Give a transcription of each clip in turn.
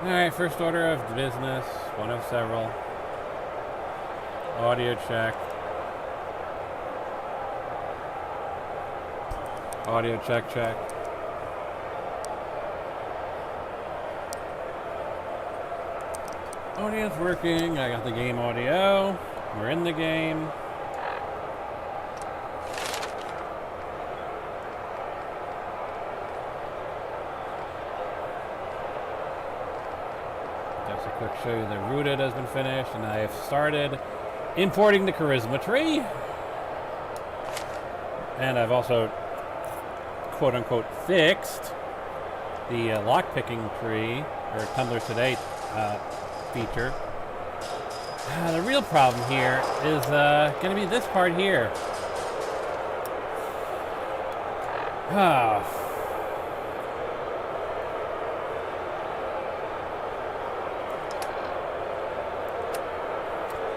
Alright, first order of business, one of several. Audio check. Audio check, check. Audio's working, I got the game audio. We're in the game. Just a quick show you the rooted has been finished, and I have started importing the charisma tree. And I've also quote unquote fixed the lockpicking tree, or Tumblr's Today feature. The real problem here is going to be this part here.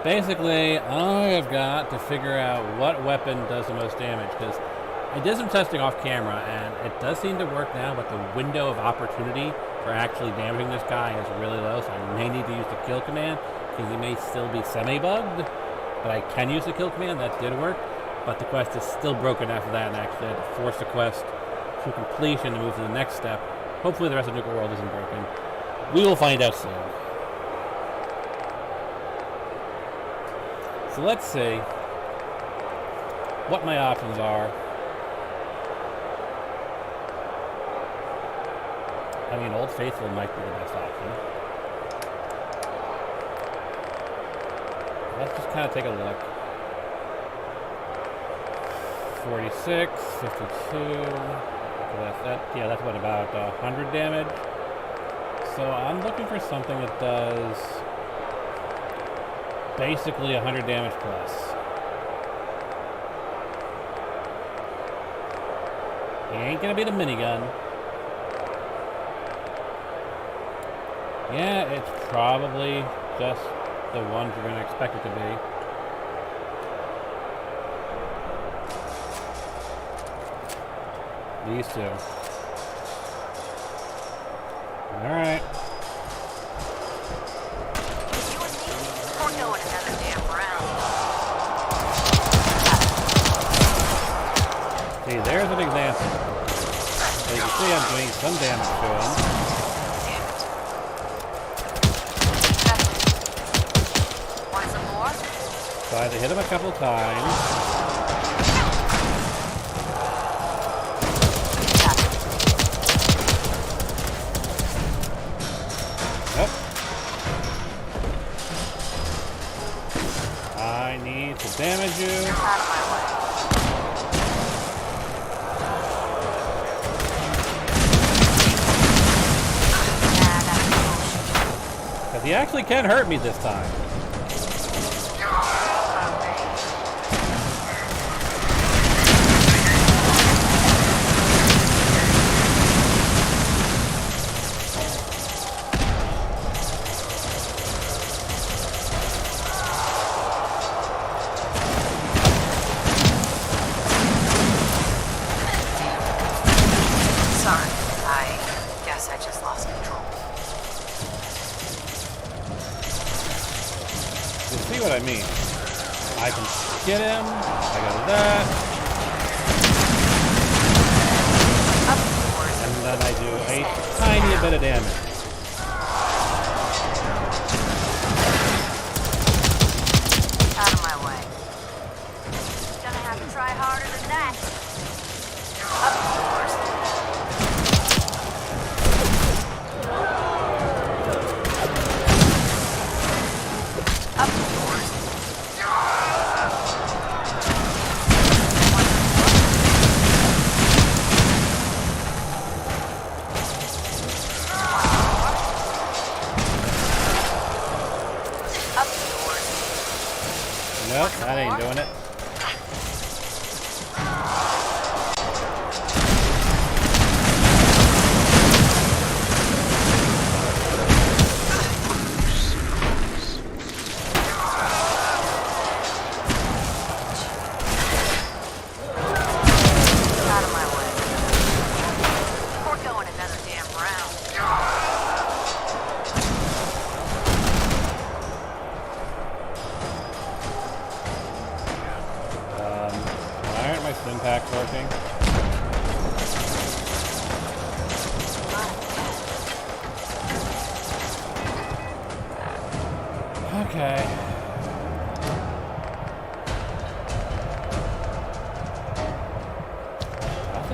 Basically, I have got to figure out what weapon does the most damage, because I did some testing off camera, and it does seem to work now, but the window of opportunity for actually damaging this guy is really low, so I may need to use the kill command, because he may still be semi-bugged, but I can use the kill command. That did work, but the quest is still broken after that, and I actually had to force the quest to completion to move to the next step. Hopefully the rest of Nuka World isn't broken. We will find out soon. So let's see what my options are. I mean, Old Faithful might be the best option. Let's just kind of take a look. 46, 52. Yeah, that's what, about 100 damage. So I'm looking for something that does basically 100 damage plus. It ain't gonna be the minigun. Yeah, it's probably just the ones you're gonna expect it to be. These two. Alright. See, there's an example. So you can see I'm doing some damage to him. Want some more? So I had to hit him a couple times. Nope. I need to damage you. Out of my way. He actually can hurt me this time. Sorry, I guess I just lost control. You see what I mean? I can get him. I got that. And then I do a tiny bit of damage. Out of my way. Gonna have to try harder than that. Of course. Of course.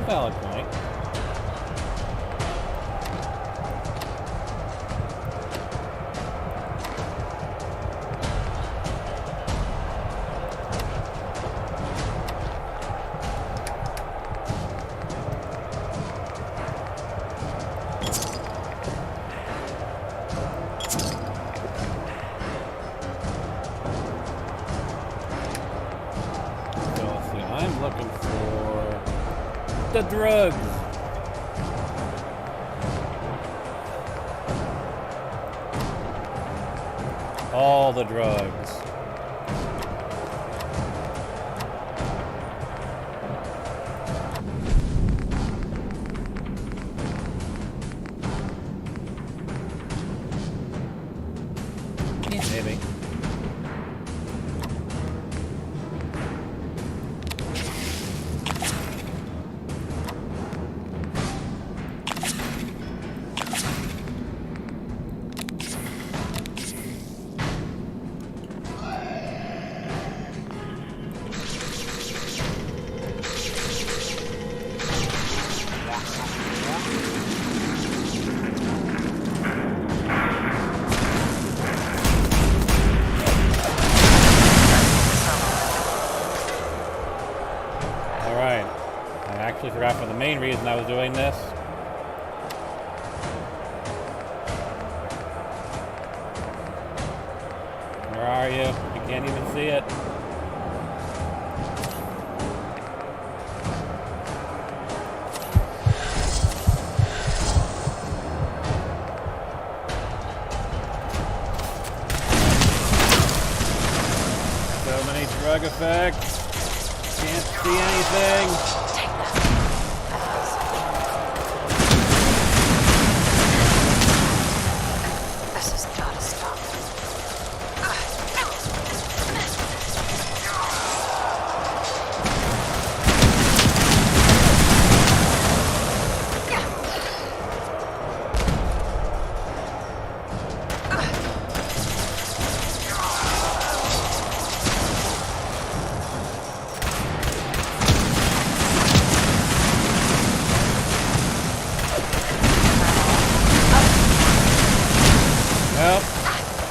a valid point. I'm looking for the drugs. All the drugs. Yeah, maybe. I forgot for the main reason I was doing this. Where are you? I can't even see it. So many drug effects. Can't see anything.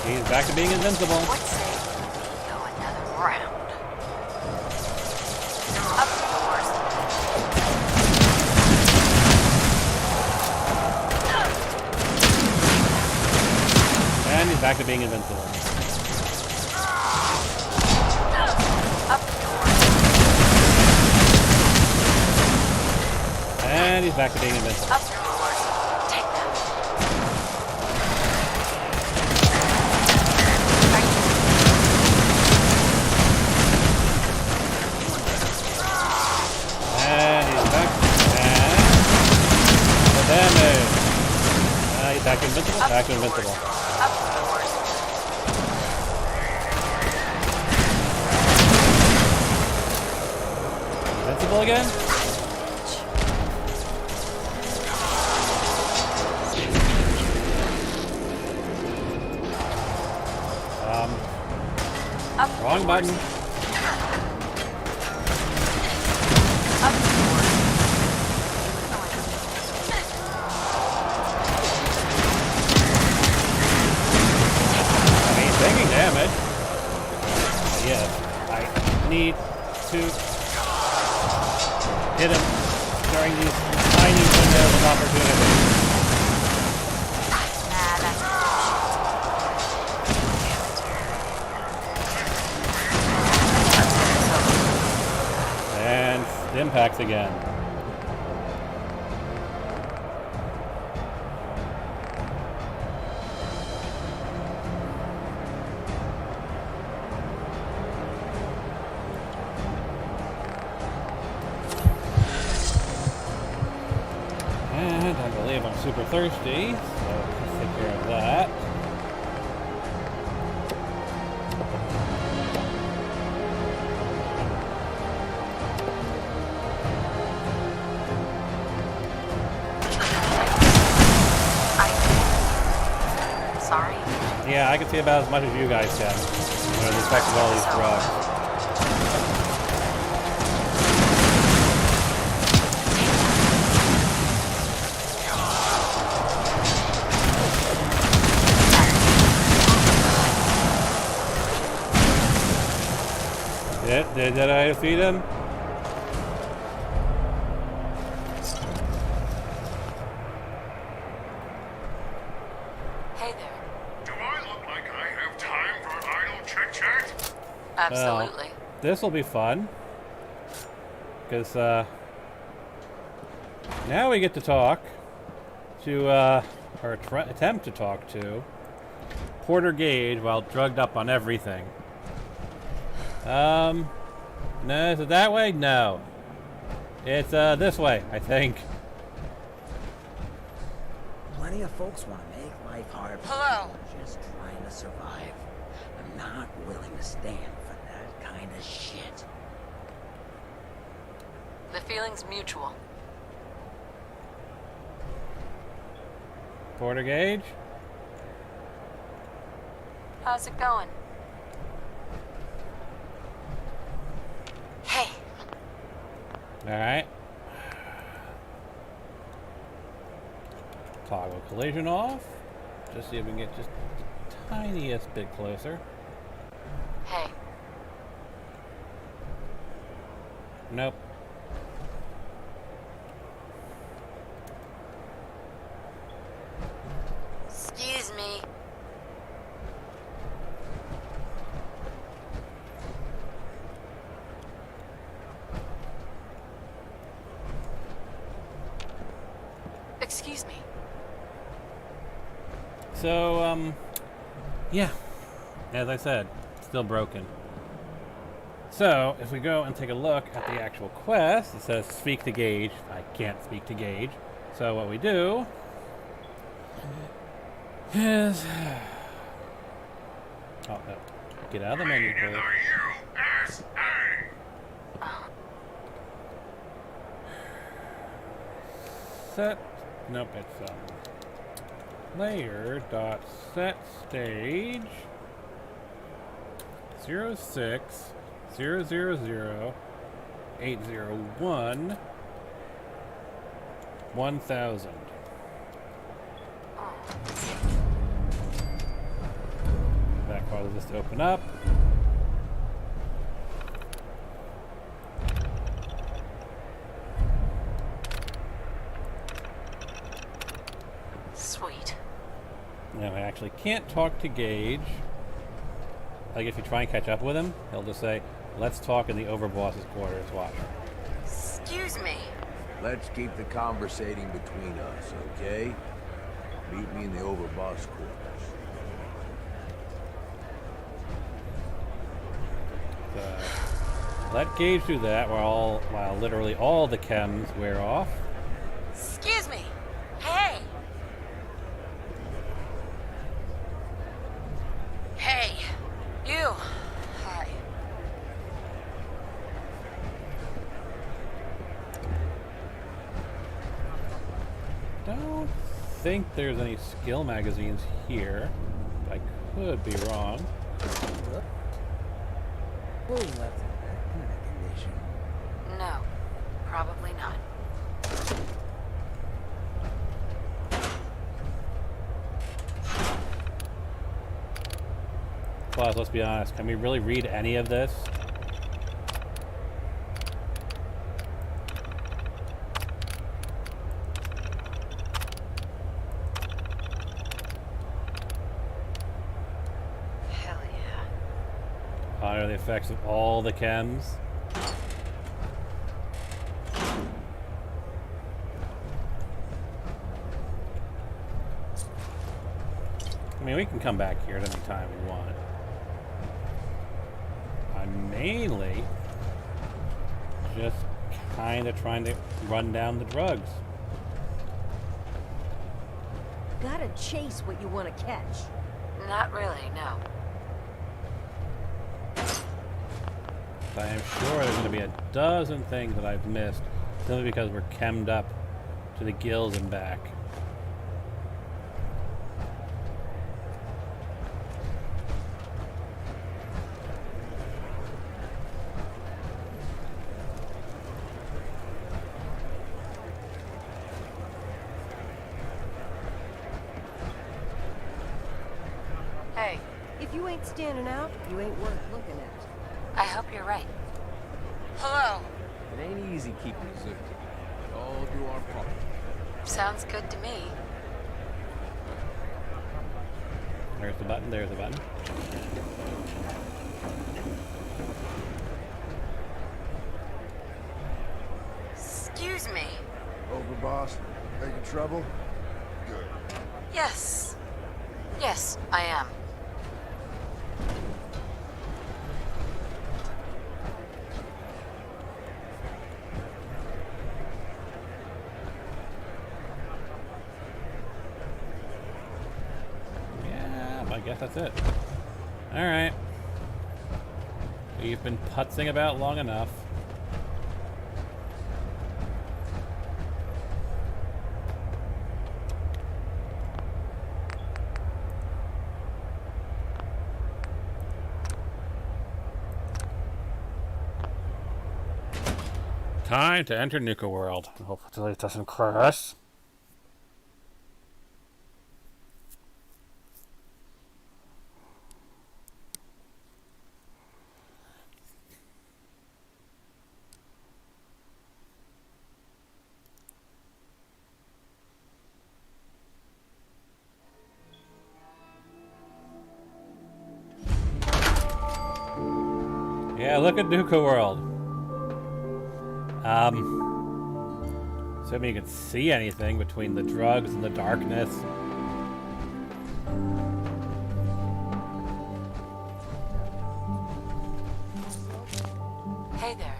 He's back to being invincible. What say we go another round? Up yours. And he's back to being invincible. Up yours. And he's back to being invincible. Up yours. Take that. And he's back. And the damage. He's back to invincible. Back to invincible. Up yours. Invincible again? Wrong button. Up yours. I mean, taking damage. Yes, I need to hit him during these tiny windows of opportunity. Nah, that's And impacts again. And I believe I'm super thirsty, so let's take care of that. sorry. Yeah, I can see about as much as you guys can with respect to all these drugs. Did I defeat him? Hey there. Do I look like I have time for idle chit-chat? Absolutely. This will be fun. Because, now we get to talk to, or attempt to talk to Porter Gage while drugged up on everything. No, is it that way? No. It's, this way, I think. Plenty of folks want to make life hard for Hello. people just trying to survive. I'm not willing to stand for that kind of shit. The feeling's mutual. Porter Gage? How's it going? Hey. Alright. Toggle collision off. Just see if we can get just the tiniest bit closer. Hey. Nope. Excuse me. Excuse me. So, yeah. As I said, still broken. So, if we go and take a look at the actual quest, it says speak to Gage. I can't speak to Gage. So what we do is... Oh, no. Get out of the menu, Made in please. the USA! Set... Nope, it's, layer dot set stage 06 000 801 1000. That causes this to open up. Sweet. Now I actually can't talk to Gage. Like if you try and catch up with him, he'll just say, "Let's talk in the overboss's quarters." Watch. Excuse me. Let's keep the conversating between us, okay? Meet me in the overboss quarters. Let Gage do that while literally all the chems wear off. Excuse me. Hey. Hey. You. Hi. Don't think there's any skill magazines here. I could be wrong. Who left in that kind of condition? No. Probably not. Plus, let's be honest, can we really read any of this? Hell yeah. Honor the effects of all the chems. I mean, we can come back here at any time we want. I'm mainly just kind of trying to run down the drugs. Gotta chase what you want to catch. Not really, no. I am sure there's going to be a dozen things that I've missed simply because we're chemmed up to the gills and back. Hey, If you ain't standing out, you ain't worth looking at. I hope you're right. Hello. It ain't easy keeping a zoo. We all do our part. Sounds good to me. There's the button, there's the button. Excuse me. Over, boss. Making trouble? Good. Yes. Yes, I am. Yeah, I guess that's it. Alright. We've been putzing about long enough. Time to enter Nuka World. Hopefully it doesn't crash. Yeah, look at Nuka World. Assuming you can see anything between the drugs and the darkness. Hey there.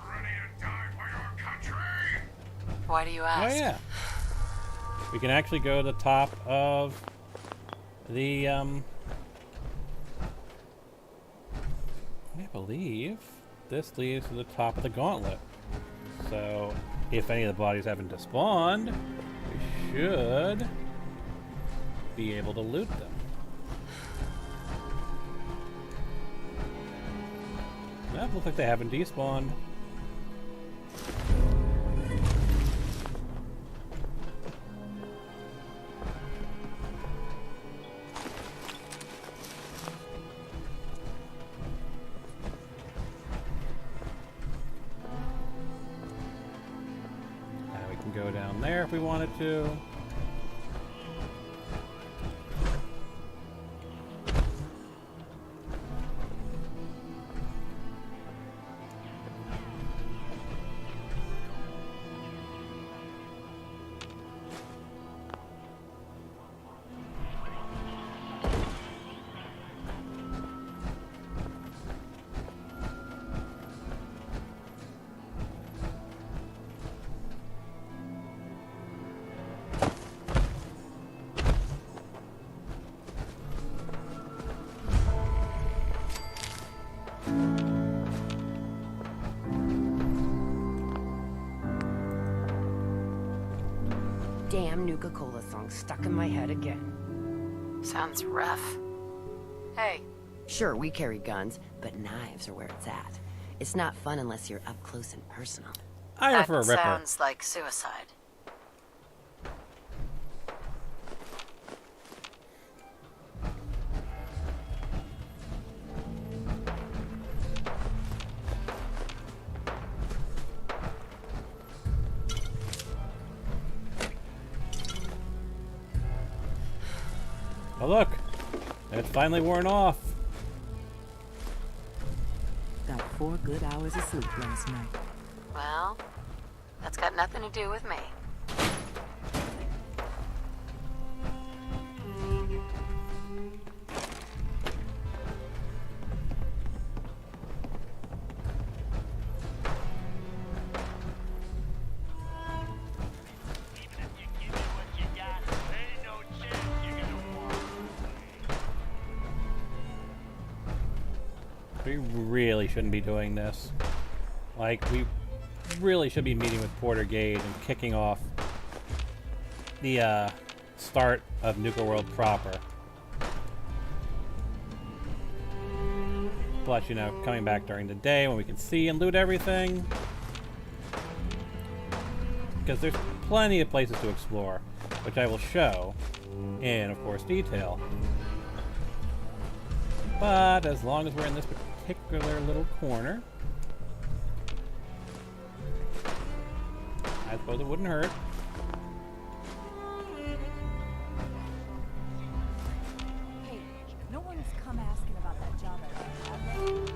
Ready to die for your country? Why do you Oh ask? yeah. We can actually go to the top of the I believe this leads to the top of the gauntlet. So if any of the bodies haven't despawned, we should be able to loot them. That looks like they haven't despawned. Go down there if we wanted to. Damn Nuka-Cola song stuck in my head again. Sounds rough. Hey, Sure, we carry guns, but knives are where it's at. It's not fun unless you're up close and personal. I that prefer a Ripper. sounds like suicide. Oh look, it's finally worn off. Got 4 good hours of sleep last night. Well, that's got nothing to do with me. We really shouldn't be doing this. Like, we really should be meeting with Porter Gage and kicking off the start of Nuka World proper. Plus, you know, coming back during the day when we can see and loot everything. Because there's plenty of places to explore, which I will show in, of course, detail. But as long as we're in this particular little corner, I suppose it wouldn't hurt. Hey, no one's come asking about that job I got, have they?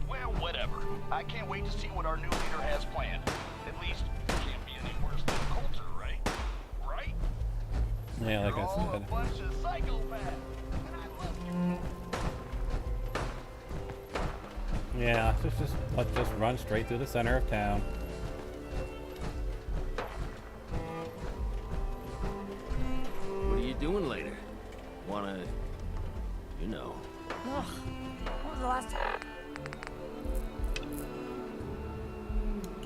Well, whatever. I can't wait to see what our new leader has planned. At least, it can't be any worse than Coulter, right? Right? Yeah, like You're I all a said. bunch of psychopaths, and I love you. Yeah, let's just run straight through the center of town. What are you doing later? Wanna, you know. Ugh. When was the last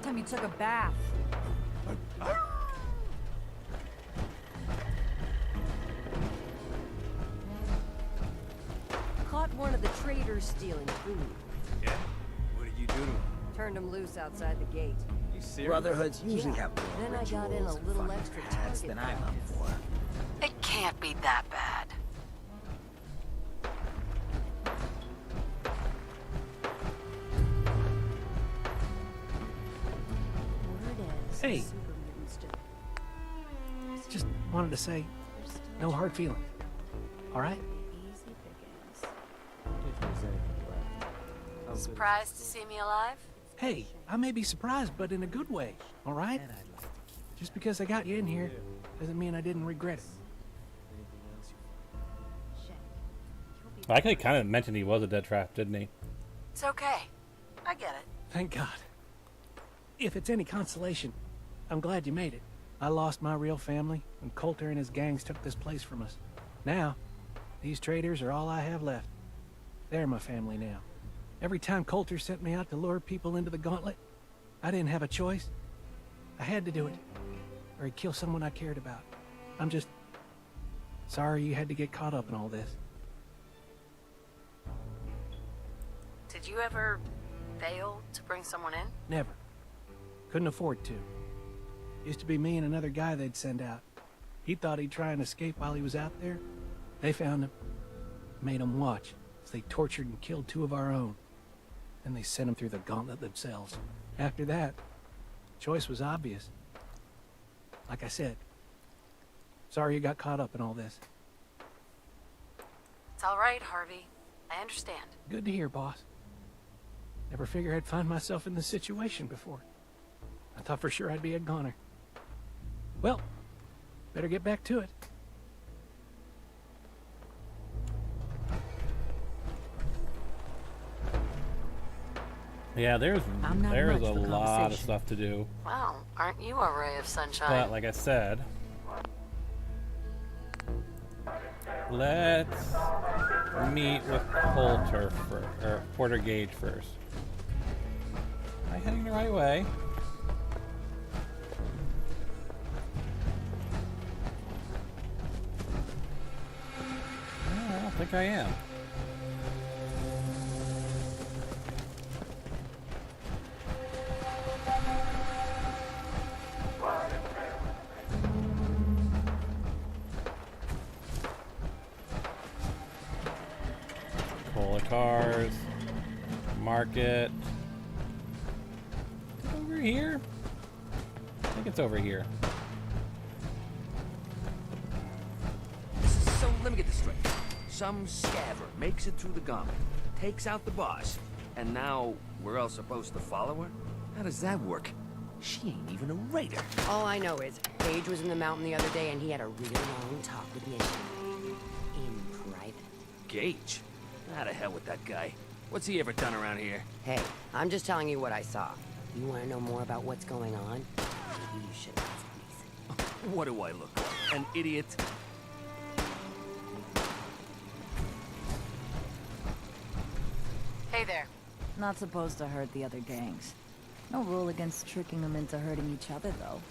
time you took a bath? Caught one of the traders stealing food. Yeah? What did you do to him? Turned him loose outside the gate. You serious? Brotherhoods usually have more Then I got in a rituals and little fun extra paths target than I'm up practice. for. It can't be that bad. Word is, Hey. super mutants Just wanted to say, no hard feelings. All right? easy pickings. Surprised to see me alive? Hey, I may be surprised, but in a good way. All right? Just because I got you in here doesn't mean I didn't regret it. I think he kind of mentioned he was a dead trap, didn't he? It's okay. I get it. Thank God. If it's any consolation, I'm glad you made it. I lost my real family when Coulter and his gangs took this place from us. Now, these traders are all I have left. They're my family now. Every time Coulter sent me out to lure people into the gauntlet, I didn't have a choice. I had to do it, or he'd kill someone I cared about. I'm just sorry you had to get caught up in all this. Did you ever fail to bring someone in? Never. Couldn't afford to. Used to be me and another guy they'd send out. He thought he'd try and escape while he was out there. They found him. Made him watch as they tortured and killed two of our own. Then they sent him through the gauntlet themselves. After that, choice was obvious. Like I said, sorry you got caught up in all this. It's all right, Harvey. I understand. Good to hear, boss. Never figured I'd find myself in this situation before. I thought for sure I'd be a goner. Well, better get back to it. Yeah, there's I'm not a much for lot of conversation. stuff to do. Wow, aren't you a ray of sunshine? But like I said, let's meet with Porter Gage first. Am I heading the right way? No, I don't think I am. Pull the cars. Market. Is it over here? I think it's over here. So let me get this straight. Some scabber makes it through the gauntlet, takes out the boss, and now we're all supposed to follow her? How does that work? She ain't even a raider. All I know is Gage was in the mountain the other day and he had a real long talk with Nuka. In private. Gage? How the hell with that guy? What's he ever done around here? Hey, I'm just telling you what I saw. You want to know more about what's going on? Maybe you should ask me. What do I look like? An idiot? Hey there. Not supposed to hurt the other gangs. No rule against tricking them into hurting each other, though.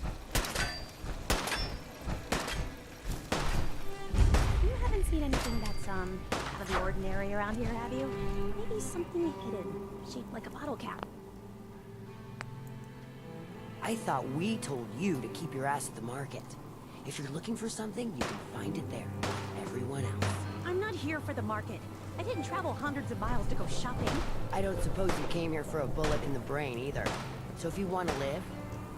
You haven't seen anything that's, out of the ordinary around here, have you? Maybe something hidden, shaped like a bottle cap. I I thought we told you to keep your ass at the market. If you're looking for something, you can find it there. Everyone else. I'm not here for the market. I didn't travel hundreds of miles to go shopping. I don't suppose you came here for a bullet in the brain either. So if you want to live,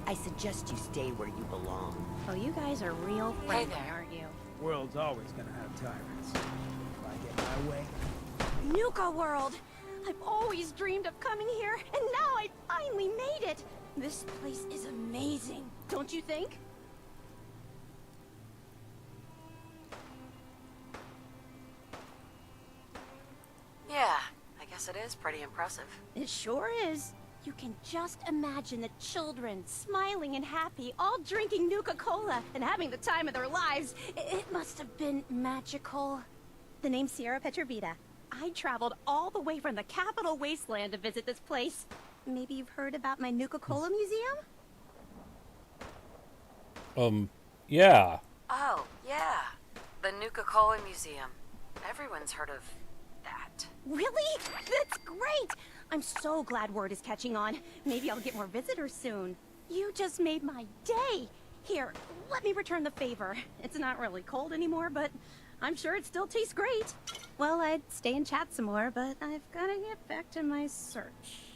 I suggest you stay where you belong. Oh, you guys are real friendly, aren't you? World's always gonna have tyrants. If I get my way. Nuka World! I've always dreamed of coming here, and now I finally made it! This place is amazing, don't you think? Yeah, I guess it is pretty impressive. It sure is. You can just imagine the children smiling and happy, all drinking Nuka-Cola and having the time of their lives. It must have been magical. The name's Sierra Petrovita. I traveled all the way from the capital wasteland to visit this place. Maybe you've heard about my Nuka-Cola museum? Yeah. Oh, yeah. The Nuka-Cola Museum. Everyone's heard of that. Really? That's great! I'm so glad word is catching on. Maybe I'll get more visitors soon. You just made my day! Here, let me return the favor. It's not really cold anymore, but I'm sure it still tastes great. Well, I'd stay and chat some more, but I've gotta get back to my search.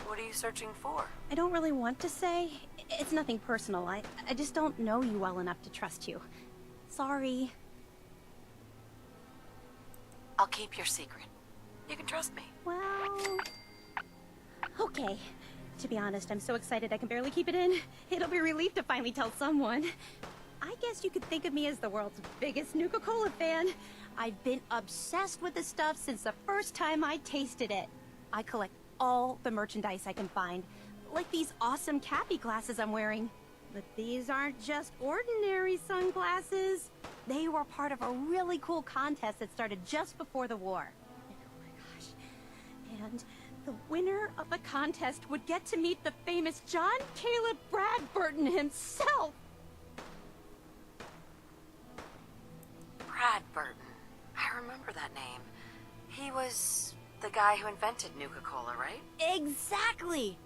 What are you searching for? I don't really want to say. It's nothing personal. I just don't know you well enough to trust you. Sorry. I'll keep your secret. You can trust me. Well... okay. To be honest, I'm so excited I can barely keep it in. It'll be a relief to finally tell someone. I guess you could think of me as the world's biggest Nuka-Cola fan. I've been obsessed with this stuff since the first time I tasted it. I collect all the merchandise I can find, like these awesome Cappy glasses I'm wearing. But these aren't just ordinary sunglasses. They were part of a really cool contest that started just before the war. Oh my gosh. And the winner of the contest would get to meet the famous John Caleb Bradburton himself. Bradburton. I remember that name. He was the guy who invented Nuka-Cola, right? Exactly!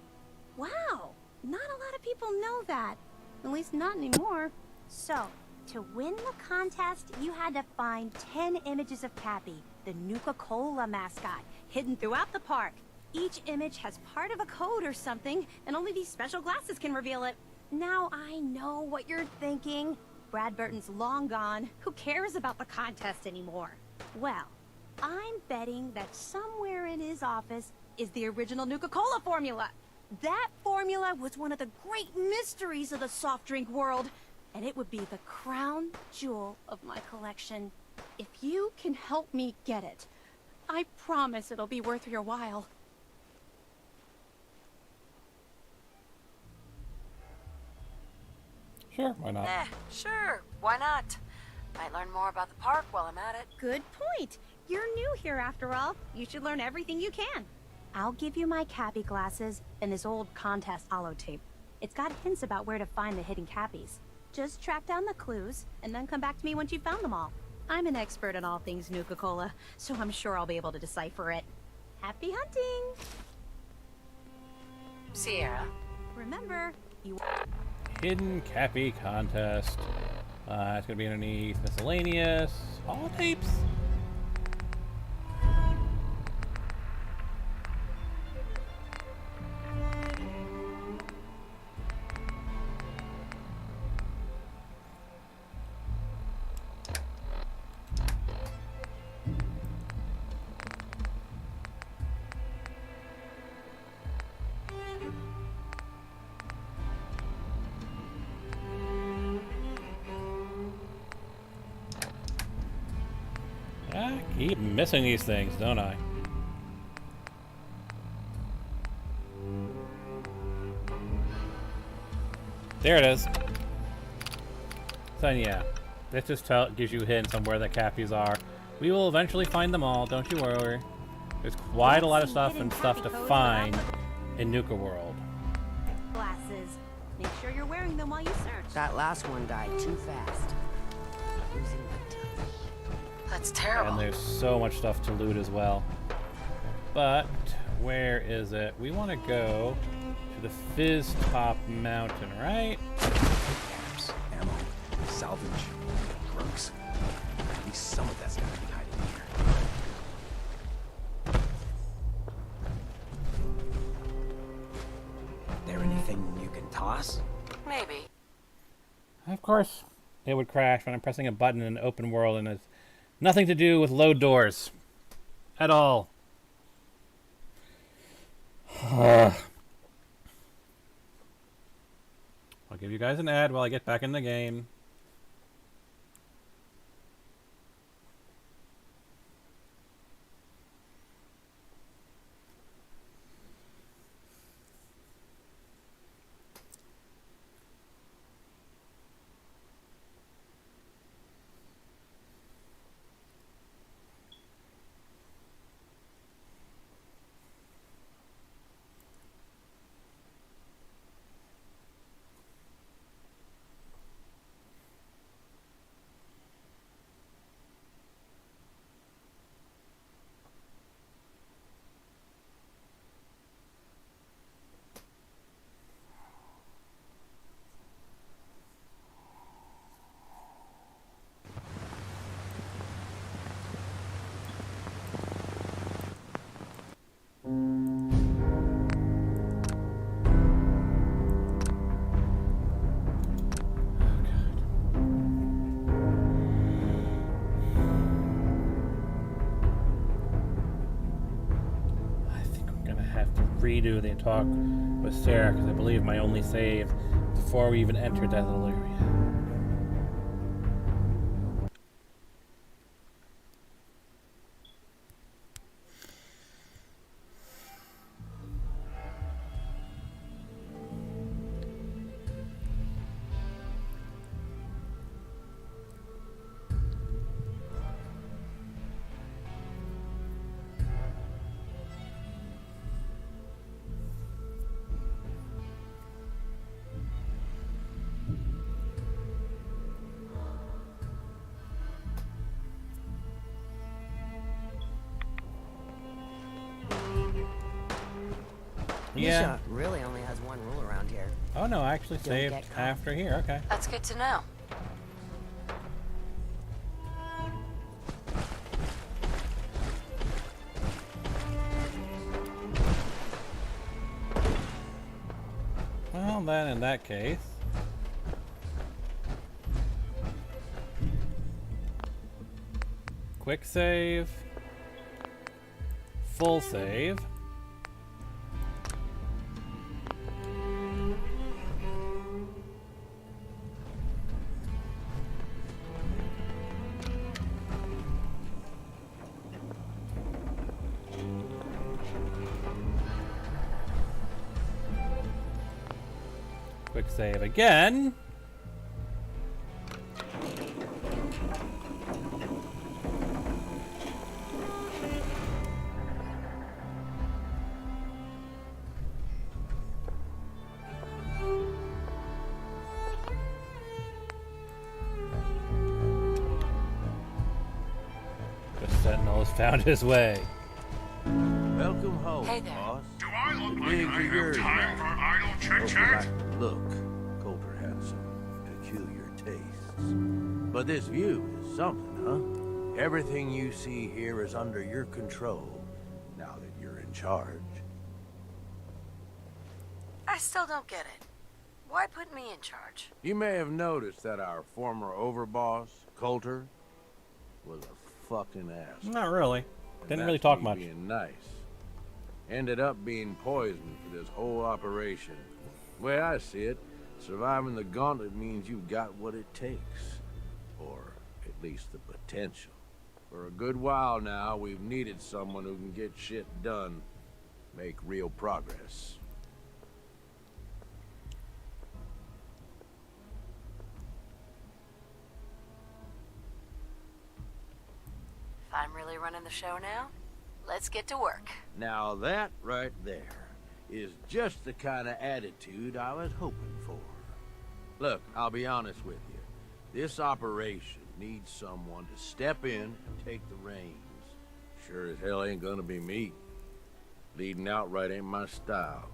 Wow, not a lot of people know that. At least not anymore. So, to win the contest, you had to find 10 images of Cappy, the Nuka-Cola mascot, hidden throughout the park. Each image has part of a code or something, and only these special glasses can reveal it. Now I know what you're thinking. Bradburton's long gone. Who cares about the contest anymore? Well, I'm betting that somewhere in his office is the original Nuka-Cola formula. That formula was one of the great mysteries of the soft drink world, and it would be the crown jewel of my collection. If you can help me get it, I promise it'll be worth your while. Sure, why not? Sure, why not? Might learn more about the park while I'm at it. Good point. You're new here after all. You should learn everything you can. I'll give you my Cappy glasses and this old contest holotape. It's got hints about where to find the hidden Cappies. Just track down the clues, and then come back to me once you've found them all. I'm an expert in all things Nuka-Cola, so I'm sure I'll be able to decipher it. Happy hunting! Sierra. Remember, you... Hidden Cappy contest. It's gonna be underneath miscellaneous holotapes. I keep missing these things, don't I? There it is. So yeah, this just gives you hints on where the Cappies are. We will eventually find them all, don't you worry. There's quite a lot of stuff and stuff to find in Nuka World. Glasses. Make sure you're wearing them while you search. That last one died too fast. Losing my touch. That's terrible. And there's so much stuff to loot as well. But where is it? We want to go to the Fizz Top Mountain, right? Caps, ammo, salvage, drugs. At least some of that's gotta be hiding here. There anything you can toss? Maybe. Of course, it would crash when I'm pressing a button in an open world, and it's nothing to do with load doors at all. I'll give you guys an ad while I get back in the game. Redo the talk with Sarah, because I believe my only save before we even entered that little area. Yeah. Nisha really only has one rule around here. Oh no, I actually saved after here. Okay. That's good to know. Well, then in that case, quick save, full save. Quick save again. The Sentinel has found his way. Welcome home, Hey there. boss. Do I look like Big I for have yours time for now. idle chit-chat? Look, Coulter had some peculiar tastes. But this view is something, huh? Everything you see here is under your control, now that you're in charge. I still don't get it. Why put me in charge? You may have noticed that our former overboss, Coulter, was a fucking ass. Not really. And Didn't really that's talk me much. Being nice. Ended up being poisoned for this whole operation. The way I see it, surviving the gauntlet means you've got what it takes. Or at least the potential. For a good while now, we've needed someone who can get shit done, make real progress. If I'm really running the show now, let's get to work. Now that right there is just the kind of attitude I was hoping for. Look, I'll be honest with you. This operation needs someone to step in and take the reins. Sure as hell ain't gonna be me. Leading outright ain't my style.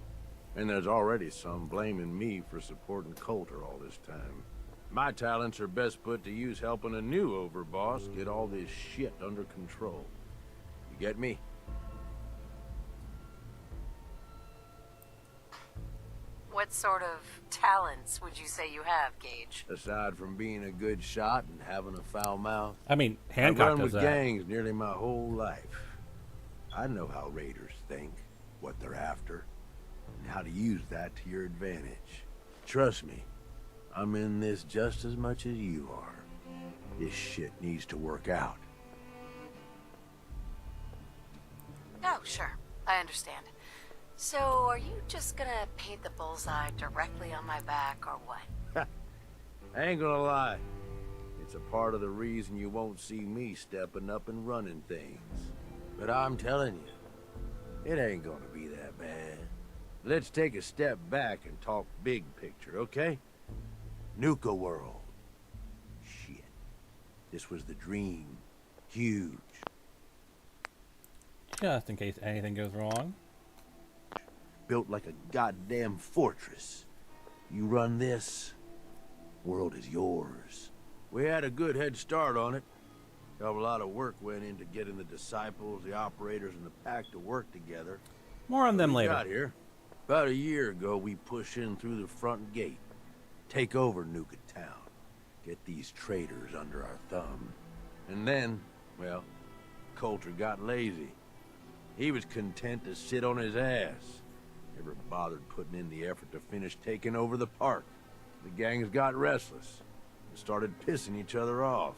And there's already some blaming me for supporting Coulter all this time. My talents are best put to use helping a new overboss get all this shit under control. You get me? What sort of talents would you say you have, Gage? Aside from being a good shot and having a foul mouth, I mean, I've Hancock run does with that. gangs nearly my whole life. I know how raiders think, what they're after, and how to use that to your advantage. Trust me, I'm in this just as much as you are. This shit needs to work out. Oh, sure. I understand. So, are you just gonna paint the bullseye directly on my back, or what? I ain't gonna lie. It's a part of the reason you won't see me stepping up and running things. But I'm telling you, it ain't gonna be that bad. Let's take a step back and talk big picture, okay? Nuka world. Shit. This was the dream. Huge. Just in case anything goes wrong. Built like a goddamn fortress. You run this, world is yours. We had a good head start on it. A lot of work went into getting the disciples, the operators, and the pack to work together. More on them We later. got here. About a year ago, we push in through the front gate, take over Nuka town, get these traitors under our thumb. And then, well, Coulter got lazy. He was content to sit on his ass. Never bothered putting in the effort to finish taking over the park. The gangs got restless and started pissing each other off.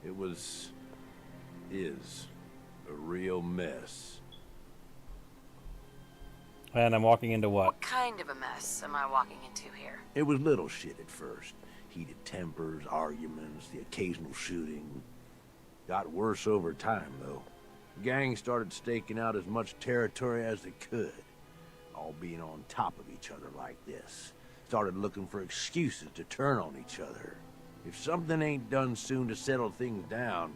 It is a real mess. And I'm walking into what? What kind of a mess am I walking into here? It was little shit at first. Heated tempers, arguments, the occasional shooting. Got worse over time, though. Gangs started staking out as much territory as they could. All being on top of each other like this. Started looking for excuses to turn on each other. If something ain't done soon to settle things down,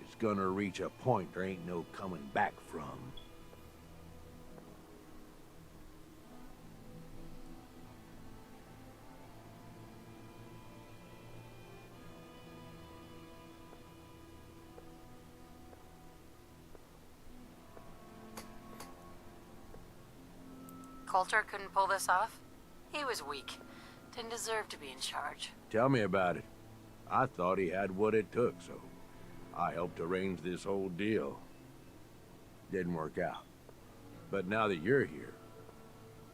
it's gonna reach a point there ain't no coming back from. Coulter couldn't pull this off? He was weak. Didn't deserve to be in charge. Tell me about it. I thought he had what it took, so I helped arrange this whole deal. Didn't work out. But now that you're here,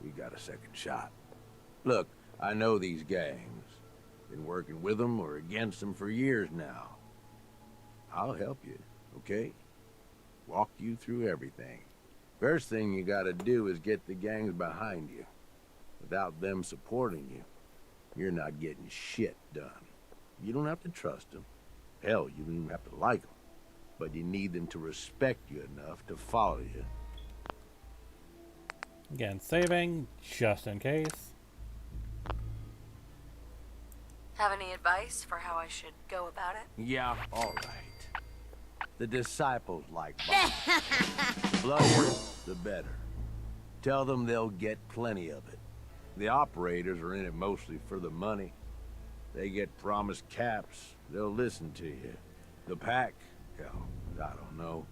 we got a second shot. Look, I know these gangs. Been working with them or against them for years now. I'll help you, okay? Walk you through everything. First thing you gotta do is get the gangs behind you. Without them supporting you, you're not getting shit done. You don't have to trust them. Hell, you don't even have to like them. But you need them to respect you enough to follow you. Again, saving, just in case. Have any advice for how I should go about it? Yeah, all right. The disciples like bombs. The bloodier, the better. Tell them they'll get plenty of it. The operators are in it mostly for the money. They get promised caps, they'll listen to you. The pack, hell, I don't know.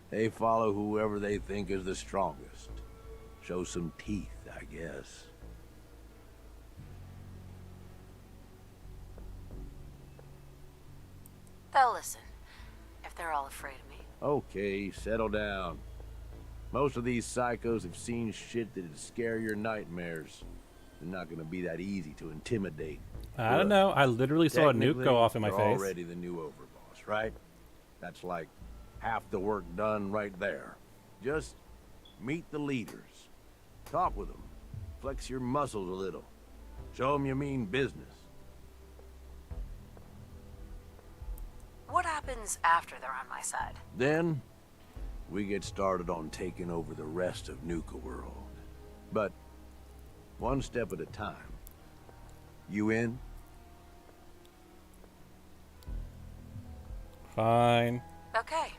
They follow whoever they think is the strongest. Show some teeth, I guess. They'll listen, if they're all afraid of me. Okay, settle down. Most of these psychos have seen shit that'd scare your nightmares. They're not gonna be that easy to intimidate. I don't know. I literally saw a nuke go off in my they're face. already the new overboss, right? That's like half the work done right there. Just meet the leaders. Talk with them. Flex your muscles a little. Show them you mean business. What happens after they're on my side? Then, we get started on taking over the rest of Nuka world. But, one step at a time. You in? Fine. Okay,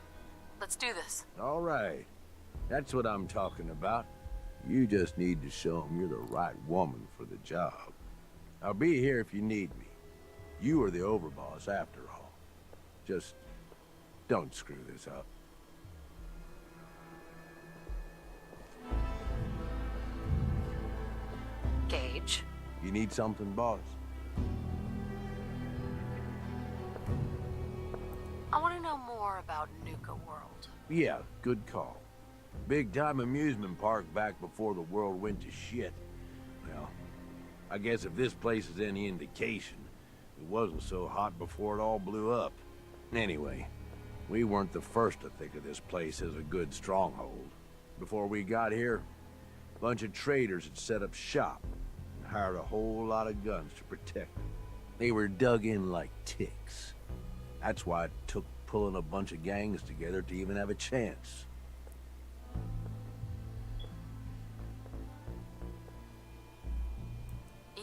let's do this. All right. That's what I'm talking about. You just need to show them you're the right woman for the job. I'll be here if you need me. You are the overboss after all. Just don't screw this up. Gage. You need something, boss? I want to know more about Nuka World. Yeah, good call. Big-time amusement park back before the world went to shit. Well, I guess if this place is any indication, it wasn't so hot before it all blew up. Anyway, we weren't the first to think of this place as a good stronghold. Before we got here, a bunch of traders had set up shop and hired a whole lot of guns to protect them. They were dug in like ticks. That's why it took pulling a bunch of gangs together to even have a chance.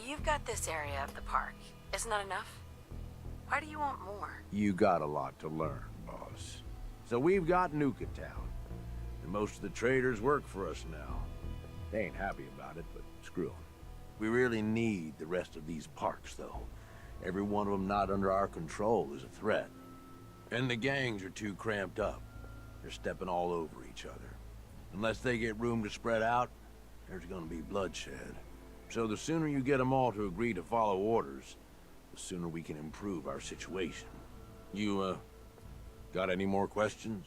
You've got this area of the park. Isn't that enough? Why do you want more? You got a lot to learn, boss. So we've got Nuka Town, and most of the traders work for us now. They ain't happy about it, but screw 'em. We really need the rest of these parks, though. Every one of them not under our control is a threat. And the gangs are too cramped up. They're stepping all over each other. Unless they get room to spread out, there's gonna be bloodshed. So the sooner you get them all to agree to follow orders, the sooner we can improve our situation. You, got any more questions?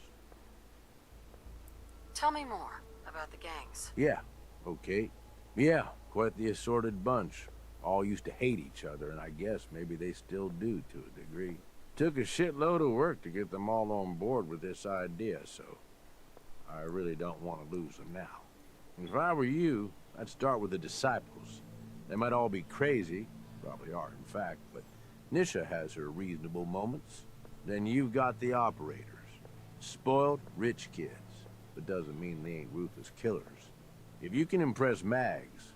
Tell me more about the gangs. Yeah, okay. Yeah, quite the assorted bunch. All used to hate each other, and I guess maybe they still do to a degree. Took a shitload of work to get them all on board with this idea, so I really don't want to lose them now. If I were you, I'd start with the disciples. They might all be crazy, probably are in fact, but Nisha has her reasonable moments. Then you've got the operators. Spoiled, rich kids, but doesn't mean they ain't ruthless killers. If you can impress Mags,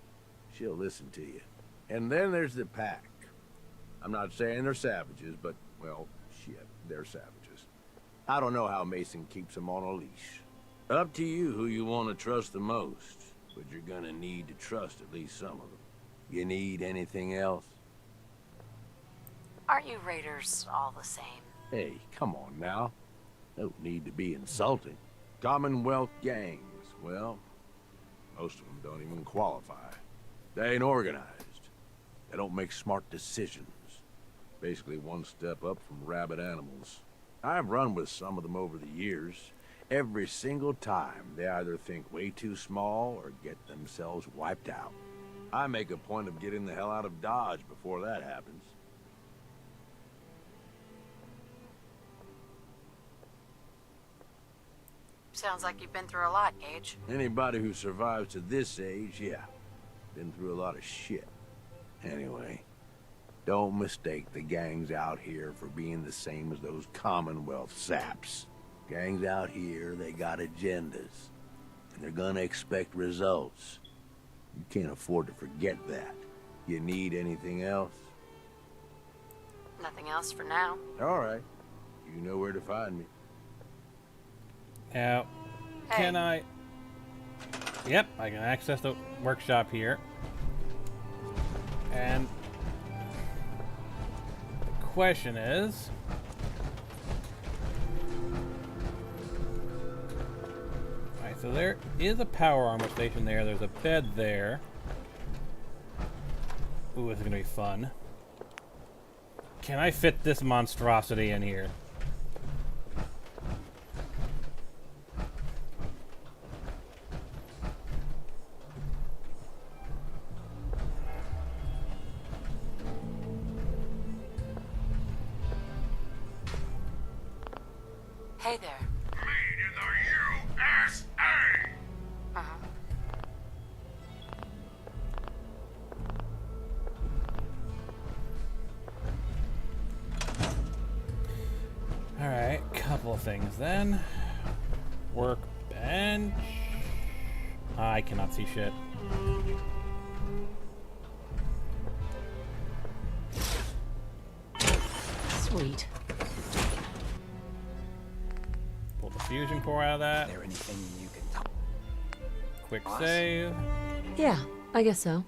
she'll listen to you. And then there's the pack. I'm not saying they're savages, but, well, shit, they're savages. I don't know how Mason keeps them on a leash. Up to you who you want to trust the most, but you're gonna need to trust at least some of them. You need anything else? Aren't you raiders all the same? Hey, come on now. No need to be insulting. Commonwealth gangs, well, most of them don't even qualify. They ain't organized. They don't make smart decisions. Basically one step up from rabid animals. I've run with some of them over the years. Every single time, they either think way too small or get themselves wiped out. I make a point of getting the hell out of Dodge before that happens. Sounds like you've been through a lot, Gage. Anybody who survives to this age, yeah, been through a lot of shit. Anyway, don't mistake the gangs out here for being the same as those Commonwealth saps. Gangs out here, they got agendas, and they're gonna expect results. You can't afford to forget that. You need anything else? Nothing else for now. All right. You know where to find me. Now, can I... Yep, I can access the workshop here. And the question is... Alright, so there is a power armor station there. There's a bed there. Ooh, this is gonna be fun. Can I fit this monstrosity in here? Hey there. Made in the USA! Uh-huh. Alright, couple of things then. Workbench. I cannot see shit. Sweet. Pull the fusion core out of that. Is there anything you can tell? quick save. Yeah, I guess so.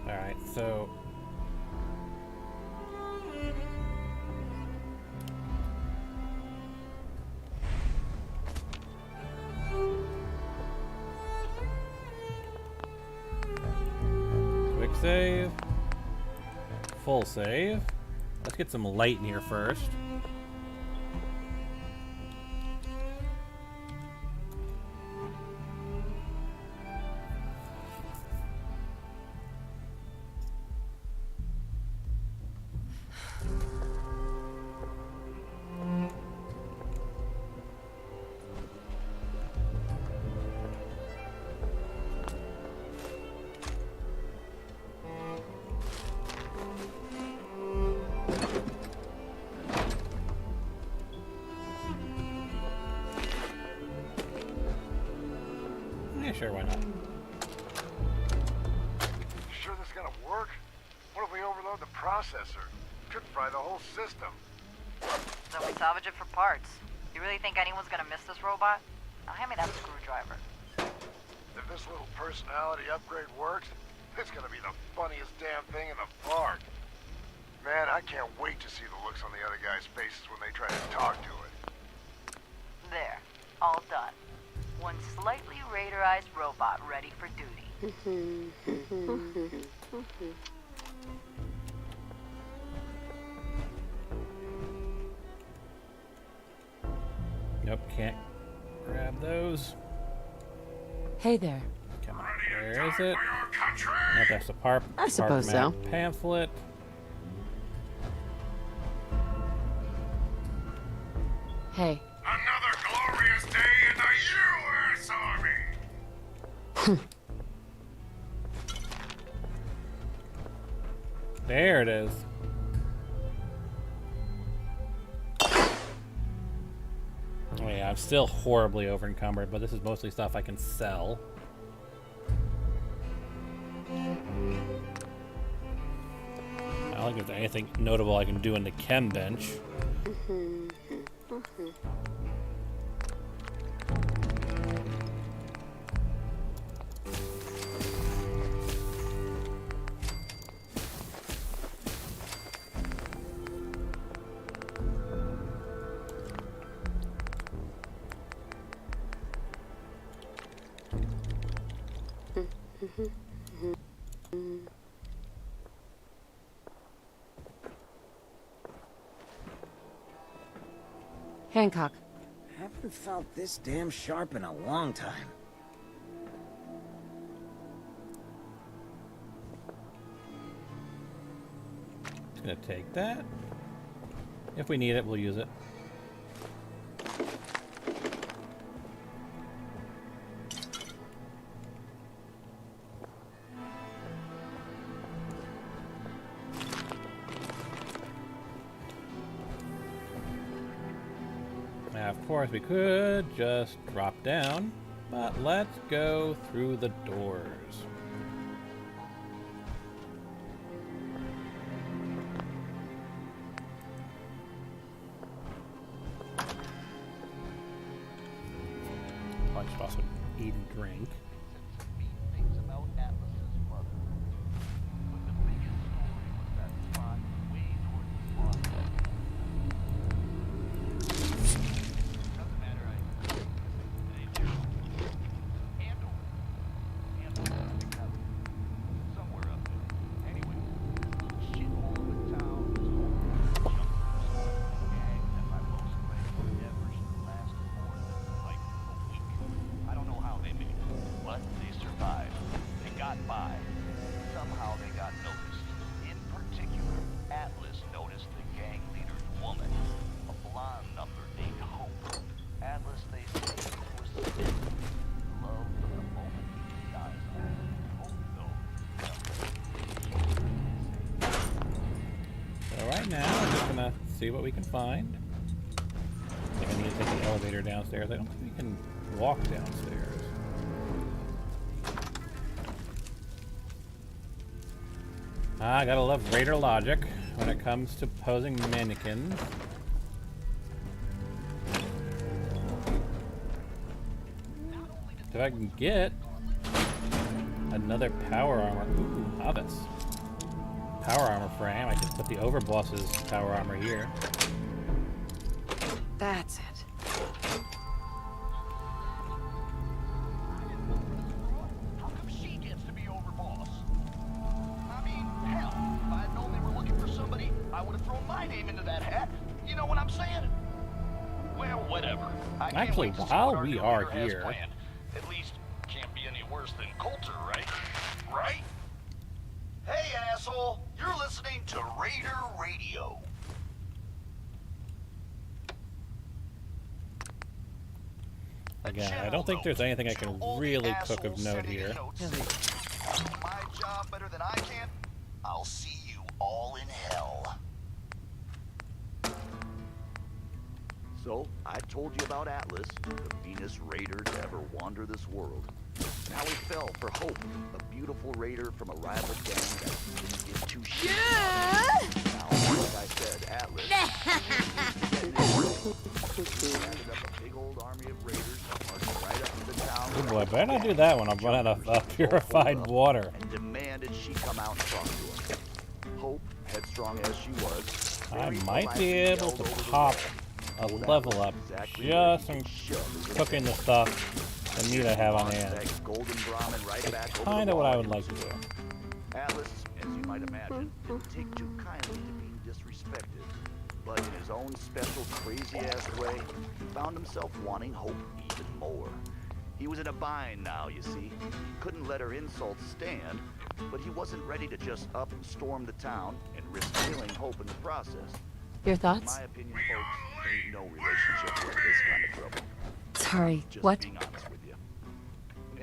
Alright, so... quick save. Full save. Let's get some light in here first. Yeah, sure, why not? You sure this is gonna work? What if we overload the processor? Could fry the whole system. So we salvage it for parts. You really think anyone's gonna miss this robot? Now hand me that screwdriver. If this little personality upgrade works, it's gonna be the funniest damn thing in the park. Man, I can't wait to see the looks on the other guys' faces when they try to talk to it. There. All done. One slightly radarized robot ready for duty. Nope, can't grab those. Hey there. Come on, where is it? Nope, that's the I suppose so. Pamphlet. Hey. Another glorious day in the U.S. Army! There it is. Oh yeah, I'm still horribly over encumbered, but this is mostly stuff I can sell. I don't think there's anything notable I can do in the chem bench. Hancock. Haven't felt this damn sharp in a long time. Just gonna take that. If we need it, we'll use it. Now, of course, we could just drop down, but let's go through the doors. Probably should also eat and drink. see what we can find. I think I need to take the elevator downstairs. I don't think we can walk downstairs. I gotta love Raider logic when it comes to posing mannequins. If I can get another power armor. Ooh, Hobbits. Power armor frame. I can put the overboss's power armor here. That's it. How come she gets to be overboss? I mean, hell, if I had known they were looking for somebody, I would have thrown my name into that hat. You know what I'm saying? Well, whatever. I can't Actually, wait to see while what our we new are leader has here, planned. At least, can't be any worse than Coulter, right? Right? Hey, asshole! You're listening to Raider Radio. again, I don't think there's anything I can really cook of note here. My job better than I can? I'll see you all in hell. So, I told you about Atlas, the meanest raider to ever wander this world. And how he fell for Hope, a beautiful raider from a rival gang that didn't give two shits. Now, like I said, Atlas rounded up a big old army of raiders, marched right up to the town. Oh boy, better not do that one. I'll run out of purified water. And demanded she come out and talk to him. Hope, headstrong as she was, I might be able to pop a level up just from cooking the stuff the meat I have on hand. It's kind of what I would like to do. Atlas, as you might imagine, didn't take too kindly to being disrespected. But in his own special crazy-ass way, he found himself wanting Hope even more. He was in a bind now, you see. He couldn't let her insults stand, but he wasn't ready to just up and storm the town and risk killing Hope in the process. Your thoughts? In my opinion, folks, ain't no relationship with this kind of trouble. Sorry, Just what? being honest with you.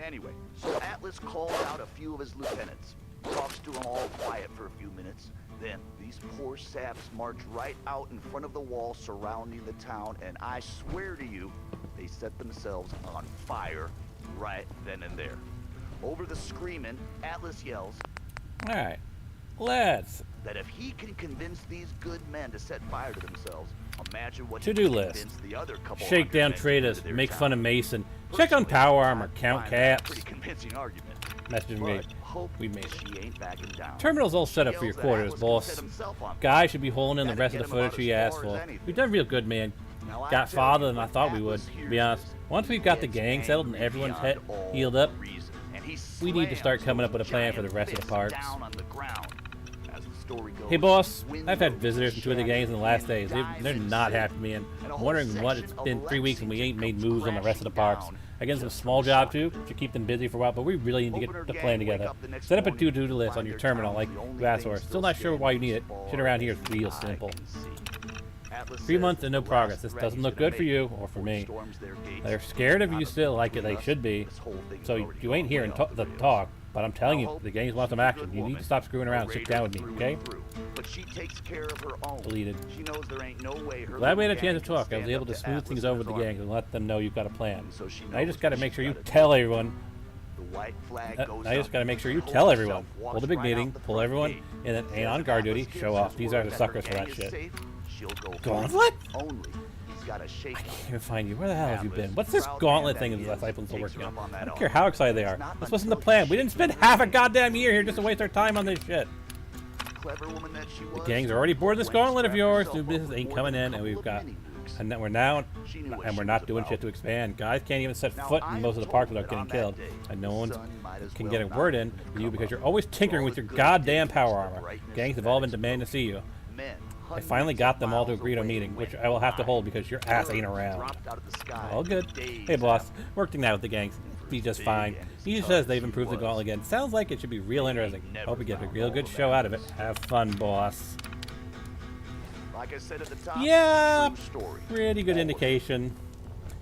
Anyway, so Atlas called out a few of his lieutenants, talks to them all quiet for a few minutes. Then these poor saps march right out in front of the wall surrounding the town, and I swear to you, they set themselves on fire right then and there. Over the screaming, Atlas yells, All right, let's that if he can convince these good men to set fire to themselves, imagine what to-do he can list. convince the other couple Shake down hundred men traders, into their make town. fun of Mason, check on power armor, count Find that a caps. pretty convincing argument. Message me. But Hope, We made it. she ain't backing down. Terminal's all set up for your Yells that quarters, Atlas can boss. set himself on Guy should be holding in the Gotta rest of get the him about footage he as asked far for. as anything. We've done real good, man. Now, I Got tell farther you, than I when thought we Atlas would, to hears be honest. this, Once we've got the he gang gets settled and angry everyone's beyond all healed up, reason, and he we need to start slams coming up with a those plan for the giant rest of the fists parts. down on the ground. As the story goes, Hey boss, wind I've had blows visitors from two of the gangs in the last days. dives They're in not city, happy with me, and and a I'm whole wondering what section it's of been 3 weeks and we ain't made Lexington moves on the rest of the crashing parks. down I guess a just small from job shock. too to keep them busy for a while, but we really need to Hoping get her the gang plan wake together. up the next Set up a morning to-do list on find your their terminal town like the only you asked thing for. Still still not sure why you need it. standing Shit around here as is real far as simple. I can see. Atlas 3 says months and no the progress. last This threat doesn't he's look gonna good for make you before or for he me. storms their gates. They're scared of you Honestly, still like they between us, should be. this whole thing's So already you ain't gone here way and off the rails. talk, but I'm telling Now, you, Hope, the gangs want she's some a action. good You need woman, to stop screwing around and a sit down with raider me, through okay? and through, but she takes care of her own. Deleted. She knows there ain't no way her Glad we had a little chance to gang can talk. I was stand able up to smooth Atlas things and over his with the army. gangs and let them know you've got a plan. So she Now you knows just got to what make she's sure you gotta do. tell everyone. The white flag goes Now you just up, got to make sure you Hope tell herself everyone. walks Hold a big right out meeting, the pull front everyone, gate. and then ain't Says on if guard Atlas duty. gives Show his off. These word are the that her suckers for gang that is shit. safe, she'll go Gauntlet? Only he's got a shake. I can't even find you. Where the hell have you Atlas, been? What's this proud gauntlet man thing that that he the is, disciples are takes working her on? up on I that don't care offer. how excited they are. It's not This wasn't the until plan. she We didn't spend shakes half a her goddamn year here just to waste our time on this shit. Clever woman that she was, The gangs are already bored of this Gwen gauntlet of strapped yours. herself New up business with ain't more coming than a in, and couple we've of got, mini-nukes. and then we're now, She knew what and she we're not was doing about. shit to expand. Guys can't even set Now, foot I in am most of the told parks without that getting on that killed. day, And no the one sun might as can well get a not word in even with you come because up. you're always tinkering All with the your good goddamn deeds, power the armor. brightness Gangs have that all been explodes. demanding to see you. Men, I finally hundreds got of them all to miles agree to a away meeting, which went I will have to live. hold because your ass ain't Birds around. dropped out of the sky All good. days Hey boss, after. working out with the gangs. Be just big fine. and as He tough says as they've he improved the was, gauntlet again. Sounds like it should be real interesting. never Hope we get a found real all good of show out of it. Atlas. Have fun, boss. Like I said at the top, Yeah, true story. pretty good All of it. indication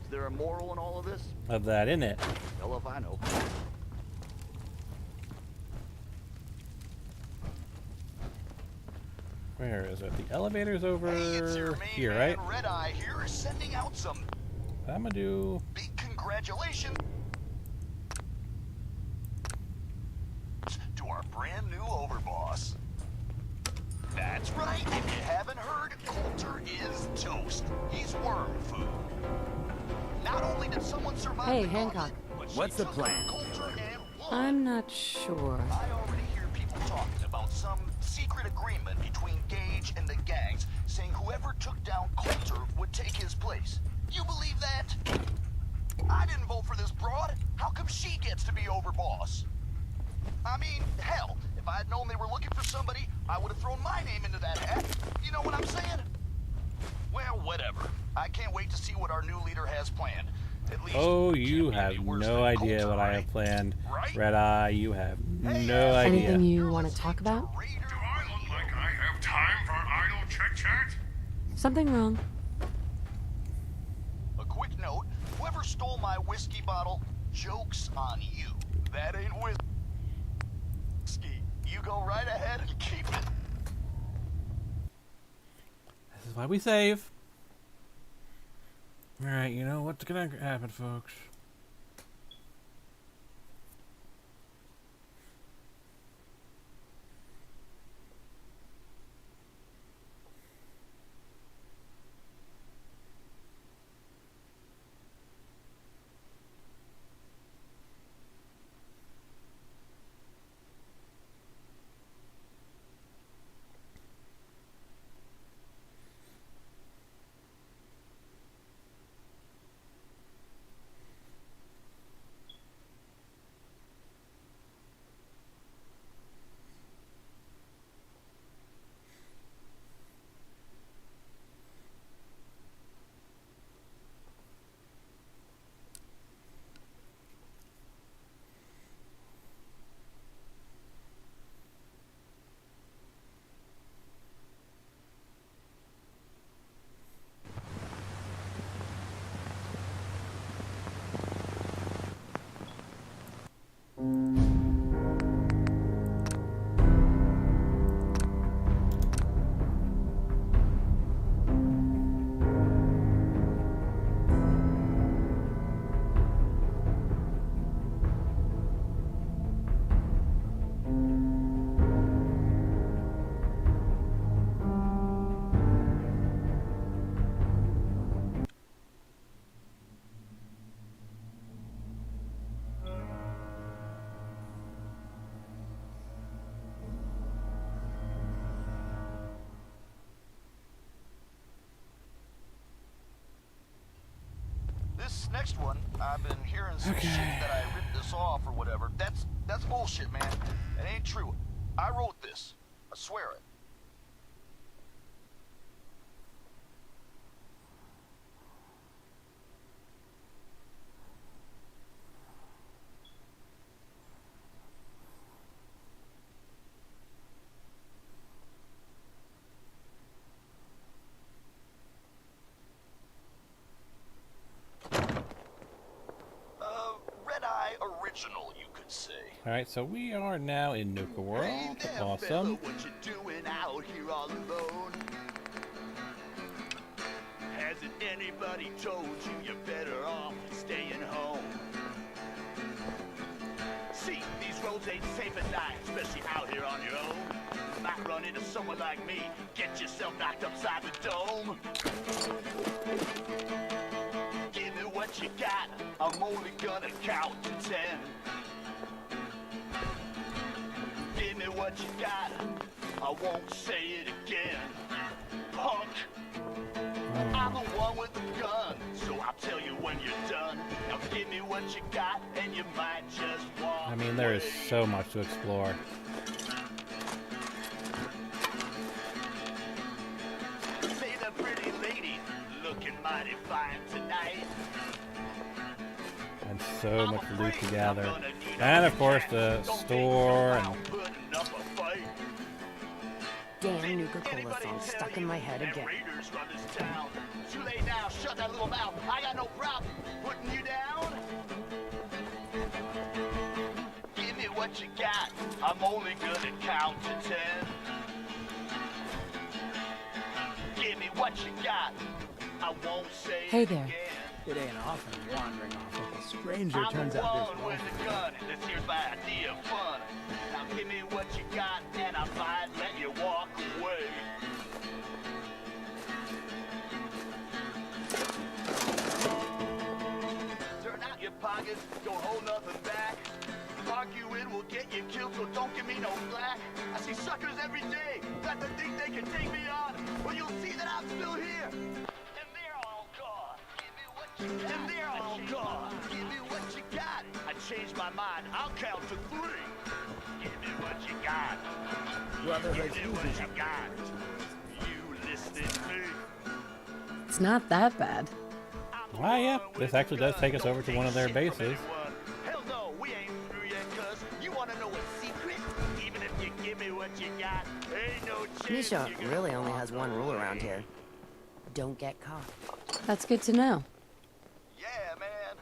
Is there a moral in all of this? of that, isn't it? Hell if I know. Where is it? The elevator's over here, right? Red Eye here is sending out some I'm gonna do. big congratulations to our brand new overboss. That's right. If you haven't heard, Coulter is toast. He's worm food. Not only did someone survive Hey, the Hancock. gauntlet, but What's the plan? Coulter and won. I'm not sure. I already hear people talking about some secret agreement between Gage and the gangs, saying whoever took down Coulter would take his place. You believe that? I didn't vote for this broad. How come she gets to be overboss? I mean, hell, if I had known they were looking for somebody, I would have thrown my name into that hat. You know what I'm saying? Well, whatever. I can't wait to see what our new leader has planned. At least, Oh, you have no idea Coulter, what I right? have planned. Right? Red Eye, you have no idea. Anything you want to talk about? Do I look like I have time for idle chit-chat? Something wrong? A quick note, whoever stole my whiskey bottle, joke's on you. That ain't whiskey. You go right ahead and keep it. This is why we save. Alright, you know what's gonna happen, folks. This next one, I've been hearing some shit that I ripped this off or whatever. That's bullshit, man. It ain't true. I wrote this. I swear it. Red Eye original, you could say. Alright, so we are now in Nuka World. Awesome. What you doing out here all alone? Hasn't anybody told you you're better off staying home? See, these roads ain't safe at night, especially out here on your own. You might run into someone like me, get yourself knocked upside the dome. Give me what you got, I'm only gonna count to 10. Give me what you got, I won't say it again. Punk, I'm the one with the gun, so I'll tell you when you're done. Now give me what you got, and you might just walk. I mean, there is so much to explore. Say the pretty lady, looking mighty fine tonight. And so much loot to gather. And of course the store and Damn Nuka-Cola song stuck in my head again. Too late now, shut that little mouth. I got no problem putting you down. Give me what you got. I'm only gonna count to 10. me what you got. I won't say Hey there. again. It ain't often wandering off with a stranger I'm turns the out one this with the gun. This here's my idea of fun. Now give me what you got, and I might let you walk away. Turn out your pockets, don't hold nothing back. Arguing will get you killed, so don't give me no slack. I see suckers every day that think they can take me on, but you'll see that I'm still here. And they're all gone. Give me what you got. And they're all gone. Give me what you got. I changed my mind. I'll count to 3. Give me what you got. Brotherhood's Give me what easy. you got. You listening to me? It's not that bad. Well, yeah, this actually does take us over to one of their bases. Hell no, we ain't through yet, cuz you wanna know a secret? Even if you give me what you got, ain't no chance. Misha really only has one rule around here. Don't get caught. That's good to know. Yeah, man.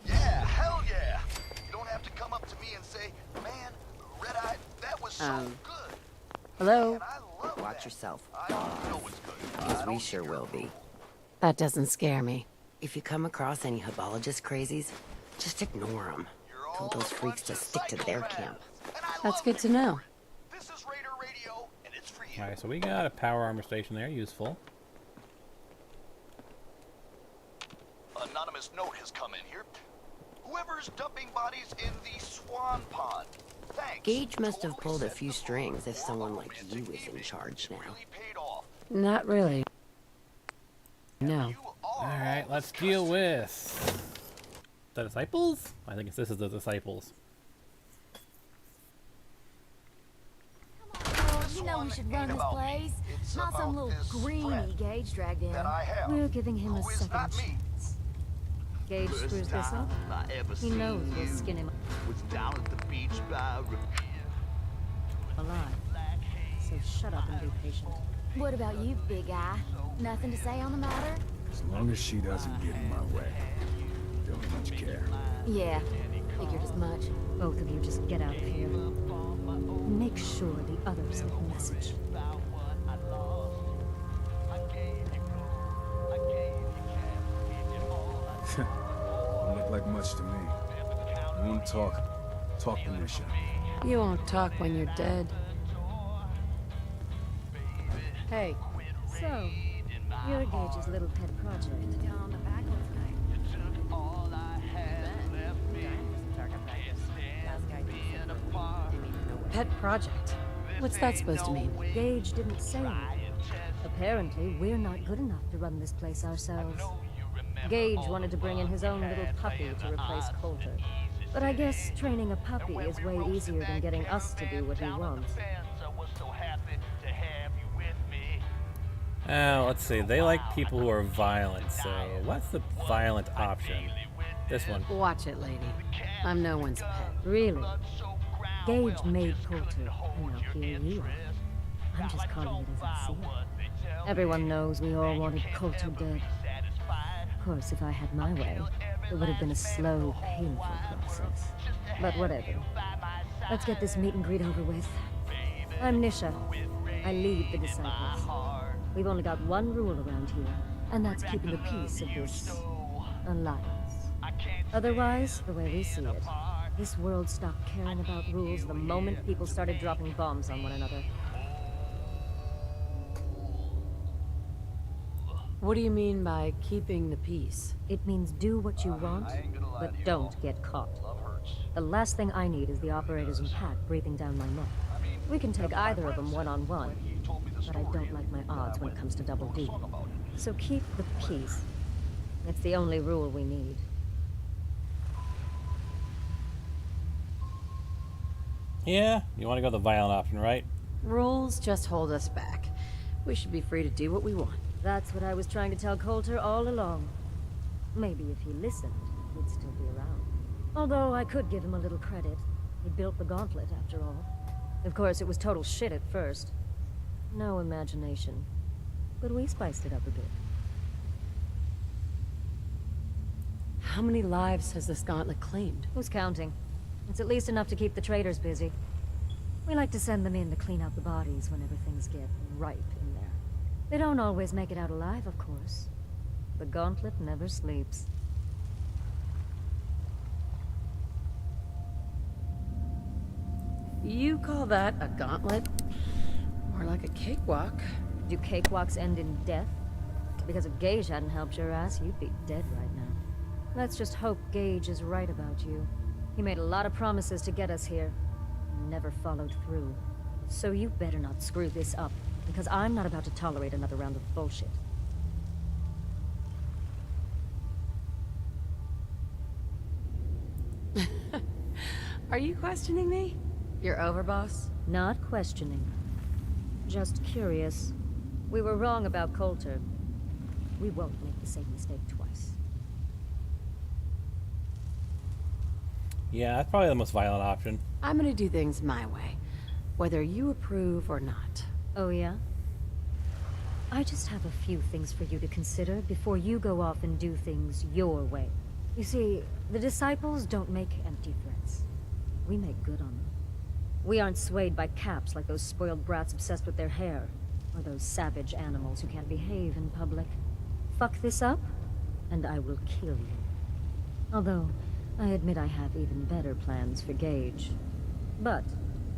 Yeah, hell yeah. You don't have to come up to me and say, man, Red Eye, that was so good. Hello? Man, I love Watch that. yourself. I don't know what's good. Because we sure will be. That doesn't scare me. If you come across any hebologist crazies, just ignore them. Tell those freaks to stick to their camp. That's good to know. This is Raider Radio, and it's for you. Alright, so we got a power armor station there, useful. Anonymous note has come in here. Whoever's dumping bodies in the Swan Pond. Thanks. Gage must have pulled a few strings if someone like you is in charge now. Not really. No. Alright, let's deal with the disciples? I think this is the disciples. You know we should run this place. Not some little greenie Gage dragged in. We're giving him a second chance. Gage screws this up. He knows we'll skin him Was down at the beach by Revere. alive. So shut up and be patient. What about you, big guy? Nothing to say on the matter? As long as she doesn't get in my way. Don't much care. Yeah, figured as much. Both of you just get out of here. Make sure the others get the message. Don't look like much to me. You want to talk? Talk to Misha. You won't talk when you're dead. Hey, so, you're Gage's little pet project. Pet project. What's that supposed to mean? Gage didn't say anything. Apparently, we're not good enough to run this place ourselves. Gage wanted to bring in his own little puppy to replace Coulter. But I guess training a puppy is way easier than getting us to do what he wants. Let's see. They like people who are violent, so what's the violent option? This one. Watch it, lady. I'm no one's pet. Really? Gage made Coulter, and now here you are. I'm just calling it as I see it. Everyone knows we all wanted Coulter dead. Of course, if I had my way, it would have been a slow, painful process. But whatever. Let's get this meet and greet over with. I'm Nisha. I lead the Disciples. We've only got one rule around here, and that's keeping the peace of this alliance. Otherwise, the way we see it, this world stopped caring about rules the moment people started dropping bombs on one another. What do you mean by keeping the peace? It means do what you want, but don't get caught. The last thing I need is the operators and Pat breathing down my neck. We can take either of them one-on-one, but I don't like my odds when it comes to Double D. So keep the peace. It's the only rule we need. Yeah, you want to go the violent option, right? Rules just hold us back. We should be free to do what we want. That's what I was trying to tell Coulter all along. Maybe if he listened, he'd still be around. Although I could give him a little credit. He built the gauntlet, after all. Of course, it was total shit at first. No imagination. But we spiced it up a bit. How many lives has this gauntlet claimed? Who's counting? It's at least enough to keep the traders busy. We like to send them in to clean out the bodies whenever things get ripe in there. They don't always make it out alive, of course. The gauntlet never sleeps. You call that a gauntlet? More like a cakewalk. Do cakewalks end in death? Because if Gage hadn't helped your ass, you'd be dead right now. Let's just hope Gage is right about you. He made a lot of promises to get us here, and never followed through. So you better not screw this up, because I'm not about to tolerate another round of bullshit. Are you questioning me? You're over, boss? Not questioning. Just curious. We were wrong about Coulter. We won't make the same mistake twice. Yeah, that's probably the most violent option. I'm gonna do things my way, whether you approve or not. Oh yeah? I just have a few things for you to consider before you go off and do things your way. You see, the disciples don't make empty threats. We make good on them. We aren't swayed by caps like those spoiled brats obsessed with their hair, or those savage animals who can't behave in public. Fuck this up, and I will kill you. Although, I admit I have even better plans for Gage. But,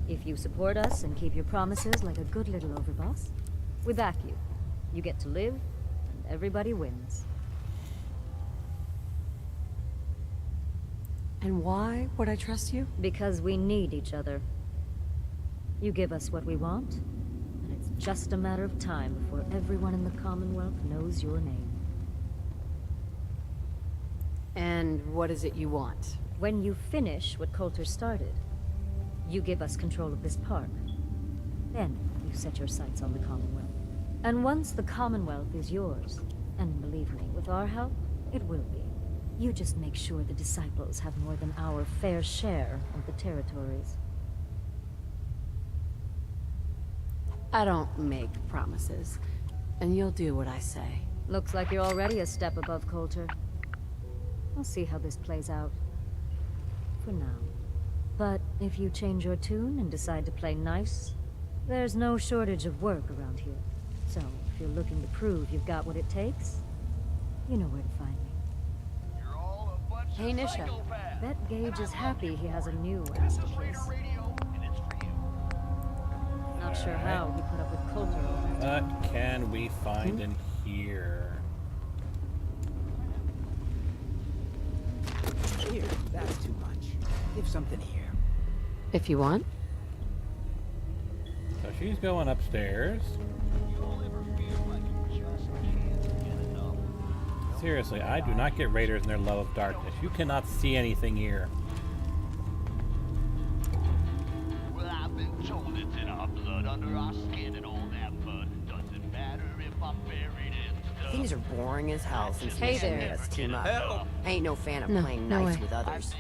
if you support us and keep your promises like a good little overboss, we back you. You get to live, and everybody wins. And why would I trust you? Because we need each other. You give us what we want, and it's just a matter of time before everyone in the Commonwealth knows your name. And what is it you want? When you finish what Coulter started, you give us control of this park. Then you set your sights on the Commonwealth. And once the Commonwealth is yours, and believe me, with our help, it will be. You just make sure the disciples have more than our fair share of the territories. I don't make promises, and you'll do what I say. Looks like you're already a step above Coulter. We'll see how this plays out. For now. But if you change your tune and decide to play nice, there's no shortage of work around here. So, if you're looking to prove you've got what it takes, you know where to find me. Hey, Nisha. Bet Gage is happy he has a new ass to kiss. Not sure how he put up with Coulter all that time. What can we find in here? Here, that's too much. Give something here. If you want. So she's going upstairs. Seriously, I do not get raiders in their love of darkness. You cannot see anything here. Well, I've been told it's in our blood, under our skin, and all that mud. Doesn't matter if I'm buried in stuff. Things are boring as hell since Hey you there. made us team up. I ain't no fan of playing no nice way. with others.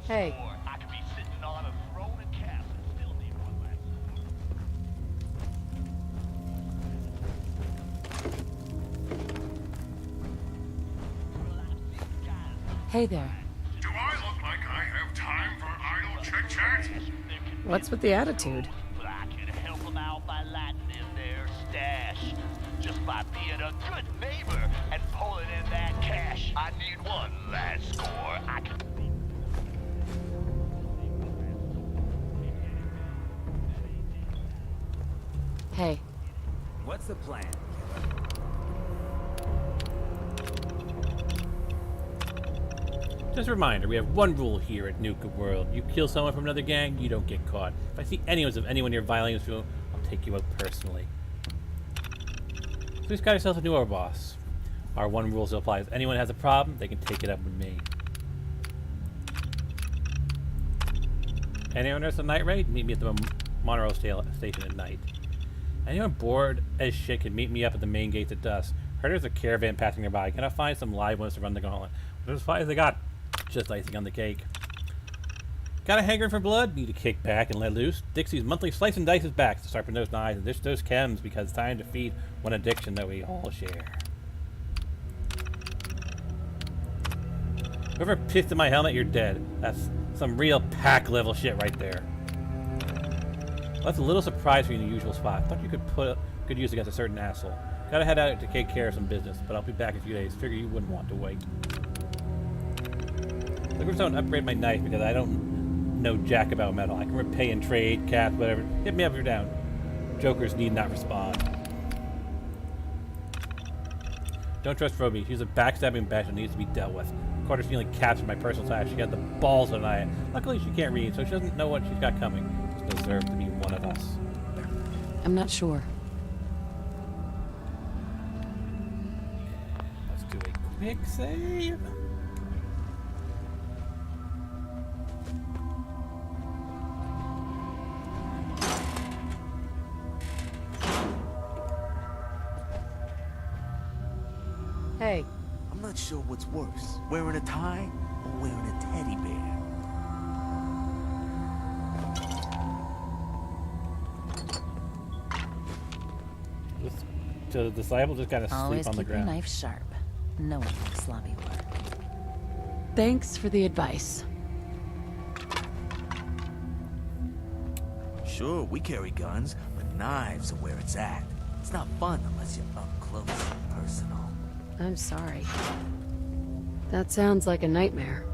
Hey. I could be sitting on a throne in Castle and still need one last. Hey there. Do I look like I have time for idle chit-chat? What's with the attitude? But I can help them out by lighting in their stash. Just by being a good neighbor and pulling in that cash. I need one last score. I can... Hey. What's the plan? Just a reminder, we have one rule here at Nuka World. You kill someone from another gang, you don't get caught. If I see anyone here violating this rule, I'll take you out personally. So he's got yourself a new overboss. Our one rule still applies. Anyone has a problem, they can take it up with me. Anyone else a night raid? Meet me at the monorail station at night. Anyone bored as shit can meet me up at the main gates at dusk. Heard there's a caravan passing nearby. Can I find some live ones to run the gauntlet? What as far as they got? Just icing on the cake. Got a hankering for blood? Need to kick back and let loose? Dixie's monthly slice and dice is back to sharpen those knives and dish those chems because it's time to feed one addiction that we all share. Whoever pissed in my helmet, you're dead. That's some real pack level shit right there. Well, that's a little surprise for you in the usual spot. Thought you could Could use against a certain asshole. Gotta head out to take care of some business, but I'll be back in a few days. Figure you wouldn't want to wait. Looking for someone to upgrade my knife because I don't know jack about metal. I can repay and trade, cast, whatever. Hit me up if you're down. Jokers need not respond. Don't trust Roby. She's a backstabbing bitch that needs to be dealt with. Carter's feeling captured by personal attacks. She got the balls to deny it. Luckily, she can't read, so she doesn't know what she's got coming. She deserves to be one of us. I'm not sure. Let's do a quick save. Hey. I'm not sure what's worse, wearing a tie or wearing a teddy bear. So the disciple just kind of Always sleep on the keep your ground. knife sharp. No one likes sloppy work. Thanks for the advice. Sure, we carry guns, but knives are where it's at. It's not fun unless you're up close and personal. I'm sorry. That sounds like a nightmare.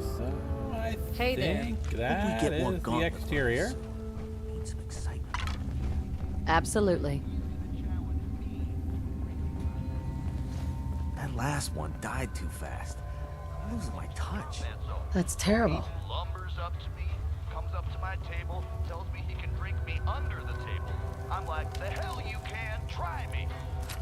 So I Hey there. think Hope we that get more is the gauntlet exterior. rolls. Need some excitement. Absolutely. That last one died too fast. I'm losing my touch. That's terrible. Lumbers up to me, comes up to my table, tells me he can drink me under the table. I'm like, the hell you can, try me.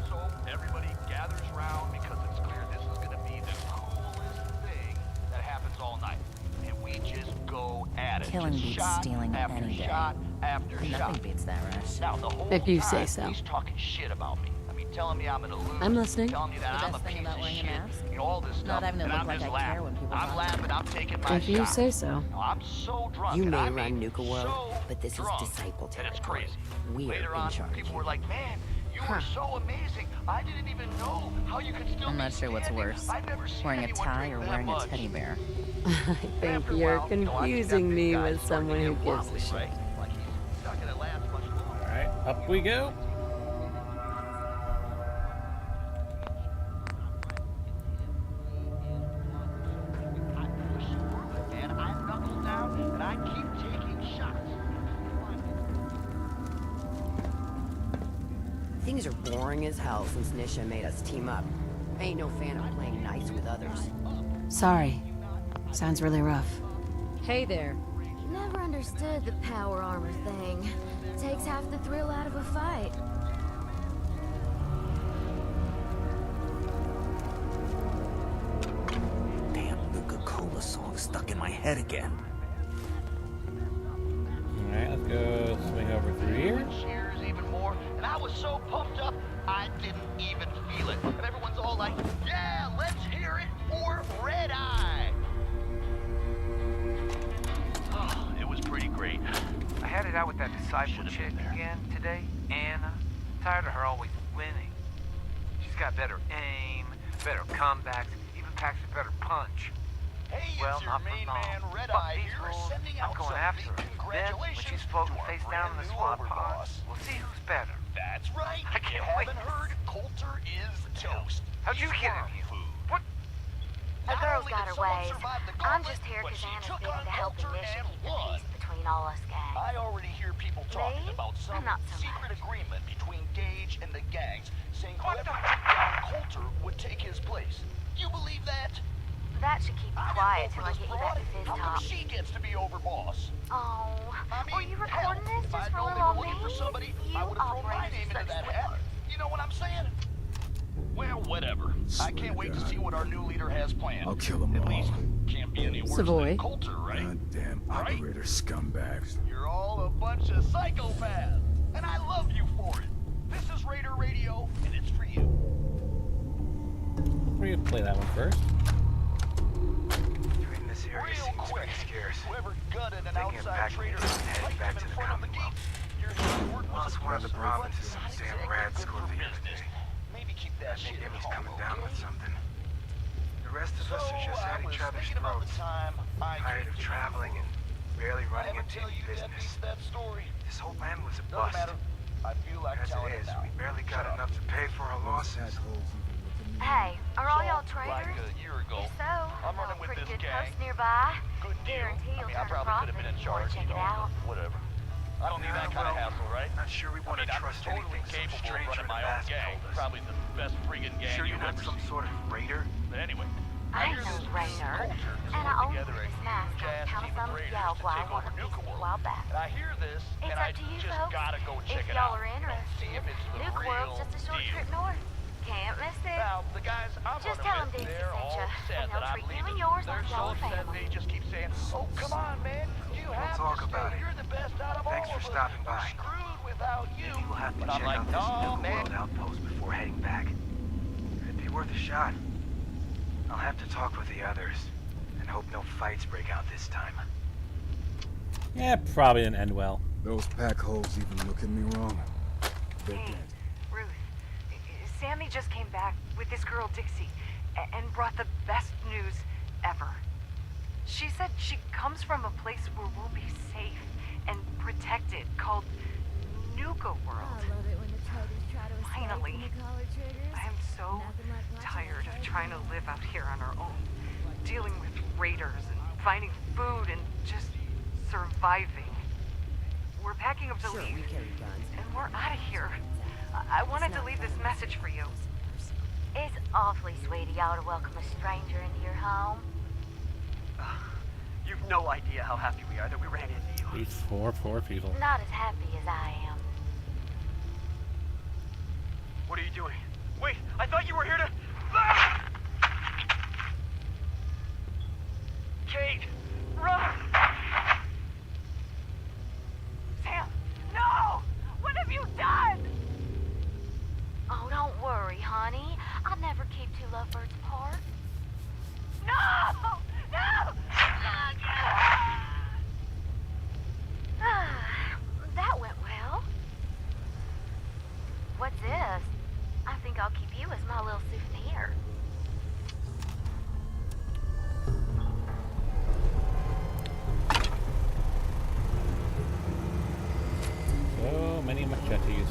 So everybody gathers around because it's clear this is gonna be the coolest thing that happens all night. And we just go at it. Killing Just beats shot stealing after any day. shot after Nothing shot. beats that rush. Now the whole If you say time, so. he's talking shit about me. I mean, telling me I'm gonna lose. I'm listening. Telling me that The I'm a best thing piece about of wearing a shit. mask? You know, all this stuff. Not having to and look I'm like just I care laughing. when people I'm talk. laughing. I'm taking my If you shot. say so. Now, I'm so drunk. You and may I run mean Nuka World, so but this is drunk disciple that it's territory. crazy. We're Later in on, charge. people were like, "Man, you were so amazing. I didn't even know how you could still I'm be not sure what's standing. worse, I've never seen wearing a anyone tie drink or that wearing a much." teddy bear. I think After a you're while, you know, I see that confusing big me guy with starting to someone who get gives a wobbly, shit. right? Like he's not gonna last much longer. All right, up we go. I push through it, man. I knuckle down and I keep taking shots. Things are boring as hell since Nisha made us team up. I ain't no fan of playing nice with others. Sorry. Sounds really rough. Hey there. Never understood the power armor thing. Takes half the thrill out of a fight. Damn Nuka-Cola song stuck in my head again. All right, let's go swing over through here. Cheers even more, and I was so pumped up, I didn't even feel it. And everyone's all like, "Yeah, let's hear it for Red Eye." Oh, it was pretty great. I had it out with that disciple chick again today, Anna. Tired of her always winning. She's got better aim, better comebacks, even packs a better punch. Hey, Well, it's your not for main long. man Red Fuck Eye these here, rules. sending I'm out going some after big her. Then, when congratulations she's floating to our face down in the brand new swamp pond, overboss. we'll see who's better. That's right. I can't you wait. haven't heard, Coulter is toast. How'd you He's get worm in here? food. What? The Not girl's only got did her someone ways. survive the I'm gauntlet, just here but because she Anna's took been on to helping Coulter Nisha and keep the won. peace between all us gangs. I already hear people talking Me? about some Not so secret much. agreement between Gage and the gangs, saying whoever took down Coulter would take his place. You believe that? That should keep you quiet till I get you back to Fizz How come Top. she gets to be overboss? Oh, I mean, were you hell, recording this if just I'd for a known they little were looking for me? somebody, You I would have thrown my operate name into such that a hat. You know what I'm saying? Well, whatever. I can't wait to see what our new leader has planned. I'll kill them At all. least can't be any worse Savoy. than Coulter, right? Goddamn operator scumbags. You're all a bunch of psychopaths, and I love you for it. This is Raider Radio, and it's for you. We're gonna play that one first. Treating this area Real seems quick, pretty scarce. whoever gutted an Taking it outside back trader means heading right back them to in the front of the Commonwealth. gate. Your word was Lost one of the suppressed, provinces but in not Sam exactly Rad's good score for the other business. day. Maybe keep that I think shit at Emmy's home, coming down okay? with something. The rest finished Thinking about roads. the time Tired of traveling and barely running ever into tell any you that business. piece of that story? This whole plan was a Doesn't bust. matter. I feel like As telling it it is, now. we barely got enough to pay for our losses. Hey, are all y'all Like traders? a year ago, If so, I'm I know running a with pretty this good gang. post nearby. Good deal. Guarantee I you'll mean, I turn a probably could profit have been in if you want charge, to check you it know, out. but whatever. I don't need that kind of hassle, right? Not sure we want to trust I'm totally anything some capable of stranger running in a my own mask gang. told us. Probably the best friggin' gang Sure you've you're not ever some seen. sort of raider? But anyway, I ain't hear no this raider, culture is and I putting only together put a this mask huge on ass account of team of some raiders y'all to who take over wanted to Nuka see a World. while back. And I hear this, It's and up I to you just folks. gotta go check If it y'all out. are You know, see interested, if it's the Nuka real World's just a short deal. trip north. Can't miss it. Now, the guys I'm Just running tell 'em with, Dixie they're sent all ya, upset and that they'll I'm treat you leaving. and yours They're like so y'all upset family. they just keep saying, "Oh, come on, man, you have talk to stay. about it. You're the best out of Thanks all for of us. stopping We're by. screwed without you." Maybe we'll have to But I'm check like, out this "No, Nuka man." World outpost before heading back. It'd be worth a shot. I'll have to talk with the others, and hope no fights break out this time. Yeah, probably didn't end well. Those pack holes even look at me wrong. They're Hey, dead. Ruth. Sammy just came back with this girl, Dixie, and brought the best news ever. She said she comes from a place where we'll be safe and protected, called Nuka World. I love it when the traders try to escape Finally. from the collar triggers. I am so Nothing like watching tired a of trade trying to go. live out here on our own, dealing with raiders and finding food and just surviving. We're packing up to Sure, leave, we carry guns. and we're out of here. I wanted to leave this message for you. It's awfully sweet of y'all to welcome a stranger into your home. You've no idea how happy we are that we ran into you. These poor people. Not as happy as I am. What are you doing? Wait, I thought you were here to... Ah! Kate, run! Sam, no! What have you done? Oh, don't worry, honey. I never keep two lovebirds apart. No! No! That went well. What's this? I think I'll keep you as my little souvenir. So many machetes.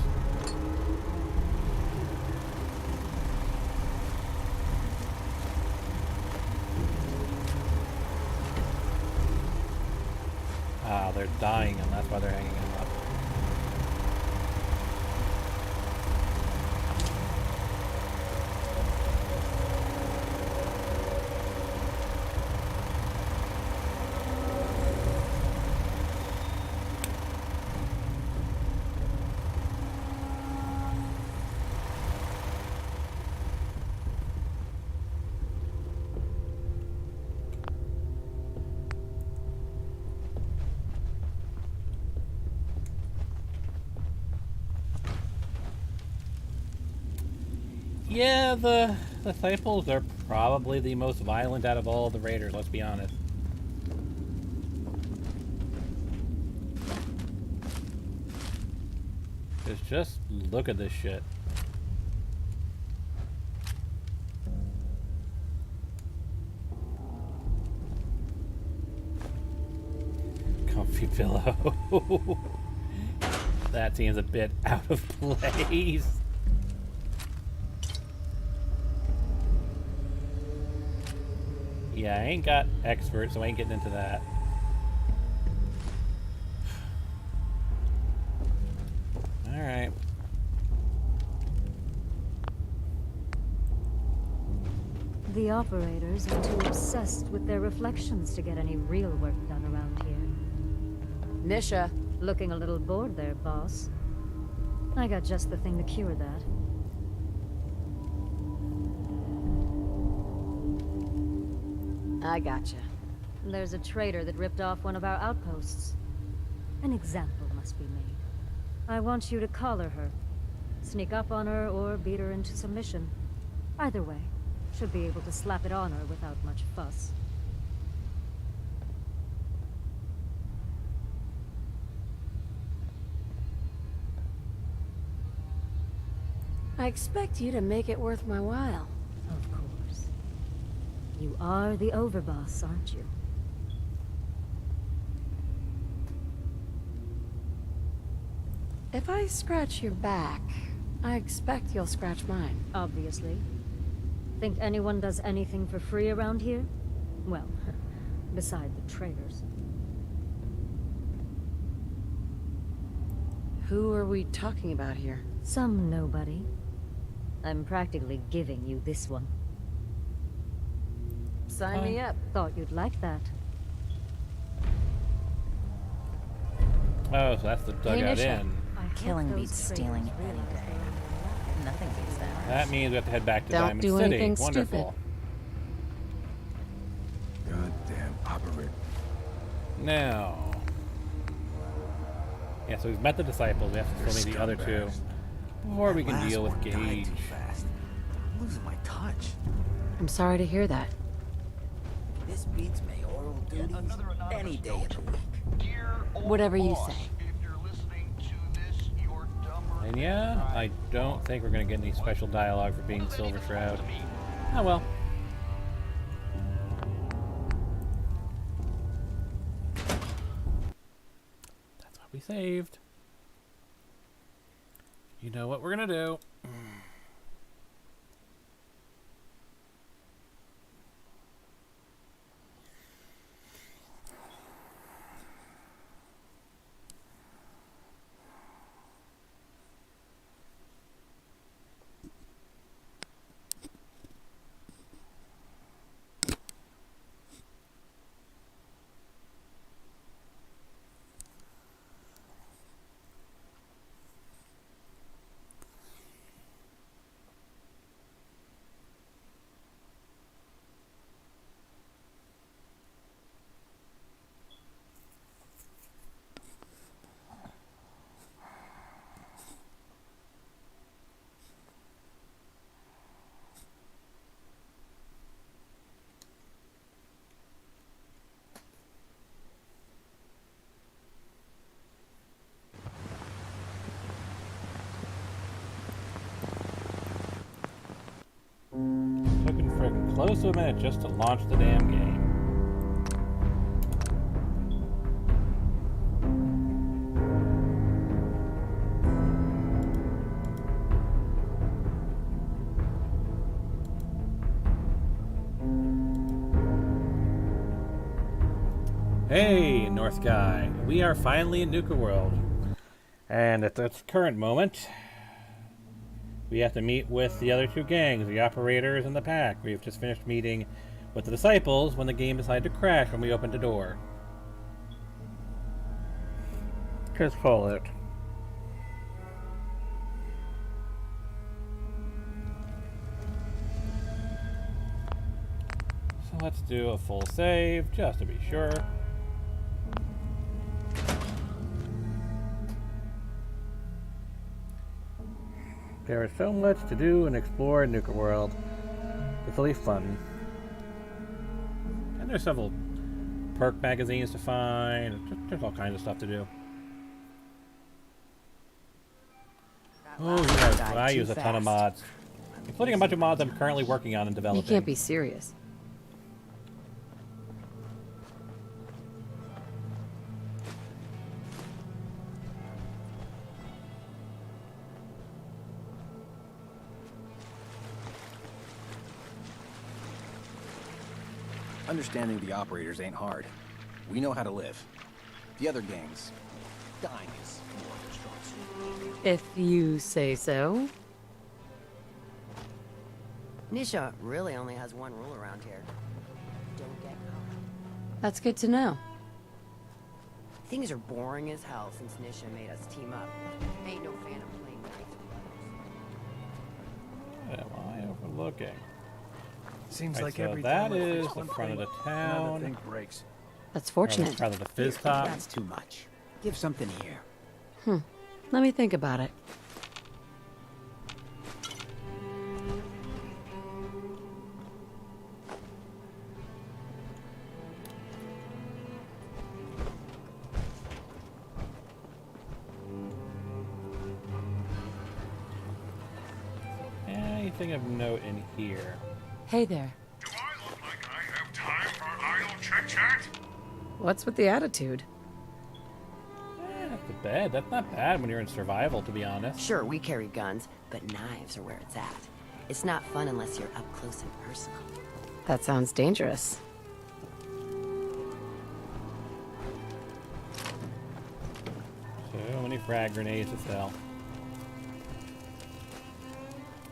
Ah, they're dying, and that's why they're hanging them up. Yeah, the disciples are probably the most violent out of all the raiders, let's be honest. Just look at this shit. Comfy pillow. That seems a bit out of place. Yeah, I ain't got expert, so I ain't getting into that. Alright. The operators are too obsessed with their reflections to get any real work done around here. Nisha. Looking a little bored there, boss. I got just the thing to cure that. I gotcha. There's a traitor that ripped off one of our outposts. An example must be made. I want you to collar her. Sneak up on her or beat her into submission. Either way, should be able to slap it on her without much fuss. I expect you to make it worth my while. Of course. You are the overboss, aren't you? If I scratch your back, I expect you'll scratch mine. Obviously. Think anyone does anything for free around here? Well, beside the traitors. Who are we talking about here? Some nobody. I'm practically giving you this one. Sign me up. Thought you'd like that. Oh, so that's the dugout in. Killing beats stealing any day. Nothing beats that. That means we have to head back to Don't Diamond do City. anything Wonderful. Goddamn operator. Now. Yeah, so we've met the disciples. We have to still meet the other two before we can deal with Gage. I'm losing my touch. I'm sorry to hear that. This beats mayoral duties any day of the week. Whatever you say. And yeah, I don't think we're going to get any special dialogue for being Silver Shroud. Oh well. That's what we saved. You know what we're going to do. Took freaking close to a minute just to launch the damn game. Hey, North Guy. We are finally in Nuka World. And at this current moment, we have to meet with the other two gangs, the operators and the pack. We have just finished meeting with the disciples when the game decided to crash when we opened the door. Just call it. So let's do a full save, just to be sure. There is so much to do and explore in Nuka World. It's really fun. And there's several perk magazines to find. There's all kinds of stuff to do. Oh yes, I use a ton of mods. Including a bunch of mods I'm currently working on and developing. You can't be serious. Understanding the operators ain't hard. We know how to live. The other gangs, dying is more of their strong suit. If you say so. Nisha really only has one rule around here. Don't get caught. That's good to know. Things are boring as hell since Nisha made us team up. Ain't no fan of playing nice with others. What am I overlooking? Seems right, like so every that time I is fix the one front of thing, the another town. thing breaks. That's fortunate. Rather the fizz top. That's too much. Give something here. Let me think about it. Anything of note in here? Hey there. Do I look like chat? What's with the attitude? That's bad. That's not bad when you're in survival, to be honest. Sure, we carry guns, but knives are where it's at. It's not fun unless you're up close and personal. That sounds dangerous. So many frag grenades to sell.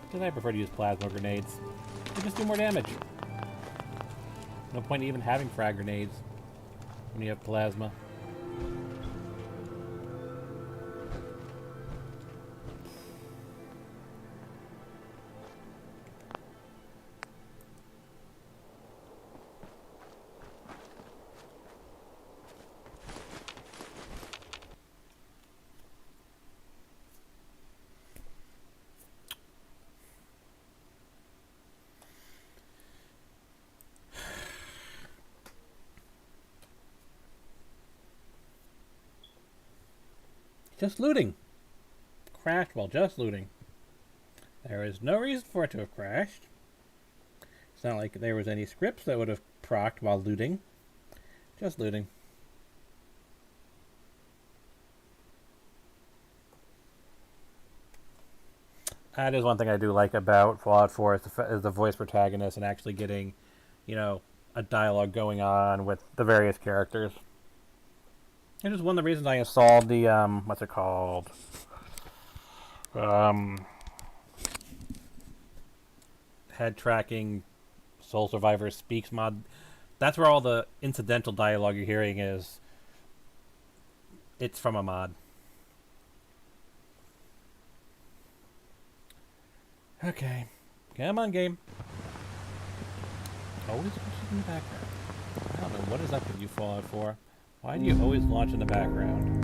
Because I prefer to use plasma grenades. They just do more damage. No point in even having frag grenades when you have plasma. Just looting. Crashed while just looting. There is no reason for it to have crashed. It's not like there was any scripts that would have procced while looting. Just looting. That is one thing I do like about Fallout 4 is the voice protagonist and actually getting, you know, a dialogue going on with the various characters. It is one of the reasons I installed the, what's it called? Head tracking Soul Survivor Speaks mod. That's where all the incidental dialogue you're hearing is. It's from a mod. Okay. Come on, game. Always in the background. I don't know what is up with you, Fallout 4. Why do you always launch in the background?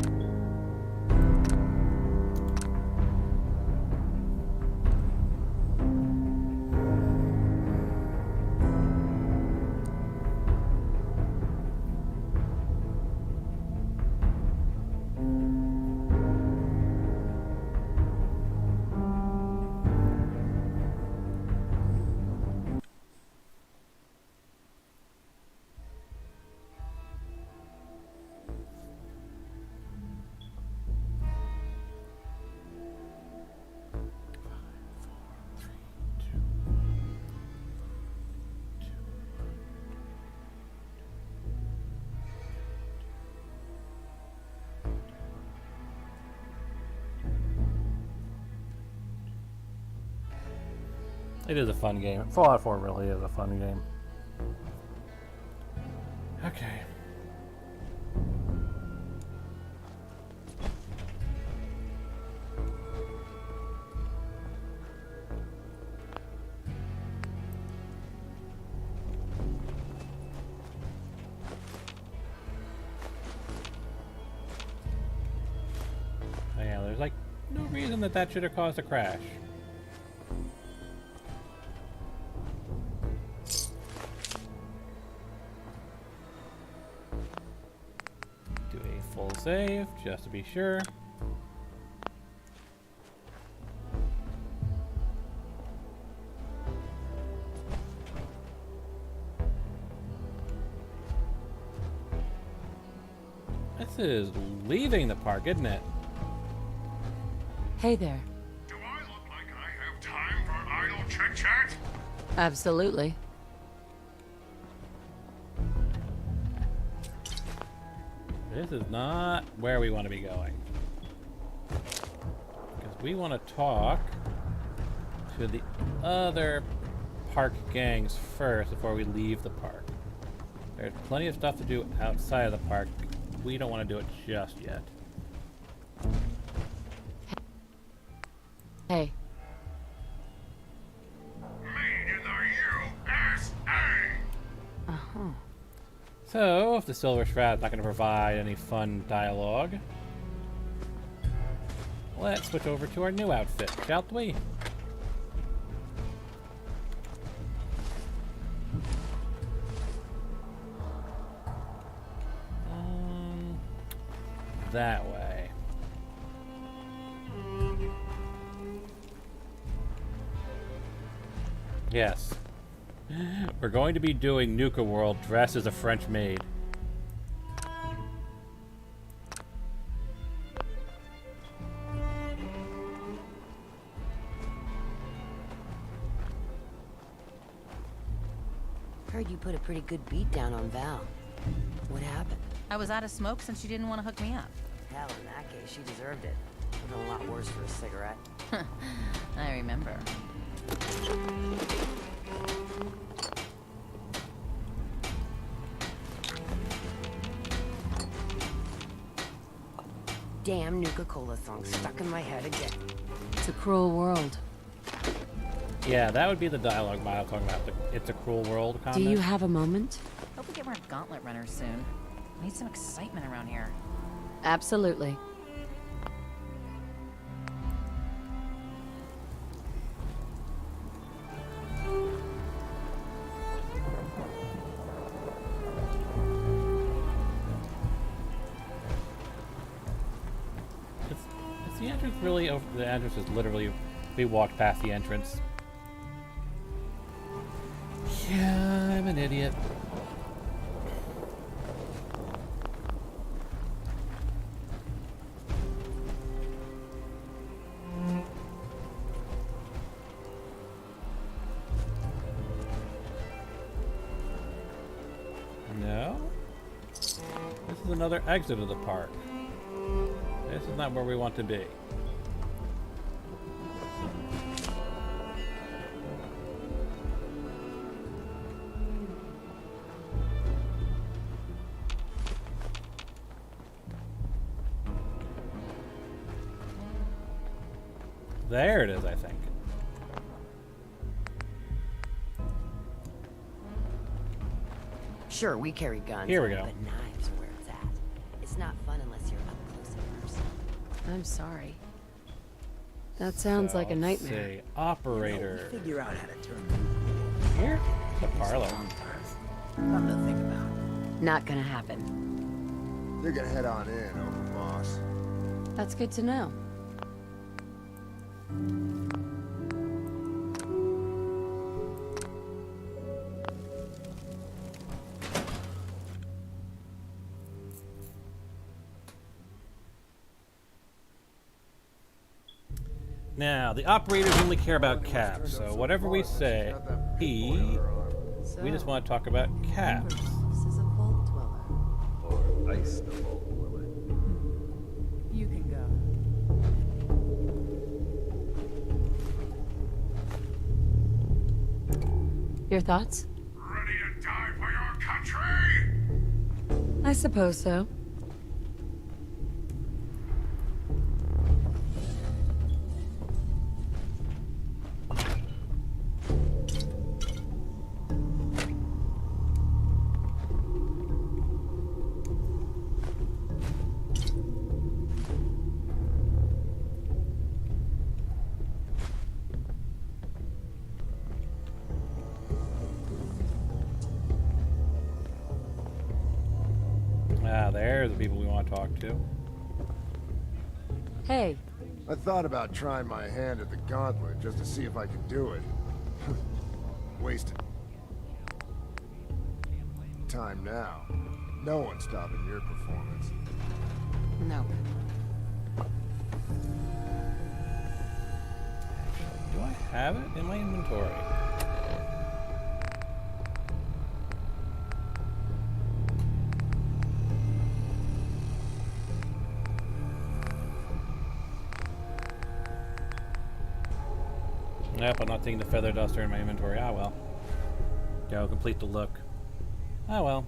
It is a fun game. Fallout 4 really is a fun game. Okay. Yeah, there's like no reason that should have caused a crash. Save, just to be sure. This is leaving the park, isn't it? Hey there. Do I look like I have time for idle chit-chat? Absolutely. This is not where we want to be going. Because we want to talk to the other park gangs first before we leave the park. There's plenty of stuff to do outside of the park. We don't want to do it just yet. Hey. Made in the USA! Uh-huh. So, if the Silver Strat's not going to provide any fun dialogue, let's switch over to our new outfit, shall we? That way. Yes. We're going to be doing Nuka World dressed as a French maid. Heard you put a pretty good beat down on Val. What happened? I was out of smoke since she didn't want to hook me up. Hell, in that case, she deserved it. Would have been a lot worse for a cigarette. I remember. Damn Nuka-Cola song stuck in my head again. It's a cruel world. Yeah, that would be the dialogue Mile talking about. It's a cruel world comment. Do you have a moment? Hope we get more gauntlet runners soon. Need some excitement around here. Absolutely. Is the entrance really over? The entrance is literally, we walked past the entrance. Yeah, I'm an idiot. No? This is another exit of the park. This is not where we want to be. There it is, I think. Sure, we carry guns. Here we go. But knives are where it's at. It's not fun unless you're up close and personal. I'm sorry. That sounds like a nightmare. Say, operator. We'll figure out how to turn Here? The parlor. Something to think about. Not gonna happen. You're gonna head on in, over boss. That's good to know. Now, the operators only care about Cap, so whatever we say, we just want to talk about Cap. This is a vault dweller. Or ice the vault dweller. You can go. Your thoughts? Ready to die for your country? I suppose so. There's the people we want to talk to. Hey. I thought about trying my hand at the gauntlet just to see if I could do it. Wasted time now. No one's stopping your performance. No. Do I have it in my inventory? Nope, I'm not taking the feather duster in my inventory. Ah, well. Go, complete the look. Ah, well.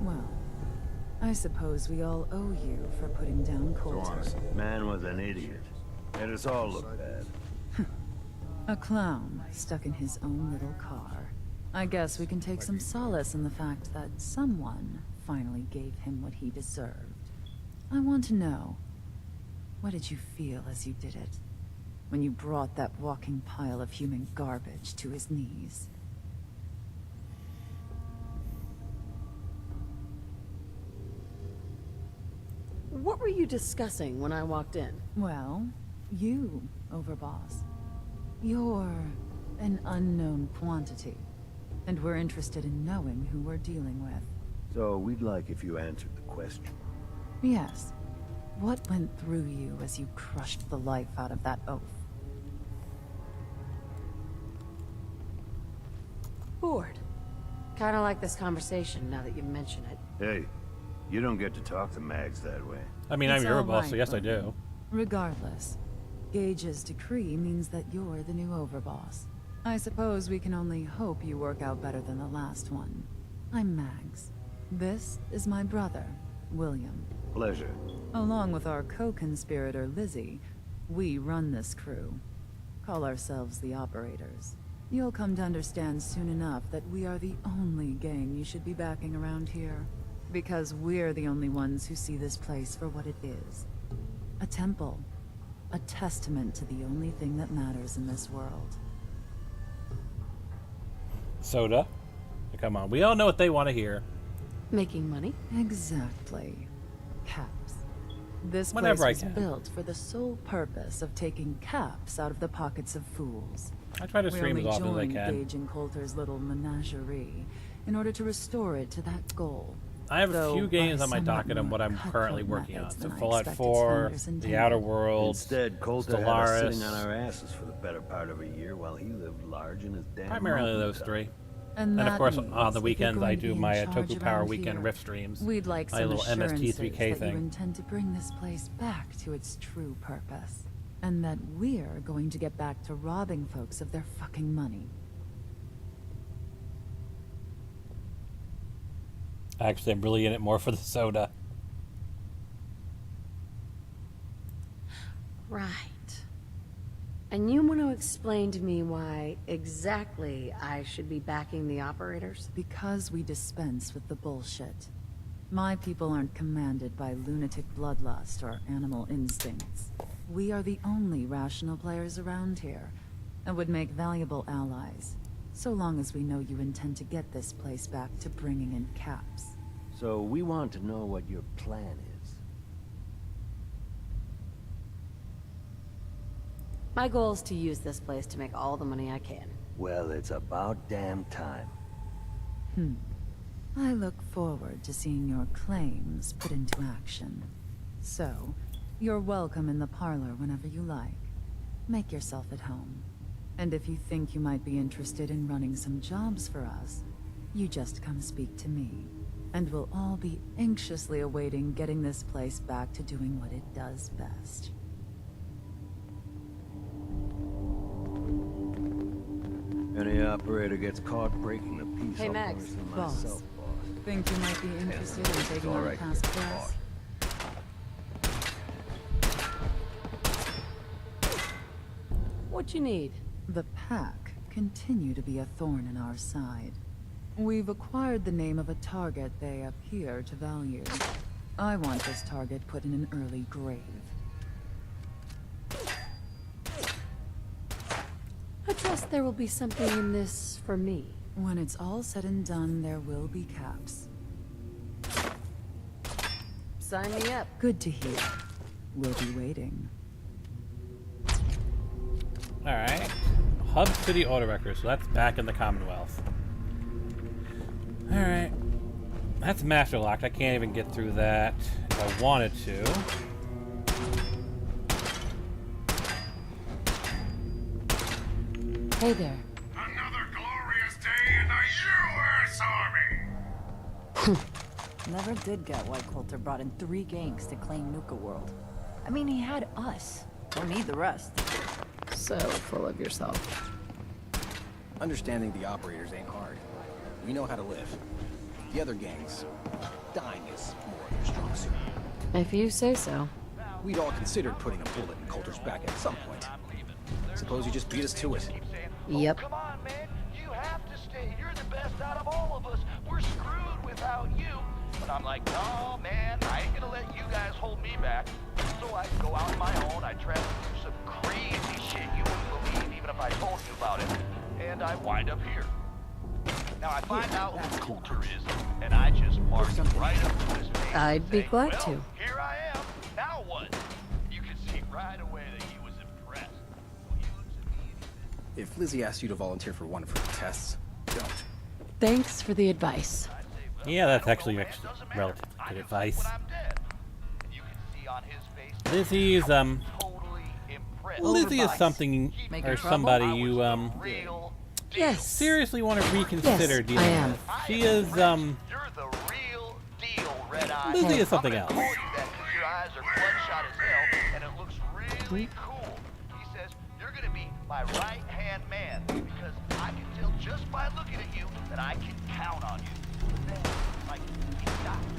Well, I suppose we all owe you for putting down Coulter. Man was an idiot. Made us all look bad. A clown stuck in his own little car. I guess we can take some solace in the fact that someone finally gave him what he deserved. I want to know, what did you feel as you did it? When you brought that walking pile of human garbage to his knees? What were you discussing when I walked in? Well, you, Overboss. You're an unknown quantity, and we're interested in knowing who we're dealing with. So we'd like if you answered the question. Yes. What went through you as you crushed the life out of that oaf? Bored. Kinda like this conversation now that you mention it. Hey, you don't get to talk to mags that way. I mean, I'm your boss, so yes, I do. Regardless, Gage's decree means that you're the new Overboss. I suppose we can only hope you work out better than the last one. I'm Mags. This is my brother, William. Pleasure. Along with our co-conspirator, Lizzie, we run this crew. Call ourselves the Operators. You'll come to understand soon enough that we are the only gang you should be backing around here. Because we're the only ones who see this place for what it is. A temple. A testament to the only thing that matters in this world. Soda? Come on, we all know what they want to hear. Making money? Exactly. Caps. This Whenever place I was can. built for the sole purpose of taking caps out of the pockets of fools. I try to stream as often as I can. Gage and Coulter's little menagerie in order to restore it to that goal. I have a few games on my docket on what I'm currently working on. So Fallout 4, The Outer Worlds, Instead, Coulter had us Stellaris. sitting on our asses for the better part of a year while he lived large in his damn Primarily mountain those top. three. And of that course, means on the if you're weekends, going I to be do in my charge Toku Power around Weekend here, Rift streams. We'd like my some little assurances MST3K that you thing. intend to bring this place back to its true purpose. And that we're going to get back to robbing folks of their fucking money. Actually, I'm really in it more for the soda. Right. And you want to explain to me why exactly I should be backing the Operators? Because we dispense with the bullshit. My people aren't commanded by lunatic bloodlust or animal instincts. We are the only rational players around here, and would make valuable allies, so long as we know you intend to get this place back to bringing in caps. So we want to know what your plan is. My goal is to use this place to make all the money I can. Well, it's about damn time. I look forward to seeing your claims put into action. So, you're welcome in the parlor whenever you like. Make yourself at home. And if you think you might be interested in running some jobs for us, you just come speak to me. And we'll all be anxiously awaiting getting this place back to doing what it does best. Any operator gets caught breaking the peace, Hey, I'll Max. punish them Boss. myself, boss. Think you might be interested in taking all on a right, task for boss. us? What you need? The Pack continue to be a thorn in our side. We've acquired the name of a target they appear to value. I want this target put in an early grave. I trust there will be something in this for me. When it's all said and done, there will be caps. Sign me up. Good to hear. We'll be waiting. Alright. Hub City Auto Records, so that's back in the Commonwealth. Alright. That's master locked. I can't even get through that if I wanted to. Hey there. Another glorious day in the U.S. Army! Never did get why Coulter brought in 3 gangs to claim Nuka World. I mean, he had us. Don't need the rest. So full of yourself. Understanding the Operators ain't hard. We know how to live. The other gangs, dying is more their strong suit. If you say so. We'd all considered putting a bullet in Coulter's back at some point. Suppose you just beat us to it. Yep. Come on, man. You have to stay. You're the best out of all of us. We're screwed without you. But I'm like, no, man, I ain't gonna let you guys hold me back. So I go out on my own. I try to do some crazy shit you wouldn't believe even if I told you about it. And I wind up here. Now I find out who Coulter is, and I just march right up to his face. I'd be glad well, to. Here I am. Now what? You can see right away that he was a If Lizzie asks you to volunteer for one of her tests, don't. Thanks for the advice. Yeah, that's actually relative good advice. Lizzie's Lizzie is something or somebody you Yes. seriously want to reconsider Yes, dealing I am. with. She is Lizzie is something else. Your eyes are bloodshot as hell, and it looks really cool. He says, you're gonna be my right-hand man, because I can tell just by looking at you that I can count on you. But then, like, he stopped.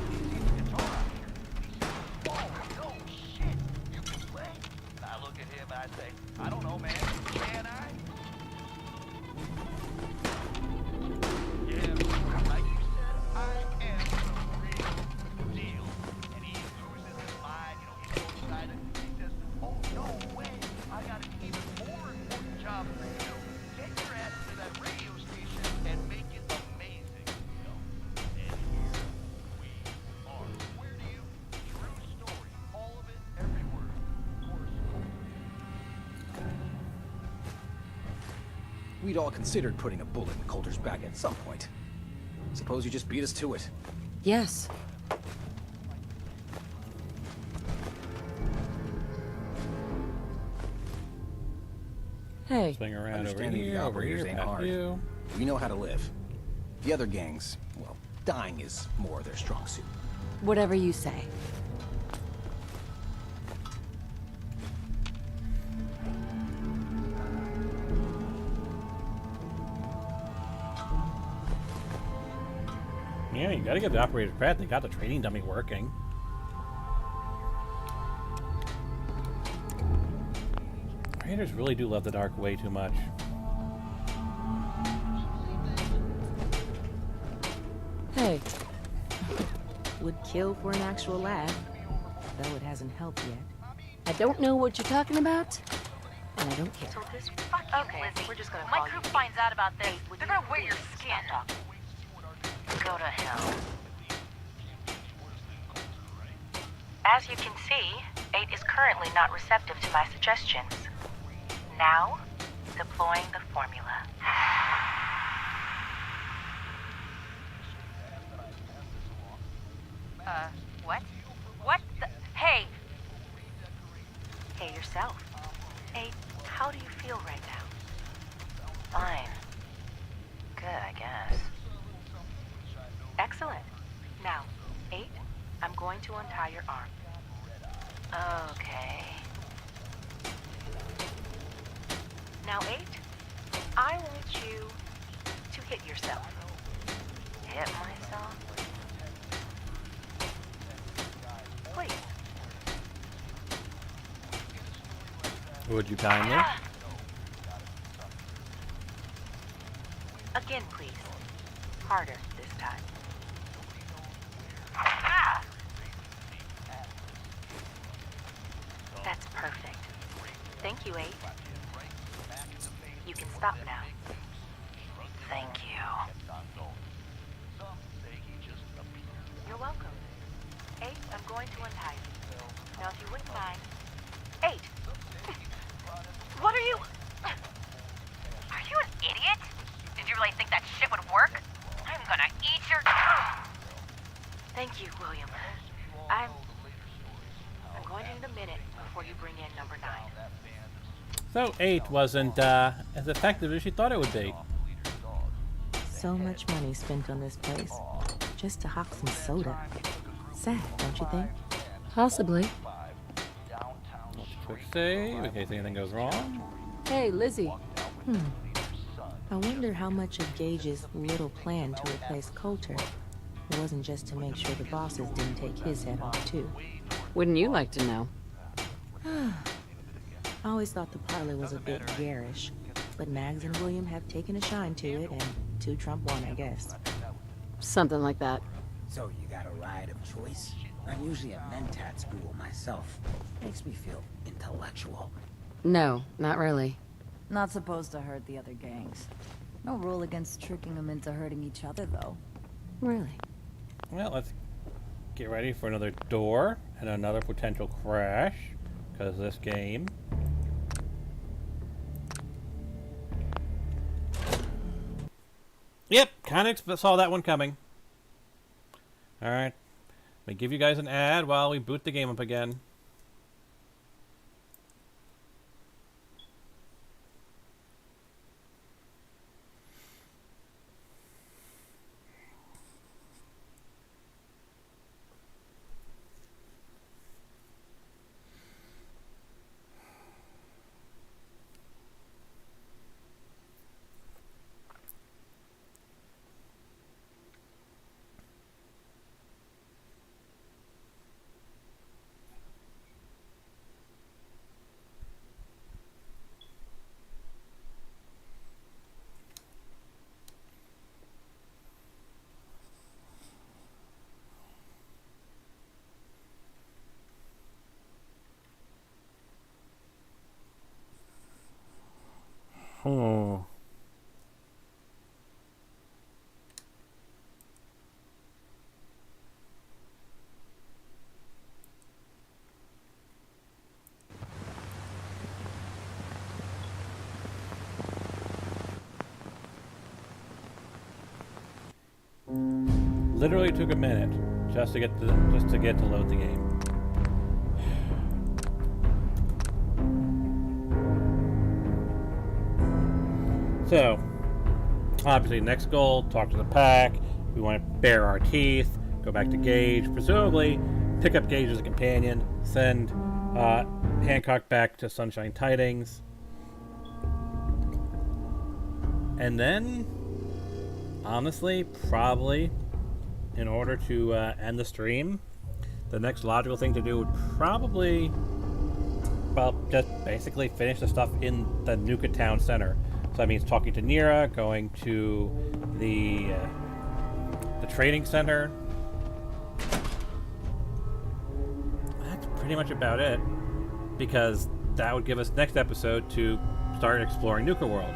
He sees the guitar out here. He says, whoa, no shit, you can play? And I look at him and I say, I don't know, man, can I? Yeah, like you said, I am the real deal. And he loses his mind, you know, he goes inside and he says, oh, no way, I got an even more important job for you to do. Take your ass to that radio station and make it amazing, you know. And here we are. Where do you? True story. All of it, every word. Of course. We'd all considered putting a bullet in Coulter's back at some point. Suppose you just beat us to it. Yes. Hey. Swing around over Understanding here, the over operators here, ain't past hard. you. We know how to live. The other gangs, well, dying is more their strong suit. Whatever you say. Yeah, you gotta give the operators credit. They got the training dummy working. Raiders really do love the dark way too much. Hey. Would kill for an actual laugh, though it hasn't helped yet. I don't know what you're talking about, and I don't care. So this fucking Lizzie, we're just gonna my crew finds out about this, they're gonna wear your skin. Go to hell. As you can see, 8 is currently not receptive to my suggestions. Now, deploying the formula. What? What the? Hey! Hey, yourself. 8, how do you feel right now? Fine. Good, I guess. Excellent. Now, 8, I'm going to untie your arm. Okay. Now, 8, I want you to hit yourself. Hit myself? Please. Would you kindly? Again, please. Harder this time. That's perfect. Thank you, 8. You can stop now. Thank you. You're welcome. 8, I'm going to untie you. Now, if you wouldn't mind. 8! What are you? Are you an idiot? Did you really think that shit would work? I'm gonna eat your... Thank you, William. I'm going to need a minute before you bring in number 9. So 8 wasn't as effective as she thought it would be. So much money spent on this place, just to hawk some soda. Sad, don't you think? Possibly. Quick save in case anything goes wrong. Hey, Lizzie. I wonder how much of Gage's little plan to replace Coulter wasn't just to make sure the bosses didn't take his head off, too. Wouldn't you like to know? I always thought the parlor was a bit garish, but Mags and William have taken a shine to it, and 2 trump 1, I guess. Something like that. So you got a ride of choice? I'm usually a mentat school myself. Makes me feel intellectual. No, not really. Not supposed to hurt the other gangs. No rule against tricking them into hurting each other, though. Really? Well, let's get ready for another door and another potential crash, because this game. Yep, kind of saw that one coming. Alright. Let me give you guys an ad while we boot the game up again. Oh. Literally took a minute just to get to load the game. So, obviously, next goal, talk to the pack. We want to bare our teeth, go back to Gage, presumably pick up Gage as a companion, send Hancock back to Sunshine Tidings. And then, honestly, probably, in order to end the stream, the next logical thing to do would probably, well, just basically finish the stuff in the Nuka Town Center. So that means talking to Nira, going to the trading center. That's pretty much about it, because that would give us next episode to start exploring Nuka World.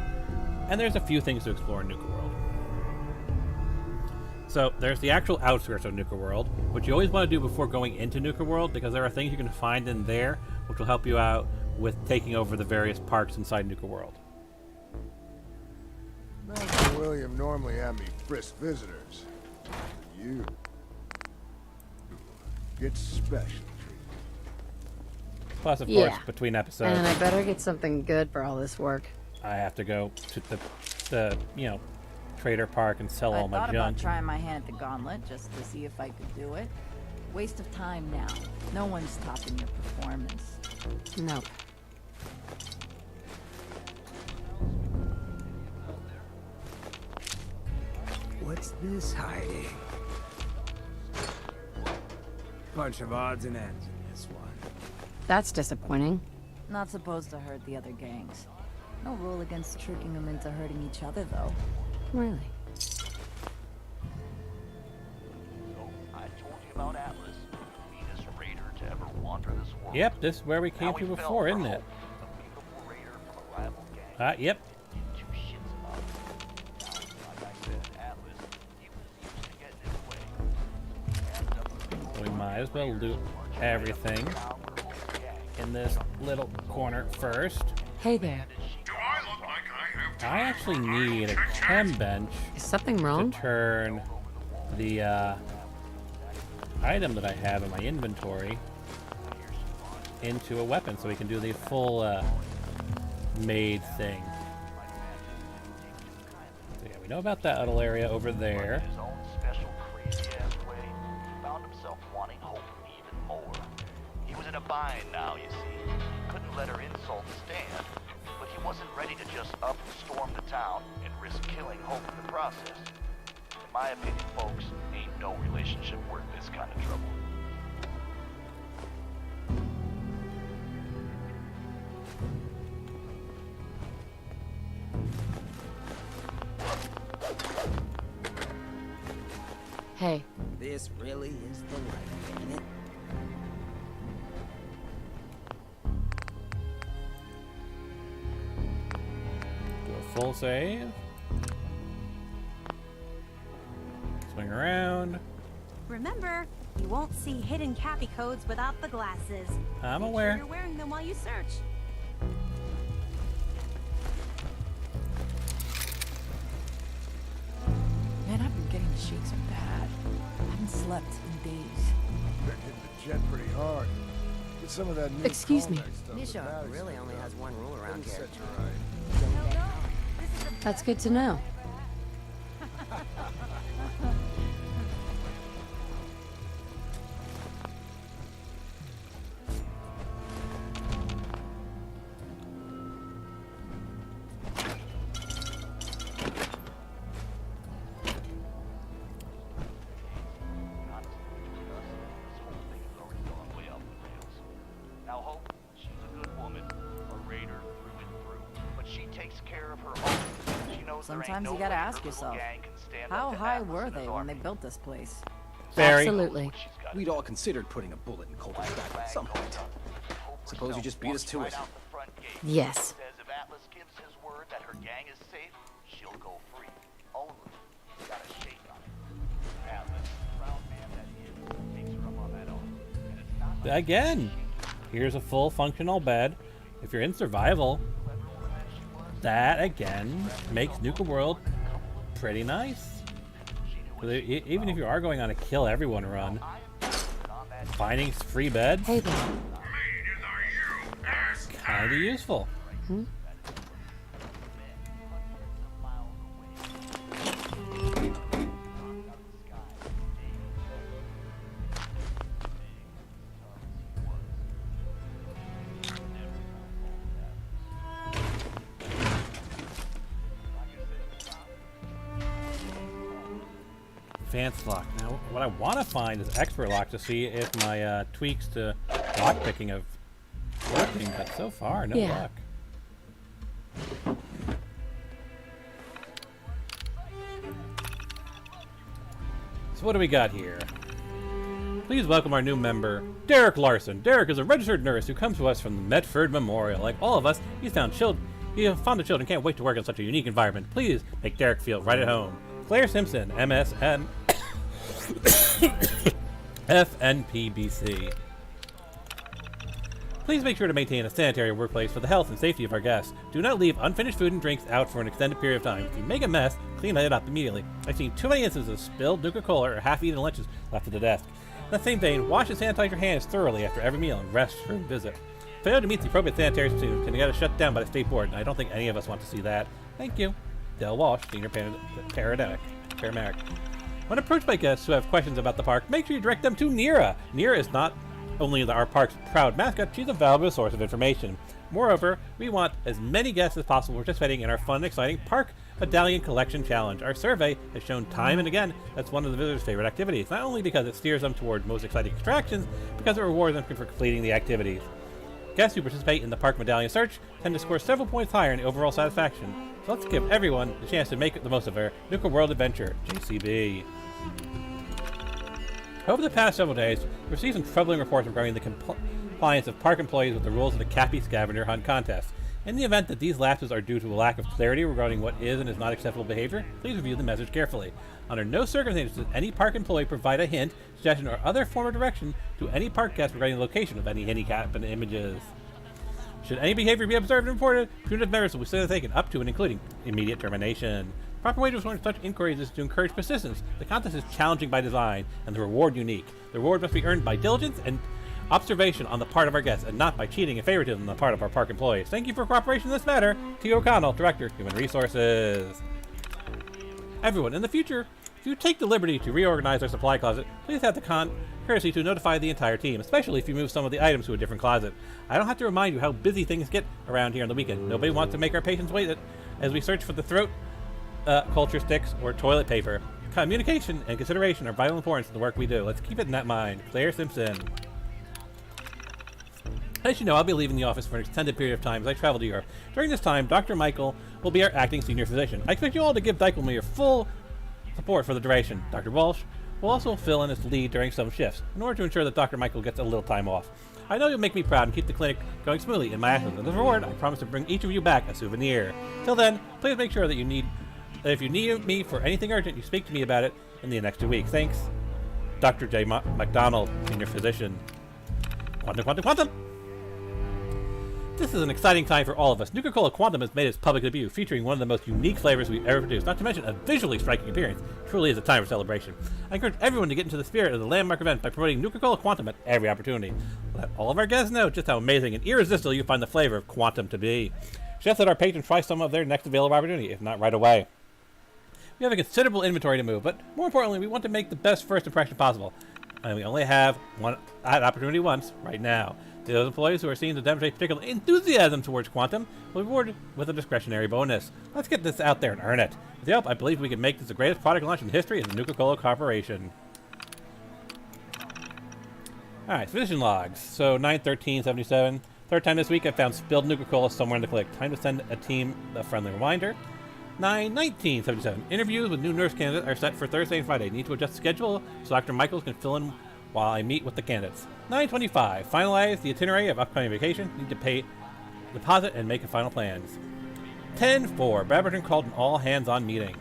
And there's a few things to explore in Nuka World. So there's the actual outskirts of Nuka World, which you always want to do before going into Nuka World, because there are things you can find in there which will help you out with taking over the various parks inside Nuka World. Uncle William normally had me frisk visitors. You get special treatment. Plus, of course, between episodes. And I better get something good for all this work. I have to go to the Trader Park and sell all my junk. I thought about trying my hand at the gauntlet just to see if I could do it. Waste of time now. No one's topping your performance. Nope. What's this hiding? Bunch of odds and ends in this one. That's disappointing. Not supposed to hurt the other gangs. No rule against tricking them into hurting each other, though. Really? I told you about Atlas, the meanest raider to ever wander this world. Yep, this is where we came to before, isn't it? Yep. We might as well loot everything in this little corner first. Hey there. I actually need a chem bench. Is something wrong? To turn the item that I have in my inventory into a weapon, so we can do the full made thing. So yeah, we know about that little area over there. In a bind now, you see. Couldn't let her insult stand, but he wasn't ready to just up and storm the town and risk killing Hope in the process. In my opinion, folks, ain't no relationship worth this kind of trouble. Hey. This really is the life, ain't it? Full save. Swing around. Remember, you won't see hidden Cappy codes without the glasses. I'm Make aware. Sure you're wearing them while you search. getting the shakes are bad. I haven't slept in days. They're hitting the jet pretty hard. Get some of that new Excuse me. Cognac stuff that Misha Maddox really picked only up. has one rule around It'll here. set you right. That's good to know. Now, Hope, she's a good woman, a raider through and through, but she takes care of her own. She knows there ain't Sometimes no you gotta way ask her little yourself, gang can stand how up to high Atlas were and they his when they army. built this place? Very. Absolutely. We'd all considered putting a bullet in Coulter's back at some point. Suppose you just beat us to it. Yes. Says if Atlas gives his word that her gang is safe, she'll go free. Only you gotta shake on it. Atlas, proud man that he is, takes her up on that oath. And it's not like Again, here's a full functional bed. If you're in survival, that again makes Nuka World pretty nice. 'Cause even if you are going on a kill everyone run, finding free beds, Hey there. kind of useful. Hmm? Advanced lock. Now, what I want to find is expert lock to see if my tweaks to lock picking have working, but so far, no luck. So what do we got here? Please welcome our new member, Derek Larson. Derek is a registered nurse who comes to us from the Medford Memorial. Like all of us, he's found the children, can't wait to work in such a unique environment. Please make Derek feel right at home. Claire Simpson, MSM, FNPBC. Please make sure to maintain a sanitary workplace for the health and safety of our guests. Do not leave unfinished food and drinks out for an extended period of time. If you make a mess, clean it up immediately. I've seen too many instances of spilled Nuka-Cola or half-eaten lunches left at the desk. In that same vein, wash and sanitize your hands thoroughly after every meal and restroom visit. Failure to meet the appropriate sanitary procedures can get us shut down by the state board, and I don't think any of us want to see that. Thank you. Dale Walsh, Senior Paramedic. When approached by guests who have questions about the park, make sure you direct them to Nira. Nira is not only our park's proud mascot, she's a valuable source of information. Moreover, we want as many guests as possible participating in our fun and exciting Park Medallion Collection Challenge. Our survey has shown time and again that's one of the visitors' favorite activities, not only because it steers them toward most exciting attractions, but because it rewards them for completing the activities. Guests who participate in the Park Medallion search tend to score several points higher in overall satisfaction. So let's give everyone the chance to make the most of their Nuka World adventure, JCB. Over the past several days, we've received some troubling reports regarding the compliance of park employees with the rules of the Cappy Scavenger Hunt contest. In the event that these lapses are due to a lack of clarity regarding what is and is not acceptable behavior, please review the message carefully. Under no circumstances does any park employee provide a hint, suggestion, or other form of direction to any park guest regarding the location of any handicap and images. Should any behavior be observed and reported, punitive measures will be taken up to and including immediate termination. The proper way to respond to such inquiries is to encourage persistence. The contest is challenging by design, and the reward unique. The reward must be earned by diligence and observation on the part of our guests, and not by cheating and favoritism on the part of our park employees. Thank you for cooperation in this matter. T. O'Connell, Director, Human Resources. Everyone, in the future, if you take the liberty to reorganize our supply closet, please have the courtesy to notify the entire team, especially if you move some of the items to a different closet. I don't have to remind you how busy things get around here on the weekend. Nobody wants to make our patients wait as we search for the throat culture sticks or toilet paper. Communication and consideration are vital importance in the work we do. Let's keep it in that mind. Claire Simpson. As you know, I'll be leaving the office for an extended period of time as I travel to Europe. During this time, Dr. Michael will be our acting senior physician. I expect you all to give Dykel your full support for the duration. Dr. Walsh will also fill in as lead during some shifts, in order to ensure that Dr. Michael gets a little time off. I know you'll make me proud and keep the clinic going smoothly in my absence, and as a reward, I promise to bring each of you back a souvenir. Till then, please make sure that if you need me for anything urgent, you speak to me about it in the next 2 weeks. Thanks, Dr. J. McDonald, Senior Physician. Quantum, quantum, quantum! This is an exciting time for all of us. Nuka-Cola Quantum has made its public debut, featuring one of the most unique flavors we've ever produced, not to mention a visually striking appearance. It truly is a time of celebration. I encourage everyone to get into the spirit of the landmark event by promoting Nuka-Cola Quantum at every opportunity. Let all of our guests know just how amazing and irresistible you find the flavor of Quantum to be. Just let our patrons try some of their next available opportunity, if not right away. We have a considerable inventory to move, but more importantly, we want to make the best first impression possible. And we only have that opportunity once, right now. Those employees who are seen to demonstrate particular enthusiasm towards Quantum will be rewarded with a discretionary bonus. Let's get this out there and earn it. With your help, I believe we can make this the greatest product launch in the history of the Nuka-Cola Corporation. Alright, vision logs. So 9/13/77. Third time this week I found spilled Nuka-Cola somewhere in the click. Time to send a team a friendly reminder. 9/19/77. Interviews with new nurse candidates are set for Thursday and Friday. Need to adjust the schedule so Dr. Michaels can fill in while I meet with the candidates. 9/25. Finalize the itinerary of upcoming vacation. Need to pay deposit and make final plans. 10/4. Bradburton called an all-hands-on meeting.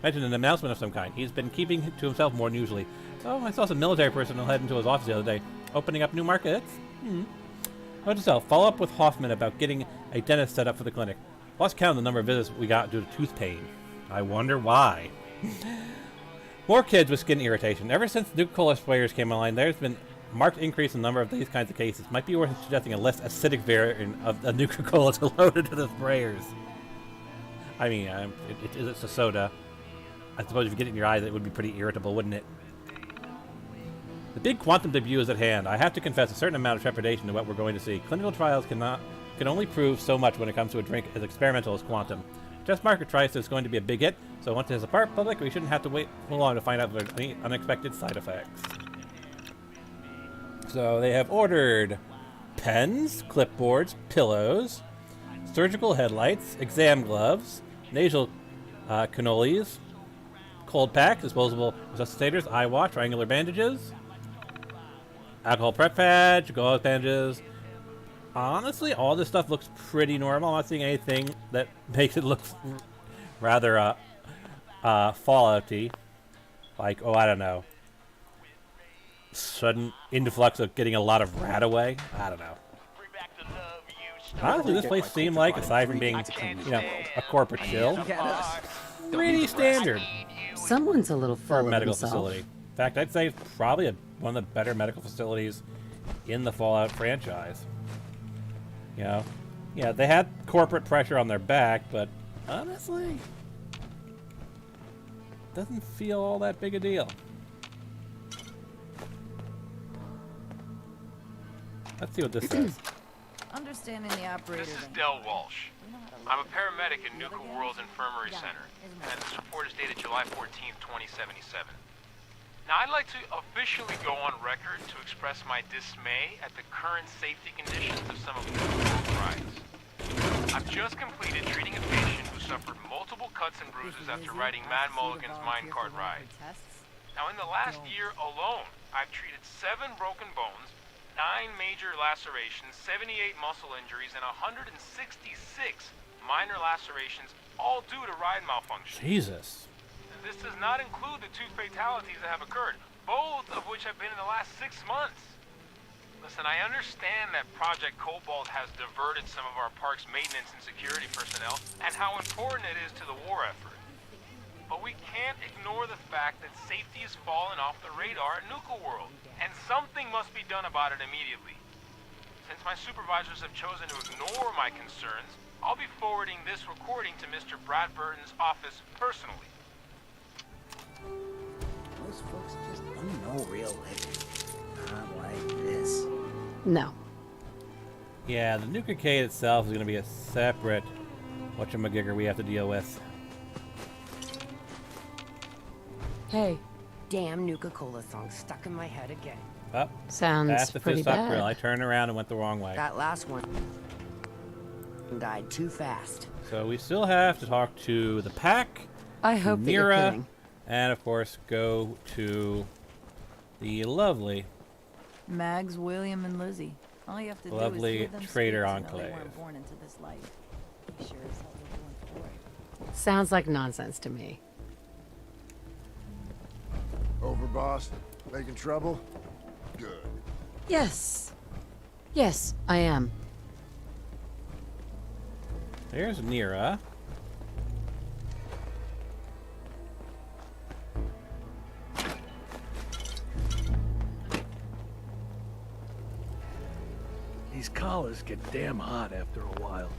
Mentioned an announcement of some kind. He's been keeping to himself more than usually. Oh, I saw some military personnel head into his office the other day. Opening up new markets? Note to self. Follow up with Hoffman about getting a dentist set up for the clinic. Lost count of the number of visits we got due to tooth pain. I wonder why. More kids with skin irritation. Ever since Nuka-Cola sprayers came online, there's been a marked increase in the number of these kinds of cases. Might be worth suggesting a less acidic variant of Nuka-Cola to load into the sprayers. I mean, it's a soda. I suppose if you get it in your eyes, it would be pretty irritable, wouldn't it? The big Quantum debut is at hand. I have to confess a certain amount of trepidation to what we're going to see. Clinical trials can only prove so much when it comes to a drink as experimental as Quantum. Test market tries that it's going to be a big hit, so once it is a part public, we shouldn't have to wait too long to find out if there's any unexpected side effects. So they have ordered pens, clipboards, pillows, surgical headlights, exam gloves, nasal cannolis, cold packs, disposable resuscitators, eye wash, triangular bandages, alcohol prep pads, gauze bandages. Honestly, all this stuff looks pretty normal. I'm not seeing anything that makes it look rather Fallout-y. Like, oh, I don't know. Sudden influx of getting a lot of rat away. I don't know. Honestly, this place seemed like, aside from being, you know, a corporate chill, pretty standard. Someone's a little for a full medical of himself. facility. In fact, I'd say it's probably one of the better medical facilities in the Fallout franchise. You know, yeah, they had corporate pressure on their back, but honestly, doesn't feel all that big a deal. Let's see what this says. Understanding the operator. This is Del Walsh. I'm a paramedic in Nuka World Infirmary Center, and this report is dated July 14th, 2077. Now, I'd like to officially go on record to express my dismay at the current safety conditions of some of Nuka World rides. I've just completed treating a patient who suffered multiple cuts and bruises after riding Mad Mulligan's minecart ride. Now, in the last year alone, I've treated 7 broken bones, 9 major lacerations, 78 muscle injuries, and 166 minor lacerations, all due to ride malfunction. Jesus. This does not include the 2 fatalities that have occurred, both of which have been in the last 6 months. Listen, I understand that Project Cobalt has diverted some of our park's maintenance and security personnel, and how important it is to the war effort. But we can't ignore the fact that safety has fallen off the radar at Nuka World, and something must be done about it immediately. Since my supervisors have chosen to ignore my concerns, I'll be forwarding this recording to Mr. Bradburton's office personally. Those folks just don't know real legend. Not like this. No. Yeah, the Nuka-Cade itself is going to be a separate whatchamagigger we have to deal with. Hey. Damn Nuka-Cola song stuck in my head again. Up. Sounds pretty bad. Grill. I turned around and went the wrong way. That last one died too fast. So we still have to talk to the pack. I hope that you're Mira, kidding. and of course go to the lovely Mags, William, and Lizzie. All you have to lovely do is hear them Trader speak to know Enclave. they weren't born into this life. He sure as hell was born for it. Sounds like nonsense to me. Over, boss? Making trouble? Good. Yes. Yes, I am. There's Nira. These collars get damn hot after a while.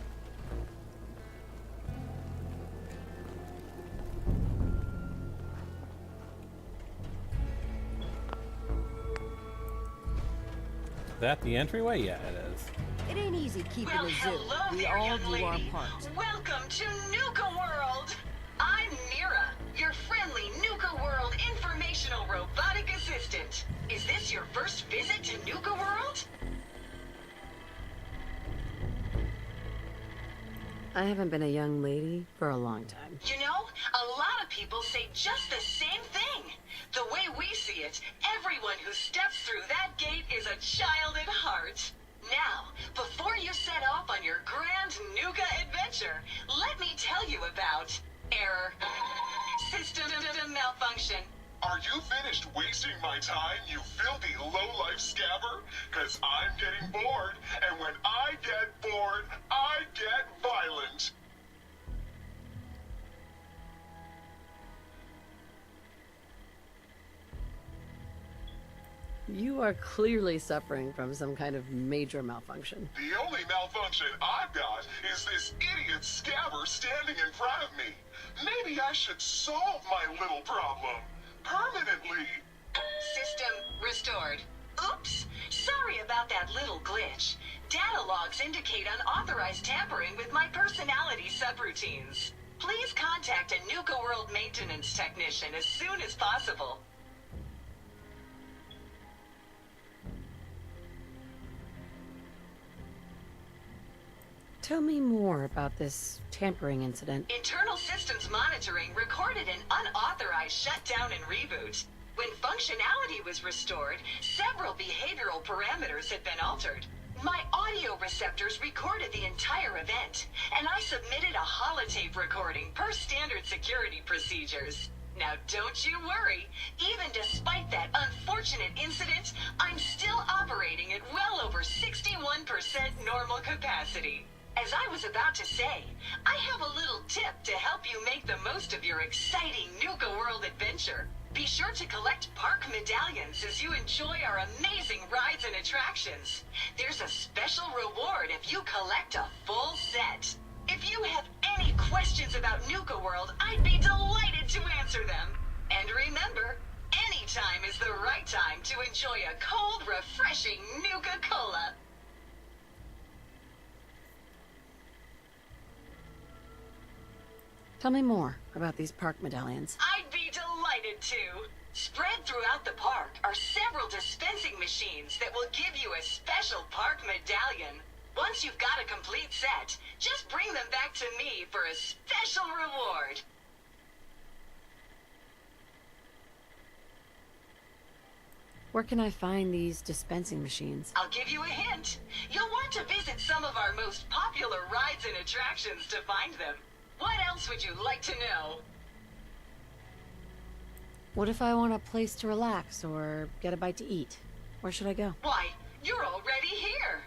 Is that the entryway? Yeah, it is. It ain't easy keeping Well, a zoo. hello We there, all young do lady. our part. Welcome to Nuka World. I'm Mira, your friendly Nuka World informational robotic assistant. Is this your first visit to Nuka World? I haven't been a young lady for a long time. You know, a lot of people say just the same thing. The way we see it, everyone who steps through that gate is a child at heart. Now, before you set off on your grand Nuka adventure, let me tell you about error, system malfunction. Are you finished wasting my time, you filthy low-life scabber? Cause I'm getting bored, and when I get bored, I get violent. You are clearly suffering from some kind of major malfunction. The only malfunction I've got is this idiot scabber standing in front of me. Maybe I should solve my little problem permanently. System restored. Oops, sorry about that little glitch. Data logs indicate unauthorized tampering with my personality subroutines. Please contact a Nuka World maintenance technician as soon as possible. Tell me more about this tampering incident. Internal systems monitoring recorded an unauthorized shutdown and reboot. When functionality was restored, several behavioral parameters had been altered. My audio receptors recorded the entire event, and I submitted a holotape recording per standard security procedures. Now don't you worry, even despite that unfortunate incident, I'm still operating at well over 61% normal capacity. As I was about to say, I have a little tip to help you make the most of your exciting Nuka World adventure. Be sure to collect park medallions as you enjoy our amazing rides and attractions. There's a special reward if you collect a full set. If you have any questions about Nuka World, I'd be delighted to answer them. And remember, any time is the right time to enjoy a cold, refreshing Nuka-Cola. Tell me more about these park medallions. I'd be delighted to. Spread throughout the park are several dispensing machines that will give you a special park medallion. Once you've got a complete set, just bring them back to me for a special reward. Where can I find these dispensing machines? I'll give you a hint. You'll want to visit some of our most popular rides and attractions to find them. What else would you like to know? What if I want a place to relax or get a bite to eat? Where should I go? Why, you're already here.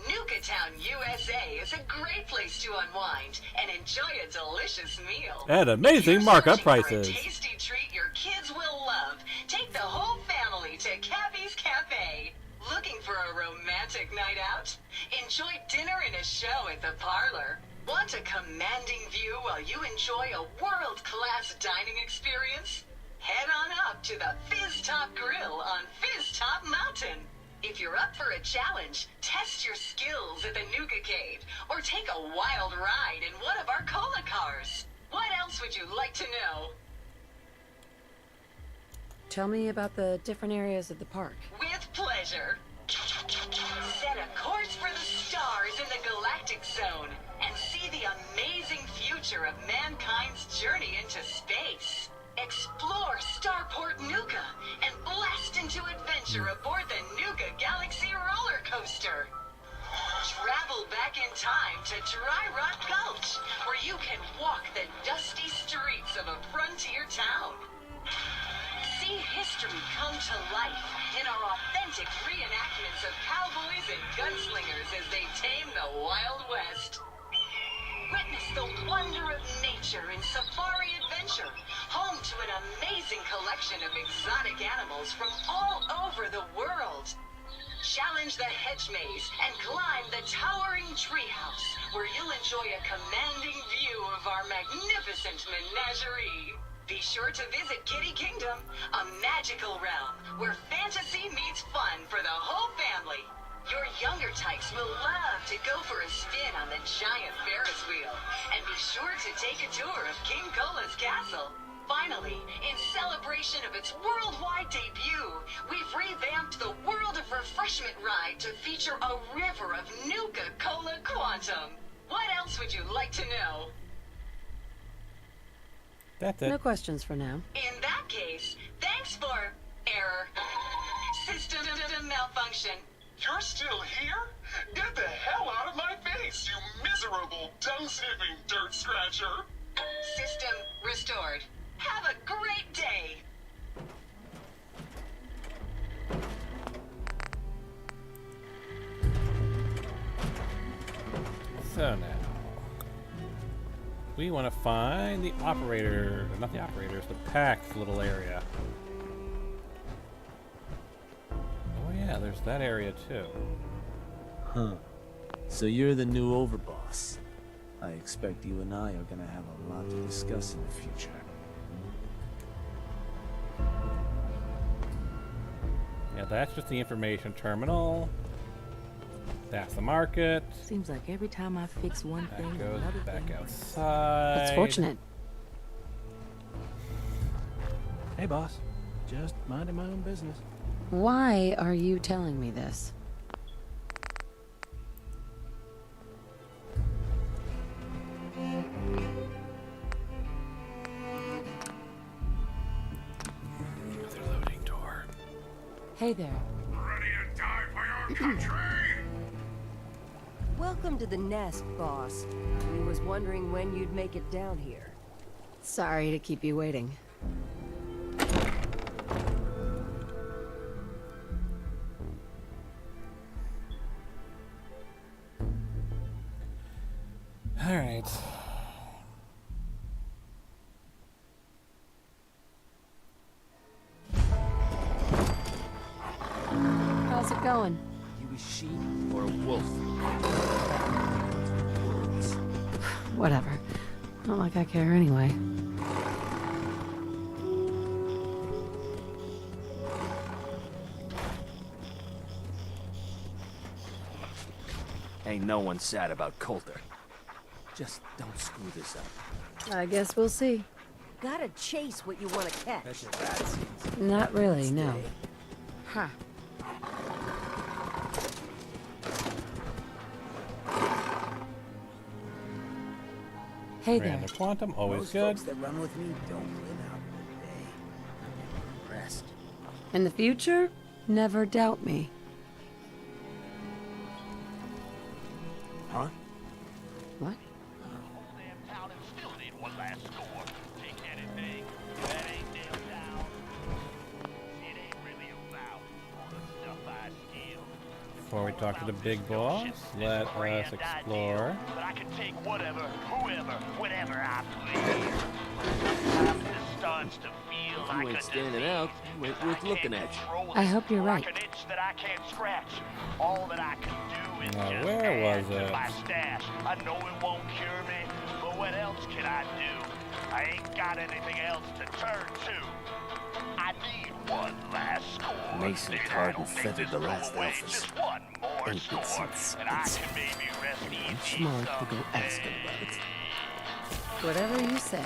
Nuka Town, USA is a great place to unwind and enjoy a delicious meal. At amazing markup prices. For a tasty treat your kids will love, take the whole family to Cappy's Cafe. Looking for a romantic night out? Enjoy dinner and a show at the parlor. Want a commanding view while you enjoy a world-class dining experience? Head on up to the Fizz Top Grill on Fizz Top Mountain. If you're up for a challenge, test your skills at the Nuka Cave, or take a wild ride in one of our cola cars. What else would you like to know? Tell me about the different areas of the park. With pleasure. Set a course for the stars in the Galactic Zone and see the amazing future of mankind's journey into space. Explore Starport Nuka and blast into adventure aboard the Nuka Galaxy roller coaster. Travel back in time to Dry Rock Gulch, where you can walk the dusty streets of a frontier town. See history come to life in our authentic reenactments of cowboys and gunslingers as they tame the Wild West. Witness the wonder of nature in Safari Adventure, home to an amazing collection of exotic animals from all over the world. Challenge the hedge maze and climb the towering treehouse, where you'll enjoy a commanding view of our magnificent menagerie. Be sure to visit Kitty Kingdom, a magical realm where fantasy meets fun for the whole family. Your younger types will love to go for a spin on the giant Ferris wheel, and be sure to take a tour of King Cola's castle. Finally, in celebration of its worldwide debut, we've revamped the World of Refreshment ride to feature a river of Nuka Cola Quantum. What else would you like to know? That's it. No questions for now. In that case, thanks for error. System malfunction. You're still here? Get the hell out of my face, you miserable, dung-sniffing dirt scratcher! System restored. Have a great day! So now, we want to find the operator, not the operators, the PAX little area. Oh yeah, there's that area too. Huh. So you're the new overboss. I expect you and I are gonna have a lot to discuss in the future. Yeah, that's just the information terminal. That's the market. Seems like every time I fix one That thing, goes another back thing. outside. That's fortunate. Hey, boss. Just minding my own business. Why are you telling me this? Another loading door. Hey there. Ready to die for your country? Welcome to the nest, boss. We was wondering when you'd make it down here. Sorry to keep you waiting. All right. How's it going? You a sheep or a wolf? Whatever. Not like I care anyway. Ain't no one sad about Coulter. Just don't screw this up. I guess we'll see. Gotta chase what you want to catch. That's your bad scenes. Not really, no. Huh. Hey there. Random quantum, always Most good. folks that run with me don't live out all day. I'm impressed. In the future, never doubt me. Huh? What? Before we talk to the big boss, let us explore. But I can take whatever, whoever, whenever I please. Sometimes this starts to feel If you ain't standing out, you ain't worth looking at. I hope you're right. Like an itch that I can't scratch. All that I can do is Now, just where add was to it? my stash. I know it won't cure me, but what else can I do? I ain't got anything else to turn to. I need one last score. Mason tarred and feathered the last alphas. Just one more Ain't good score, sense. and I can maybe rest I'm easy smart to go ask him about it. Whatever you say.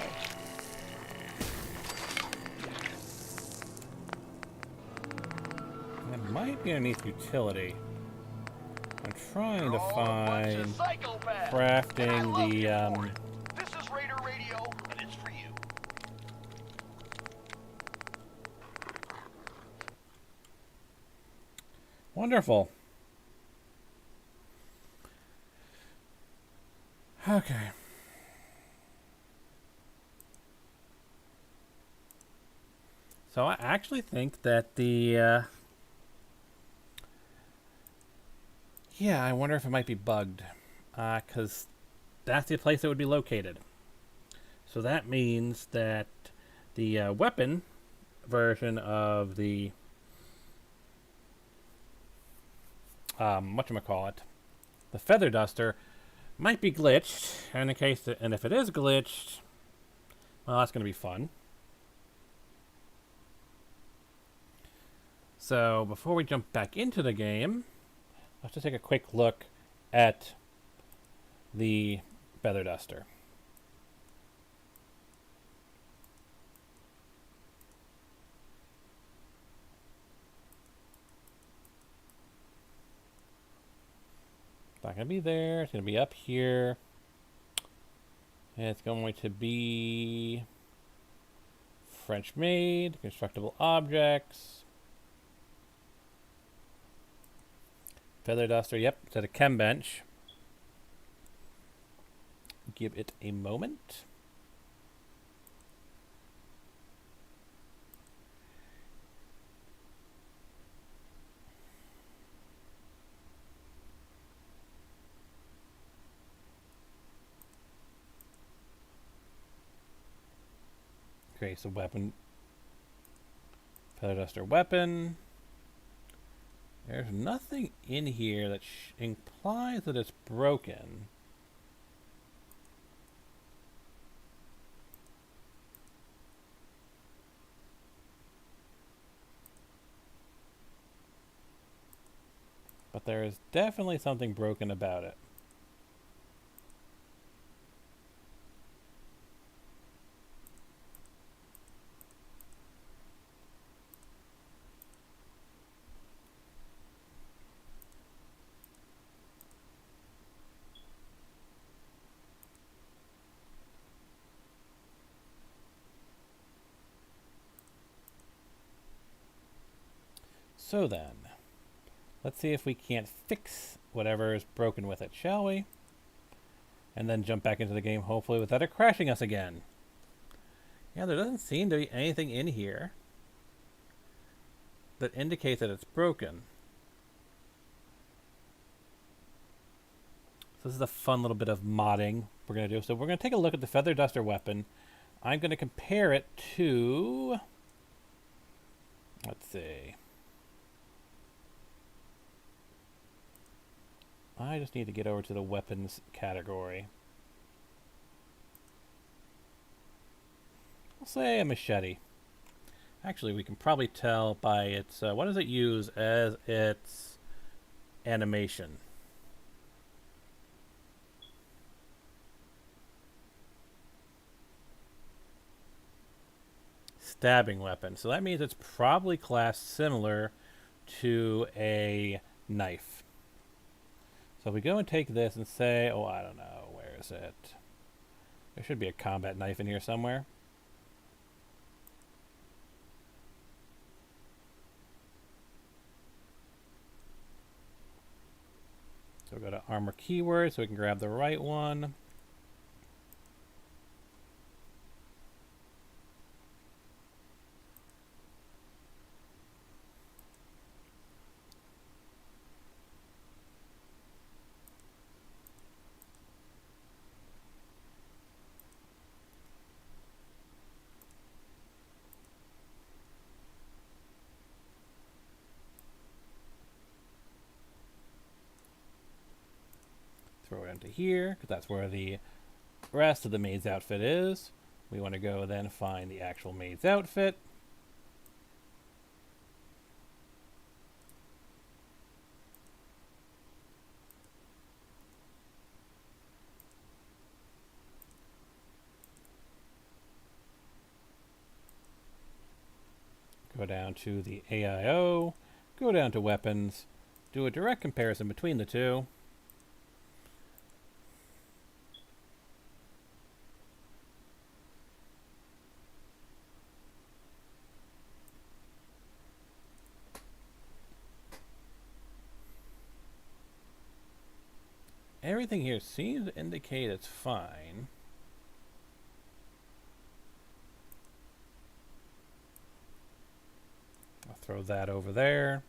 That might be underneath utility. I'm trying to find crafting the This is Raider Radio, and it's for you. Wonderful. Okay. So I actually think that the yeah, I wonder if it might be bugged, because that's the place it would be located. So that means that the weapon version of the whatchamacallit, the feather duster, might be glitched. And in case and if it is glitched, well, that's going to be fun. So before we jump back into the game, let's just take a quick look at the feather duster. It's not going to be there. It's going to be up here. It's going to be French made, constructible objects. Feather duster, yep, it's at a chem bench. Give it a moment. Creates a weapon. Feather duster weapon. There's nothing in here that implies that it's broken. But there is definitely something broken about it. So then, let's see if we can't fix whatever is broken with it, shall we? And then jump back into the game, hopefully without it crashing us again. Yeah, there doesn't seem to be anything in here that indicates that it's broken. So this is a fun little bit of modding we're going to do. So we're going to take a look at the feather duster weapon. I'm going to compare it to... let's see. I just need to get over to the weapons category. I'll say a machete. Actually, we can probably tell by its... what does it use as its animation? Stabbing weapon. So that means it's probably classed similar to a knife. So if we go and take this and say, oh, I don't know, where is it? There should be a combat knife in here somewhere. So we'll go to armor keyword so we can grab the right one. Throw it into here, because that's where the rest of the maid's outfit is. We want to go then find the actual maid's outfit. Go down to the AIO, go down to weapons, do a direct comparison between the two. Everything here seems to indicate it's fine. I'll throw that over there.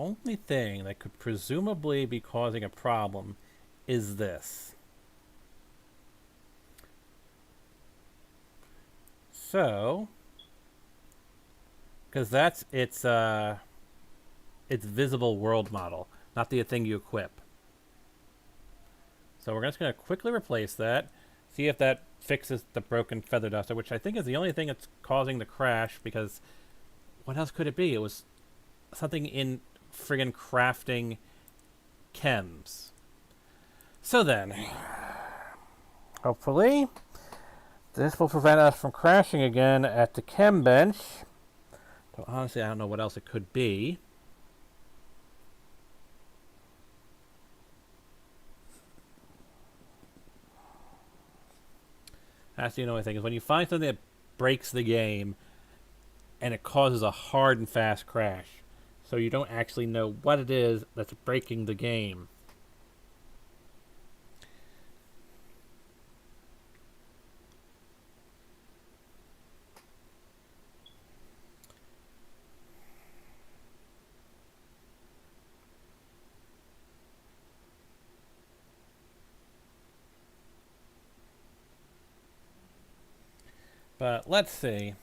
only thing that could presumably be causing a problem is this. So, because that's its visible world model, not the thing you equip. So we're just going to quickly replace that, see if that fixes the broken feather duster, which I think is the only thing that's causing the crash, because what else could it be? It was something in friggin' crafting chems. So then, hopefully, this will prevent us from crashing again at the chem bench. So honestly, I don't know what else it could be. That's the only thing, is when you find something that breaks the game and it causes a hard and fast crash, so you don't actually know what it is that's breaking the game. But let's see.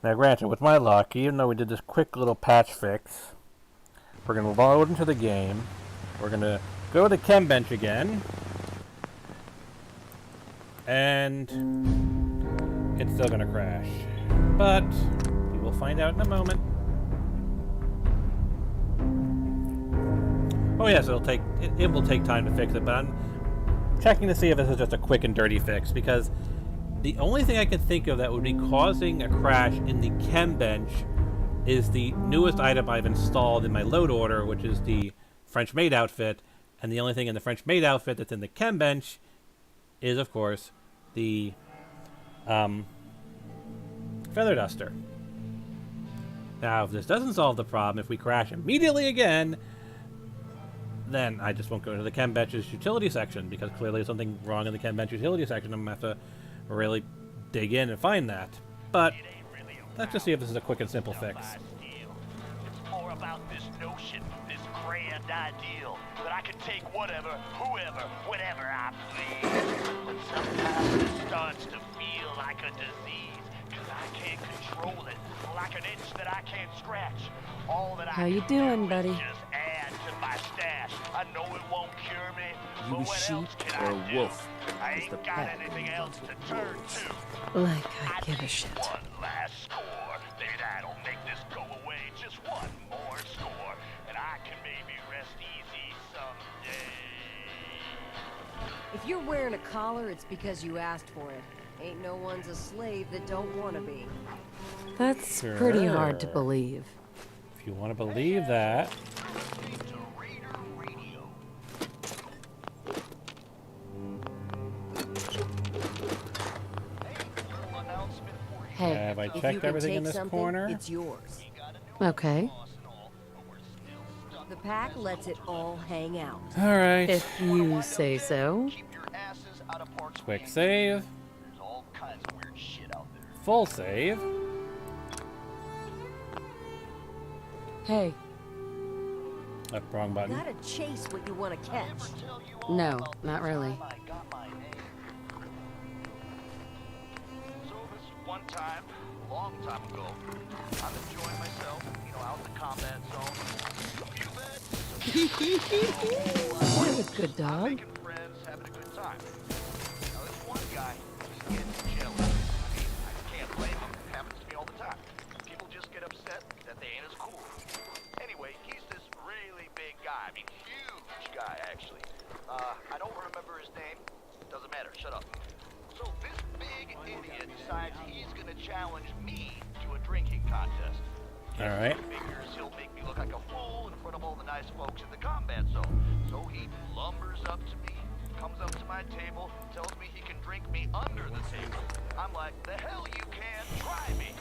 Now granted, with my luck, even though we did this quick little patch fix, we're going to load into the game. We're going to go to the chem bench again. And it's still going to crash. But we will find out in a moment. Oh yes, it will take time to fix it, but I'm checking to see if this is just a quick and dirty fix, because the only thing I can think of that would be causing a crash in the chem bench is the newest item I've installed in my load order, which is the French maid outfit. And the only thing in the French maid outfit that's in the chem bench is, of course, the feather duster. Now, if this doesn't solve the problem, if we crash immediately again, then I just won't go to the chem bench's utility section, because clearly there's something wrong in the chem bench utility section. I'm going to have to really dig in and find that. But let's just see if this is a quick and simple fix. It's more about this notion, this grand ideal, that I can take whatever, whoever, whatever I please. But sometimes it starts to feel like a disease, because I can't control it, like an itch that I can't scratch. All that How I you can doing, do buddy? is just add to my stash. I know it won't cure me, You but a what sheep else can or I a do? wolf? I Is the ain't got pack anything else to turn to. Like I give a shit. One last score. That'll make this go away. Just one more score. And I can maybe rest easy someday. If you're wearing a collar, it's because you asked for it. Ain't no one's a slave that don't want to be. That's pretty hard to Sure. believe. If you want to believe that. Hey, Have I If you checked can everything in take this something, corner? it's yours. okay. The pack lets it all hang out. Alright. If you say so. Quick save. Full save. Hey, Oh, wrong button. Gotta chase what you want to catch. no, not really. So this one time, a long time ago, I'm enjoying myself, out in the combat zone. What a good dog. Making friends, having a good time. Now this one guy, he's getting jealous. I can't blame him. It happens to me all the time. People just get upset that they ain't as cool. Anyway, he's this really big guy. I mean, huge guy, actually. I don't remember his name. Doesn't matter. Shut up. So this big idiot decides he's gonna challenge me to a drinking contest. Alright. Figures he'll make me look like a fool in front of all the nice folks in the combat zone. So he lumbers up to me, comes up to my table, tells me he can drink me under the table. I'm like, the hell you can, try me.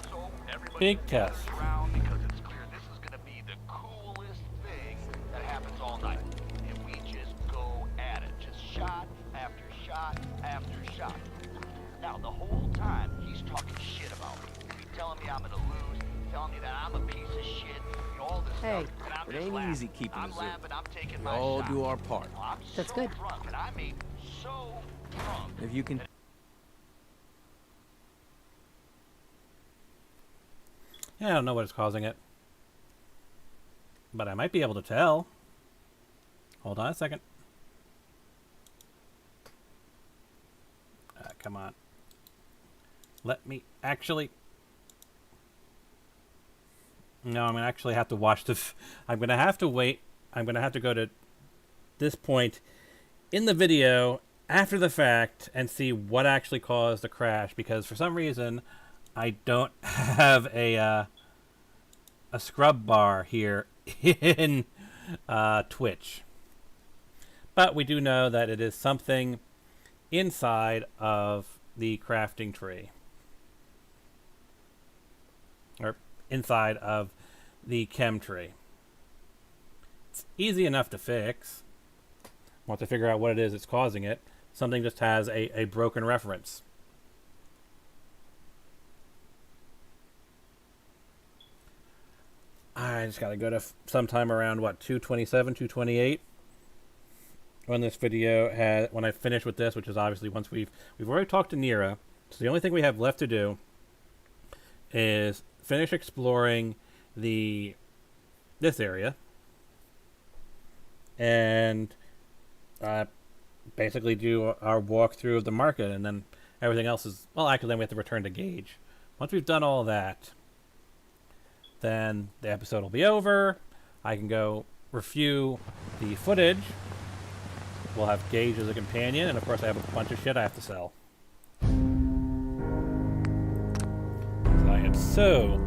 So everybody Big gathers test. around because it's clear this is gonna be the coolest thing that happens all night. And we just go at it, just shot after shot after shot. Now the whole time he's talking shit about me. He's telling me I'm gonna lose, telling you that I'm a piece of shit. You know, all this Hey, stuff. And I'm it just ain't laughing. easy keeping I'm a zoo. laughing, I'm taking We my all shot. do our part. I'm That's so good. drunk, and I mean so drunk. If you can... Yeah, I don't know what is causing it. But I might be able to tell. Hold on a second. Come on. Let me actually... No, I'm going to actually have to watch the... I'm going to have to wait. I'm going to have to go to this point in the video after the fact and see what actually caused the crash, because for some reason I don't have a scrub bar here in Twitch. But we do know that it is something inside of the crafting tree. Or inside of the chem tree. It's easy enough to fix. Want to figure out what it is that's causing it. Something just has a broken reference. I just gotta go to sometime around what, 227, 228, when this video had, when I finish with this, which is obviously once we've already talked to Nira, so the only thing we have left to do is finish exploring this area and basically do our walkthrough of the market, and then everything else is, well, actually then we have to return to Gage. Once we've done all that, then the episode will be over. I can go review the footage. We'll have Gage as a companion, and of course I have a bunch of shit I have to sell. I am so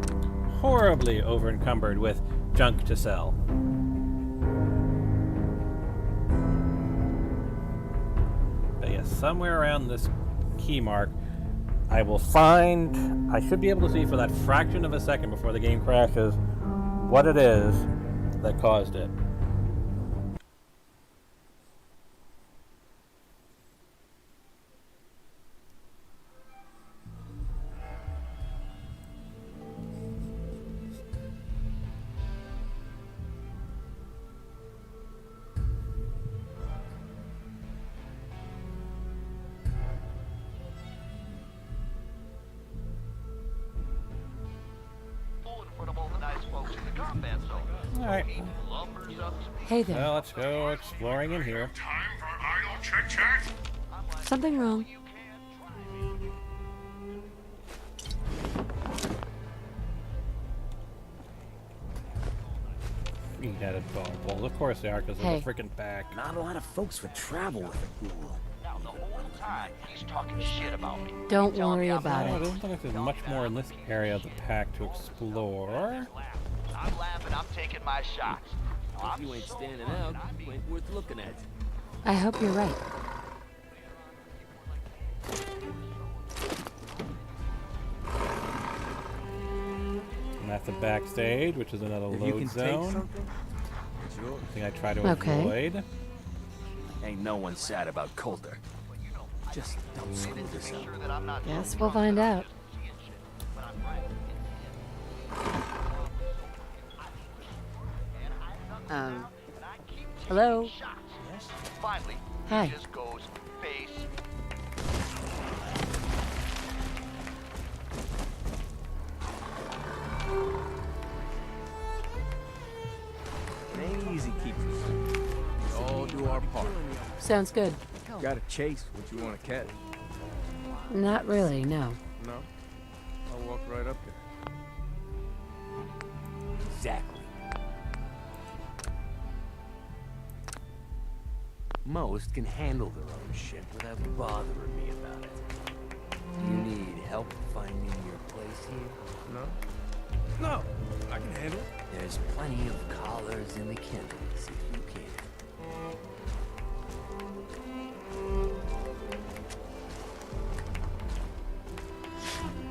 horribly over-encumbered with junk to sell. But yes, somewhere around this key mark, I will find... I should be able to see for that fraction of a second before the game crashes what it is that caused it. Alright. Hey there. Well, let's go exploring in here. Something wrong? You had a dog. Well, of course they are, because Hey. of the freaking pack. Not a lot of folks would travel with a ghoul. Now, the whole time, he's talking shit about me. Don't He's telling worry me I'm about Well, it. it doesn't look like there's much more in this area of the pack to explore. I'm laughing, I'm taking my shots. Now, If you ain't standing out, you ain't worth looking at. I hope you're right. And that's the backstage, which is another If you load can zone. take something, it's yours. Thing I try to Okay. avoid. Ain't no one sad about Coulter. Just don't screw this up. Guess we'll find out. Hello? Finally, Hi. he just goes face. It ain't easy keeping a zoo. We all do our part. Sounds good. Gotta chase what you want to catch. Not really, no. No? I'll walk right up there. Exactly. Most can handle their own shit without bothering me about it. Do you need help finding your place here? No? No, I can handle it. There's plenty of collars in the kennels if you can.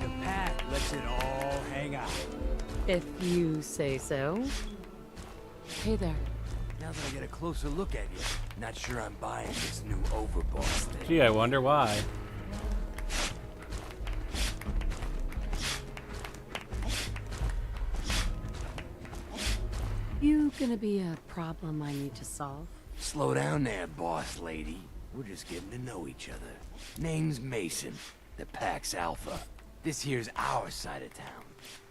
The path lets it all hang out. If you say so. Hey there. Now that I get a closer look at you, not sure I'm buying this new overboss thing. Gee, I wonder why. gonna be a problem I need to solve? Slow down there, boss lady. We're just getting to know each other. Name's Mason, the Pack's Alpha. This here's our side of town.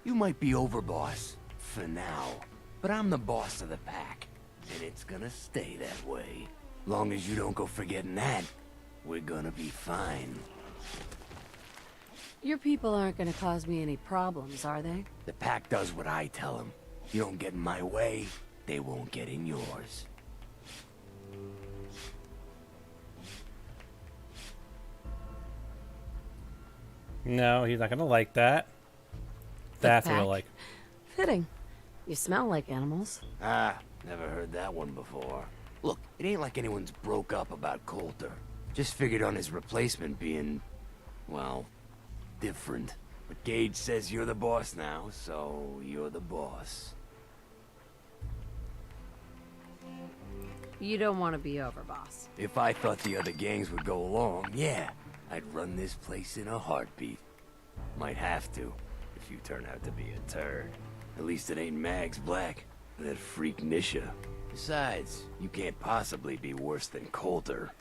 You might be overboss, for now, but I'm the boss of the Pack, and it's gonna stay that way. Long as you don't go forgetting that, we're gonna be fine. Your people aren't gonna cause me any problems, are they? The Pack does what I tell them. You don't get in my way, they won't get in yours. No, he's not gonna like that. That's what I like. Fitting. You smell like animals. Ah, never heard that one before. Look, it ain't like anyone's broke up about Coulter. Just figured on his replacement being, well, different. But Gage says you're the boss now, so you're the boss. You don't want to be overboss. If I thought the other gangs would go along, yeah, I'd run this place in a heartbeat. Might have to, if you turn out to be a turd. At least it ain't Mags Black, that freak Nisha. Besides, you can't possibly be worse than Coulter.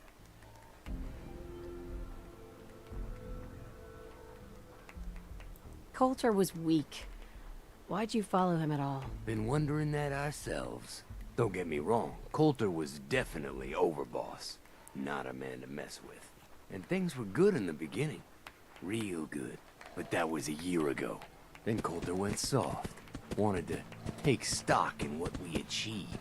Coulter was weak. Why'd you follow him at all? Been wondering that ourselves. Don't get me wrong, Coulter was definitely overboss. Not a man to mess with. And things were good in the beginning. Real good. But that was a year ago. Then Coulter went soft. Wanted to take stock in what we achieved.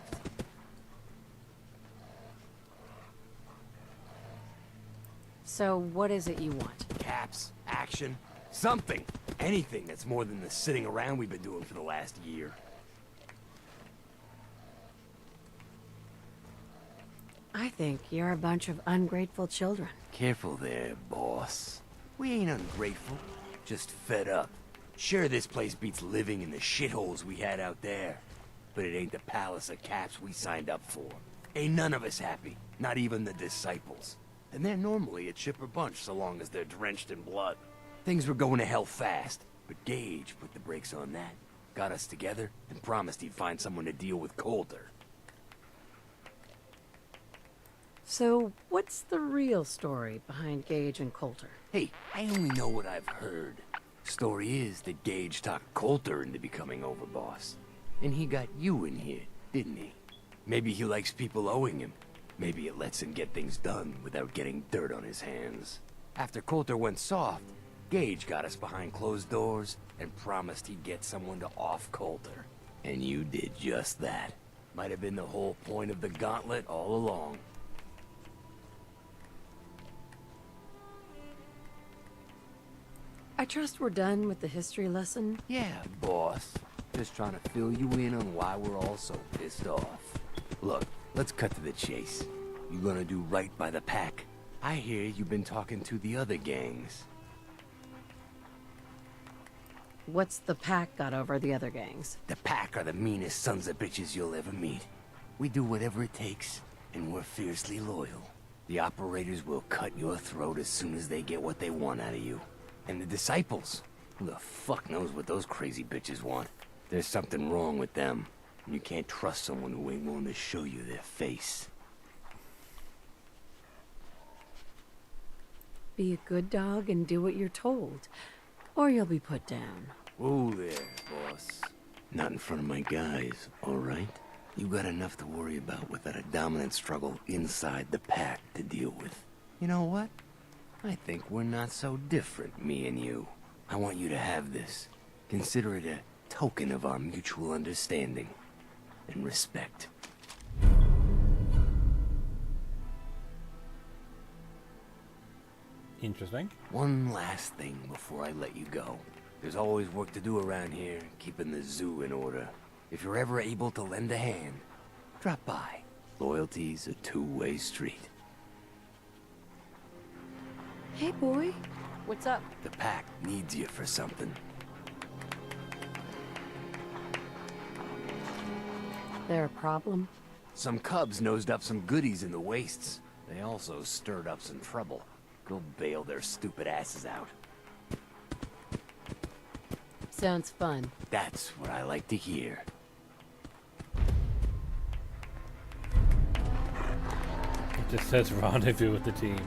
So what is it you want? Caps, action, something. Anything that's more than the sitting around we've been doing for the last year. I think you're a bunch of ungrateful children. Careful there, boss. We ain't ungrateful, just fed up. Sure, this place beats living in the shitholes we had out there. But it ain't the palace of caps we signed up for. Ain't none of us happy, not even the disciples. And they're normally a chipper bunch so long as they're drenched in blood. Things were going to hell fast, but Gage put the brakes on that. Got us together, and promised he'd find someone to deal with Coulter. So what's the real story behind Gage and Coulter? Hey, I only know what I've heard. Story is that Gage talked Coulter into becoming overboss. And he got you in here, didn't he? Maybe he likes people owing him. Maybe it lets him get things done without getting dirt on his hands. After Coulter went soft, Gage got us behind closed doors and promised he'd get someone to off Coulter. And you did just that. Might have been the whole point of the gauntlet all along. I trust we're done with the history lesson? Yeah, boss. Just trying to fill you in on why we're all so pissed off. Look, let's cut to the chase. You gonna do right by the Pack? I hear you've been talking to the other gangs. What's the Pack got over the other gangs? The Pack are the meanest sons of bitches you'll ever meet. We do whatever it takes, and we're fiercely loyal. The operators will cut your throat as soon as they get what they want out of you. And the disciples? Who the fuck knows what those crazy bitches want? There's something wrong with them. And you can't trust someone who ain't willing to show you their face. Be a good dog and do what you're told, or you'll be put down. Whoa there, boss. Not in front of my guys, all right? You got enough to worry about without a dominant struggle inside the Pack to deal with. You know what? I think we're not so different, me and you. I want you to have this. Consider it a token of our mutual understanding and respect. Interesting. One last thing before I let you go. There's always work to do around here, keeping the zoo in order. If you're ever able to lend a hand, drop by. Loyalty's a two-way street. Hey, boy. What's up? The Pack needs you for something. There a problem? Some cubs nosed up some goodies in the wastes. They also stirred up some trouble. Go bail their stupid asses out. Sounds fun. That's what I like to hear. Just says rendezvous with the team.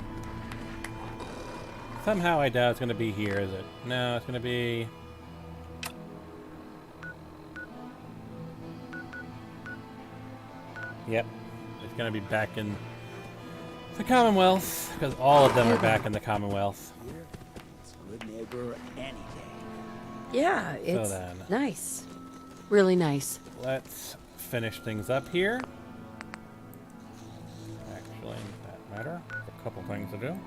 Somehow I doubt it's going to be here, is it? No, it's going to be... Yep. It's going to be back in the Commonwealth, because all of them are back in the Commonwealth. It's a good neighbor any day. Yeah, it's then, nice. Really nice. Let's finish things up here. Actually, that matter. A couple things to do.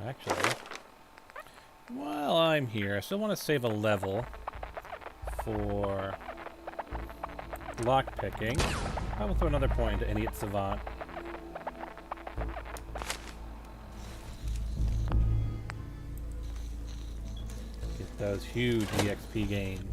Actually, while I'm here, I still want to save a level for lockpicking. I will throw another point into Idiot Savant. Get those huge EXP gains.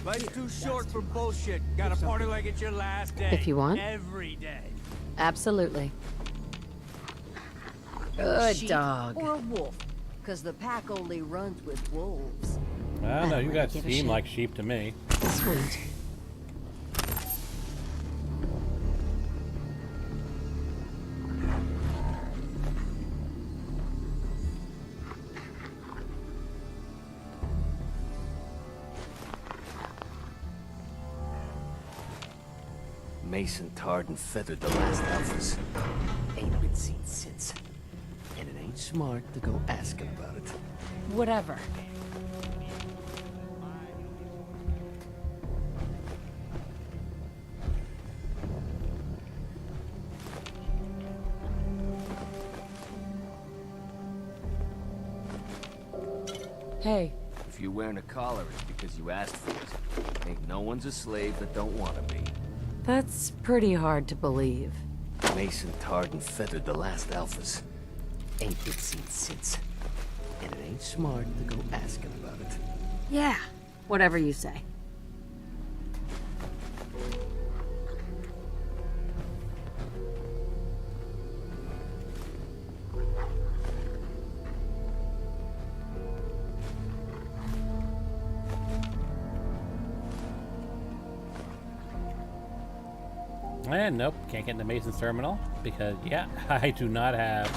Life's too short for bullshit. Gotta party like it's your last day. If you want. Every day. Absolutely. Good Sheep dog. or a wolf, because the pack only runs with wolves. I don't know, you really guys give a seem shit. like sheep to me. Sweet. Mason tarred and feathered the last alphas. Ain't been seen since. And it ain't smart to go asking about it. Whatever. Hey. If you're wearing a collar, it's because you asked for it. Ain't no one's a slave that don't want to be. That's pretty hard to believe. Mason tarred and feathered the last alphas. Ain't been seen since. And it ain't smart to go asking about it. Yeah, whatever you say. And nope, can't get into Mason's terminal because, yeah, I do not have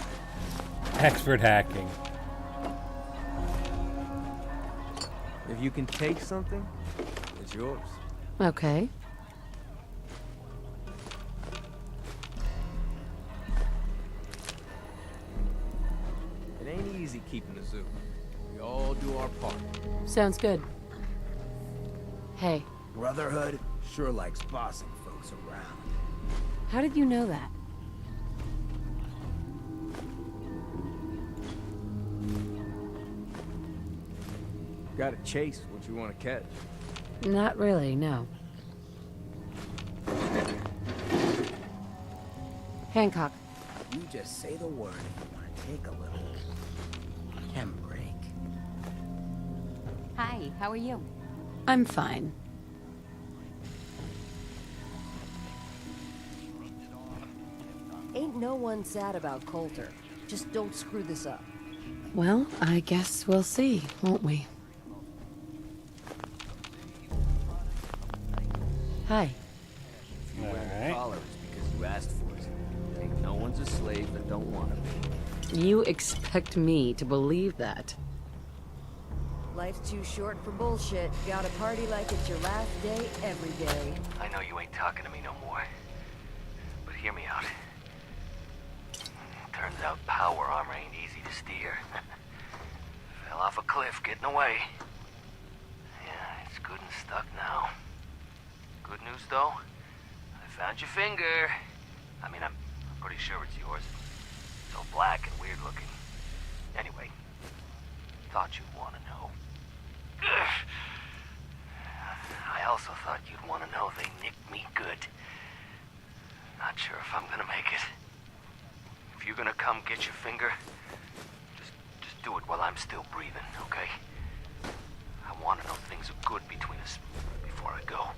expert hacking. If you can take something, it's yours. Okay. It ain't easy keeping a zoo. We all do our part. Sounds good. Hey, Brotherhood sure likes bossing folks around. how did you know that? Gotta chase what you want to catch. Not really, no. Hancock. You just say the word if you want to take a little chem break. Hi, how are you? I'm fine. Ain't no one sad about Coulter. Just don't screw this up. Well, I guess we'll see, won't we? Hi. If you wear a collar, it's because you asked for it. Ain't no one's a slave that don't want to be. You expect me to believe that? Life's too short for bullshit. Gotta party like it's your last day every day. I know you ain't talking to me no more. But hear me out. Turns out power armor ain't easy to steer. Fell off a cliff getting away. Yeah, it's good and stuck now. Good news though, I found your finger. I mean, I'm pretty sure it's yours. So black and weird looking. thought you'd want to know. I also thought you'd want to know they nicked me good. Not sure if I'm gonna make it. If you're gonna come get your finger, just do it while I'm still breathing, okay? I want to know things are good between us before I go.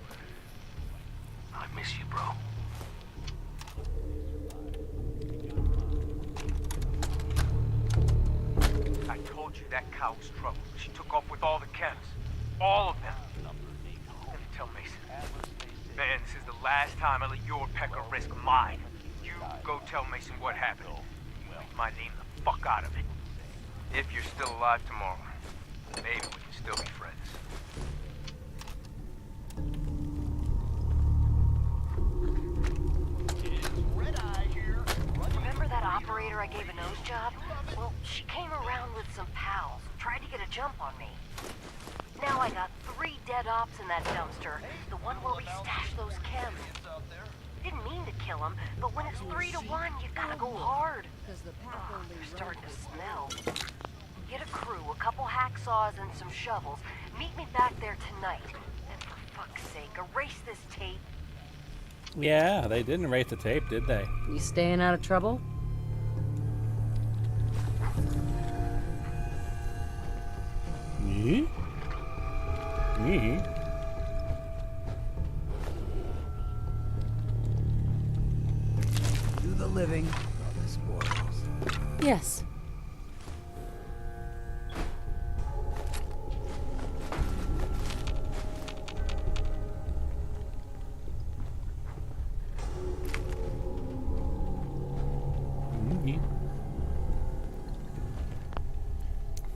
I miss you, bro. I told you that cow was trouble. She took off with all the chems. All of them. Let me tell Mason. Man, this is the last time I let your pecker risk mine. You go tell Mason what happened. Leave my name the fuck out of it. If you're still alive tomorrow, maybe we can still be friends. Remember that operator I gave a nose job? Well, she came around with some pals, tried to get a jump on me. Now I got 3 dead ops in that dumpster, the one where we stashed those chems. Didn't mean to kill them, but when it's 3 to 1, you gotta go hard. They're starting to smell. Get a crew, a couple hacksaws, and some shovels. Meet me back there tonight. And for fuck's sake, erase this tape. Yeah, they didn't erase the tape, did they? You staying out of trouble? Me? Me? Do the living, not the spoils. Yes.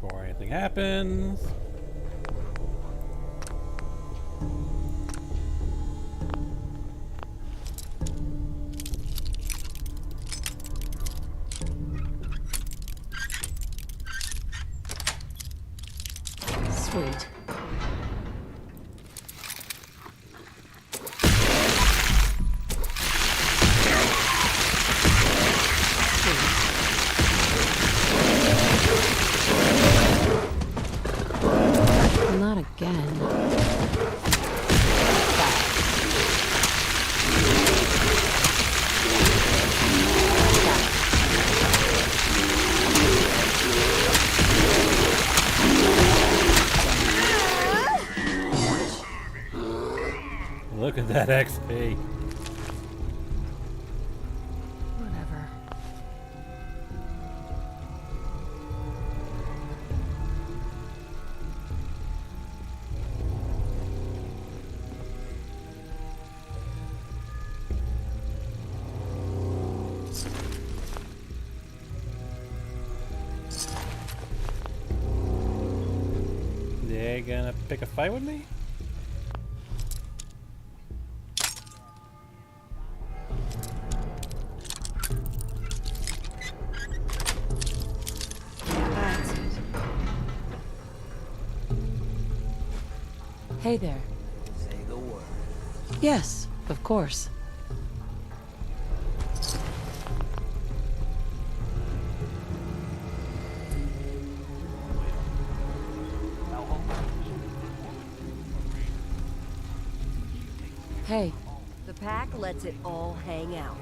Before anything happens. Sweet. Not again. Look at that XP. Whatever. They gonna pick a fight with me? Hey there. Say the word. Yes, of course. Hey. The pack lets it all hang out.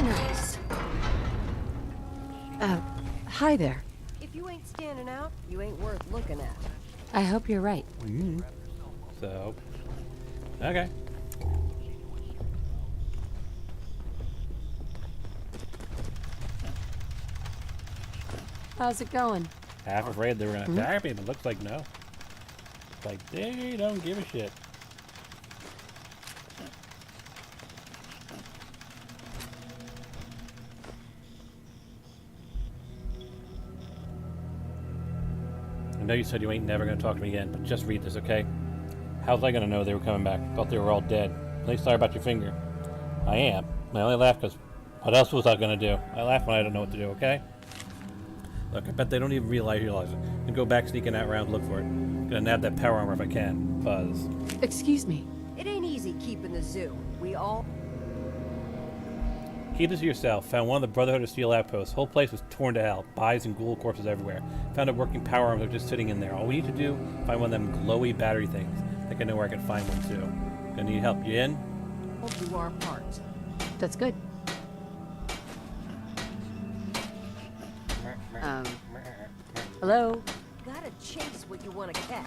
Nice. Hi there. If you ain't standing out, you ain't worth looking at. I hope you're right. So, okay. How's it going? Half afraid they were gonna attack me, but looks like no. It's like they don't give a shit. I know you said you ain't never gonna talk to me again, but just read this, okay? How's I gonna know they were coming back? Thought they were all dead. Really sorry about your finger. I am. I only laughed because What else was I gonna do? I laugh when I don't know what to do, okay? Look, I bet they don't even realize it. I'm gonna go back sneaking out around, look for it. I'm gonna nab that power armor if I can. Buzz. Excuse me. It ain't easy keeping the zoo. We all... Keep this to yourself. Found one of the Brotherhood of Steel outposts. Whole place was torn to hell. Bodies and ghoul corpses everywhere. Found a working power armor just sitting in there. All we need to do, find one of them glowy battery things. I think I know where I can find one too. Gonna need help. You in? We'll do our part. That's good. Hello? Gotta chase what you want to catch.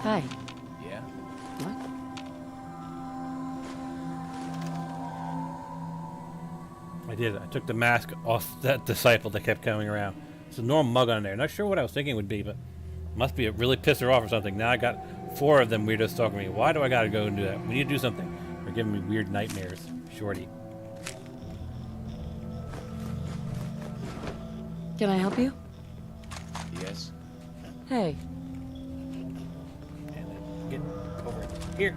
Hi. Yeah? What? I did. I took the mask off that disciple that kept coming around. It's a normal mug on there. Not sure what I was thinking it would be, but must be it really pissed her off or something. Now I got 4 of them weirdos stalking me. Why do I gotta go and do that? We need to do something. They're giving me weird nightmares. Shorty. Can I help you? Yes. Hey. Get over here.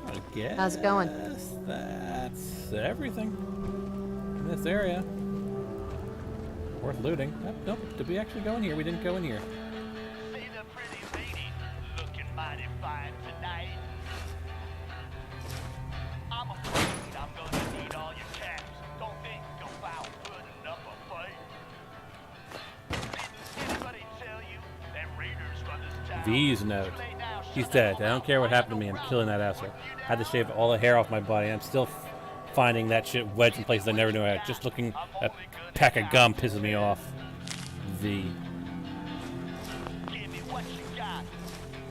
I guess How's it going? that's everything in this area. Worth looting. Oh, nope. Did we actually go in here? We didn't go in here. See the pretty lady looking mighty fine tonight. I'm afraid I'm gonna need all your caps. Don't think about putting up a fight. Didn't anybody tell you that raiders run this town? V's note. He's dead. I don't care what happened to me. I'm killing that asshole. I had to shave all the hair off my body. I'm still finding that shit wedged in places I never knew I had. Just looking at a pack of gum pisses me off. V. Give me what you got.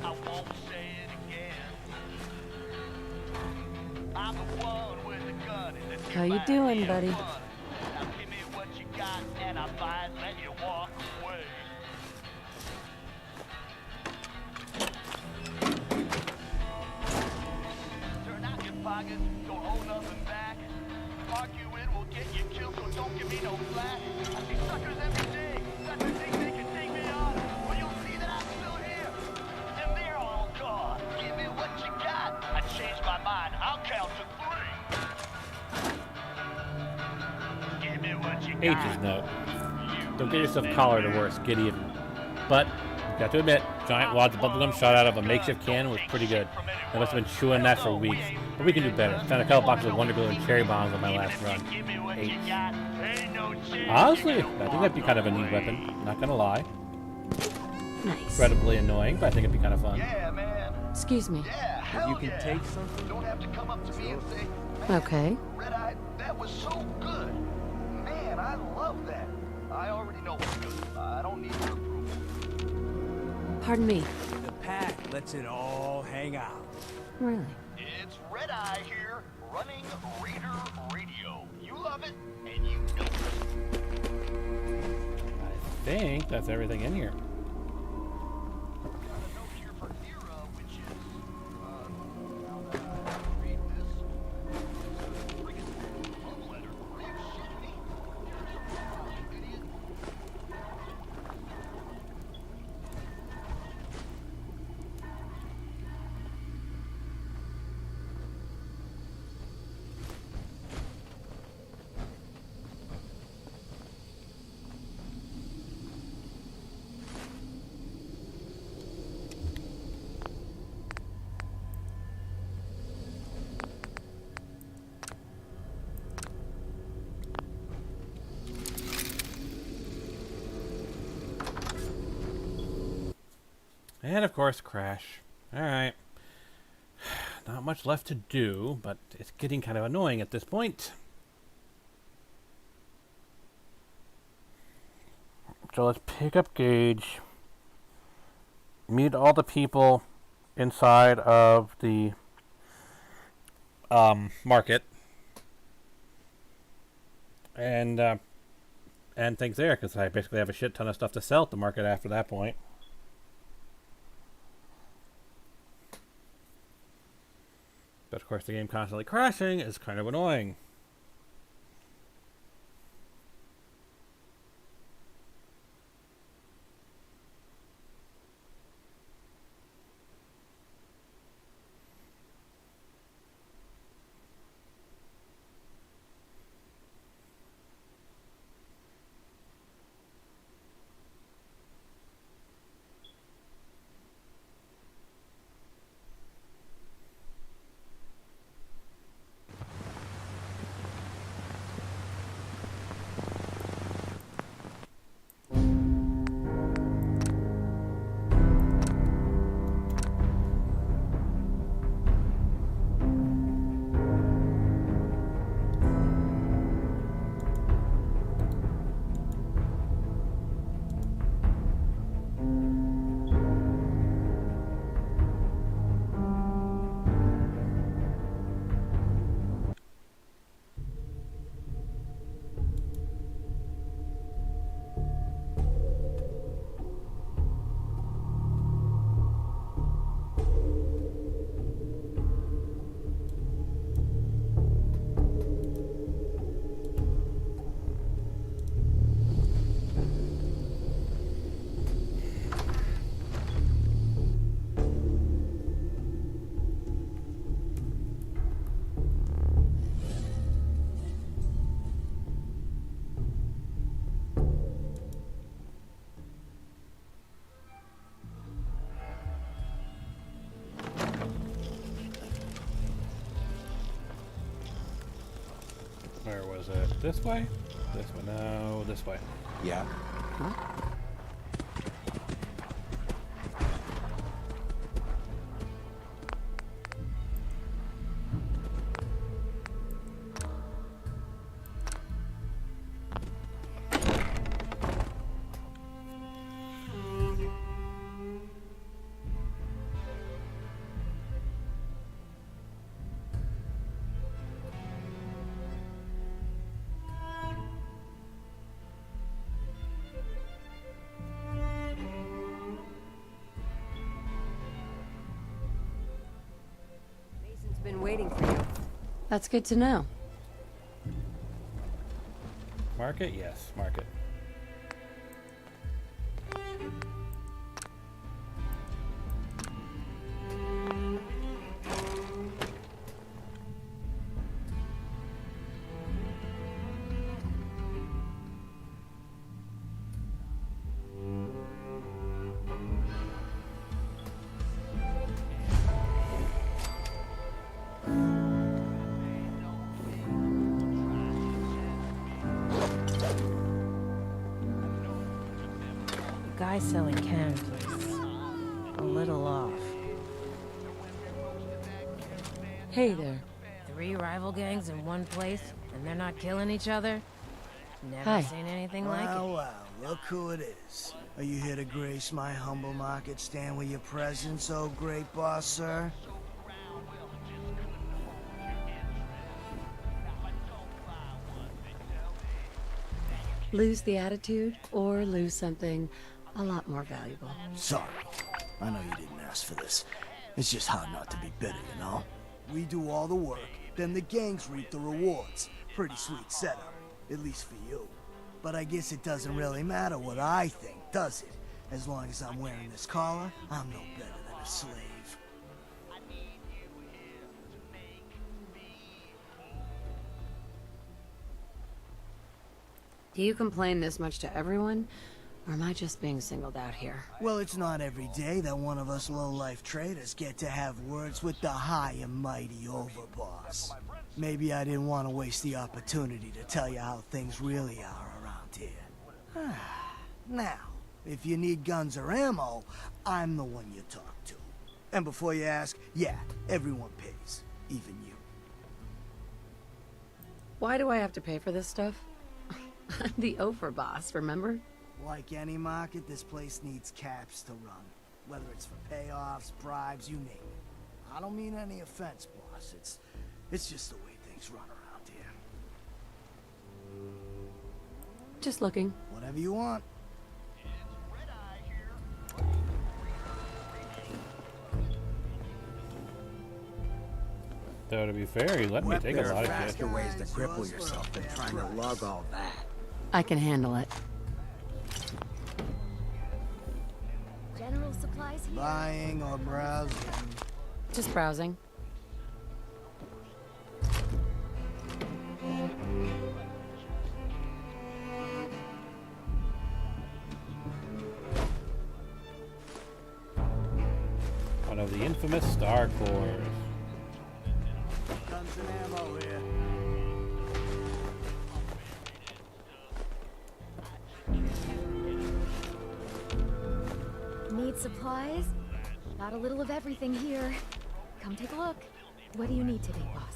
I won't say it again. I'm the one with the gun in the How you doing, buddy? Now give me what you got and I might let you walk away. Turn out your pockets, don't hold nothing back. Arguing will get you killed, so don't give me no flack. I see suckers every day that think they can take me on. Well, you'll see that I'm still here, and they're all gone. Give me what you got. I changed my mind. I'll count to 3. Give me what you got. H's note. Don't get yourself collared or worse. Get even. But, got to admit, giant wads of bubblegum shot out of a makeshift can was pretty good. I must have been chewing that for weeks. But we can do better. Found a couple boxes of Wonder Glue and cherry bombs on my last run. H. Honestly, I think that'd be kind of a neat weapon. Not gonna lie. Nice. Incredibly annoying, but I think it'd be kind of fun. Yeah, man. Excuse me. Yeah, hell you can take something. Don't have to come up to me and say, Okay. Red Eye, that was so good. Man, I love that. I already know what's good. I don't need your approval. Pardon me. The pack lets it all hang out. Really? It's Red Eye here, running Raider Radio. You love it, and you know it. I think that's everything in here. And of course, crash. Alright. Not much left to do, but it's getting kind of annoying at this point. So let's pick up Gage. Meet all the people inside of the market. And things there, because I basically have a shit ton of stuff to sell at the market after that point. But of course the game constantly crashing is kind of annoying. Was it this way? This way? No, this way. Yeah. Mason's been waiting for you. That's good to know. Mark it? Yes, mark it. The guy selling cans was a little off. Hey there. 3 rival gangs in one place, and they're not killing each other? Never Hi. seen anything like it. Well, look who it is. Are you here to grace my humble market stand with your presence, oh great boss, sir? Lose the attitude or lose something a lot more valuable. Sorry. I know you didn't ask for this. It's just hard not to be bitter, you know? We do all the work, then the gangs reap the rewards. Pretty sweet setup, at least for you. But I guess it doesn't really matter what I think, does it? As long as I'm wearing this collar, I'm no better than a slave. Do you complain this much to everyone? Or am I just being singled out here? Well, it's not every day that one of us low-life traders get to have words with the high and mighty overboss. Maybe I didn't want to waste the opportunity to tell you how things really are around here. Now, if you need guns or ammo, I'm the one you talk to. And before you ask, yeah, everyone pays, even you. Why do I have to pay for this stuff? I'm the overboss, remember? Like any market, this place needs caps to run. Whether it's for payoffs, bribes, you name it. I don't mean any offense, boss. It's just the way things run around here. Just looking. Whatever you want. Though to be fair, he let me take a lot of shit. Faster ways to cripple yourself than trying to lug all that. I can handle it. General supplies here. Buying or browsing? Just browsing. One of the infamous Star Cores. Guns and ammo here. Need supplies? Got a little of everything here. Come take a look. What do you need today, boss?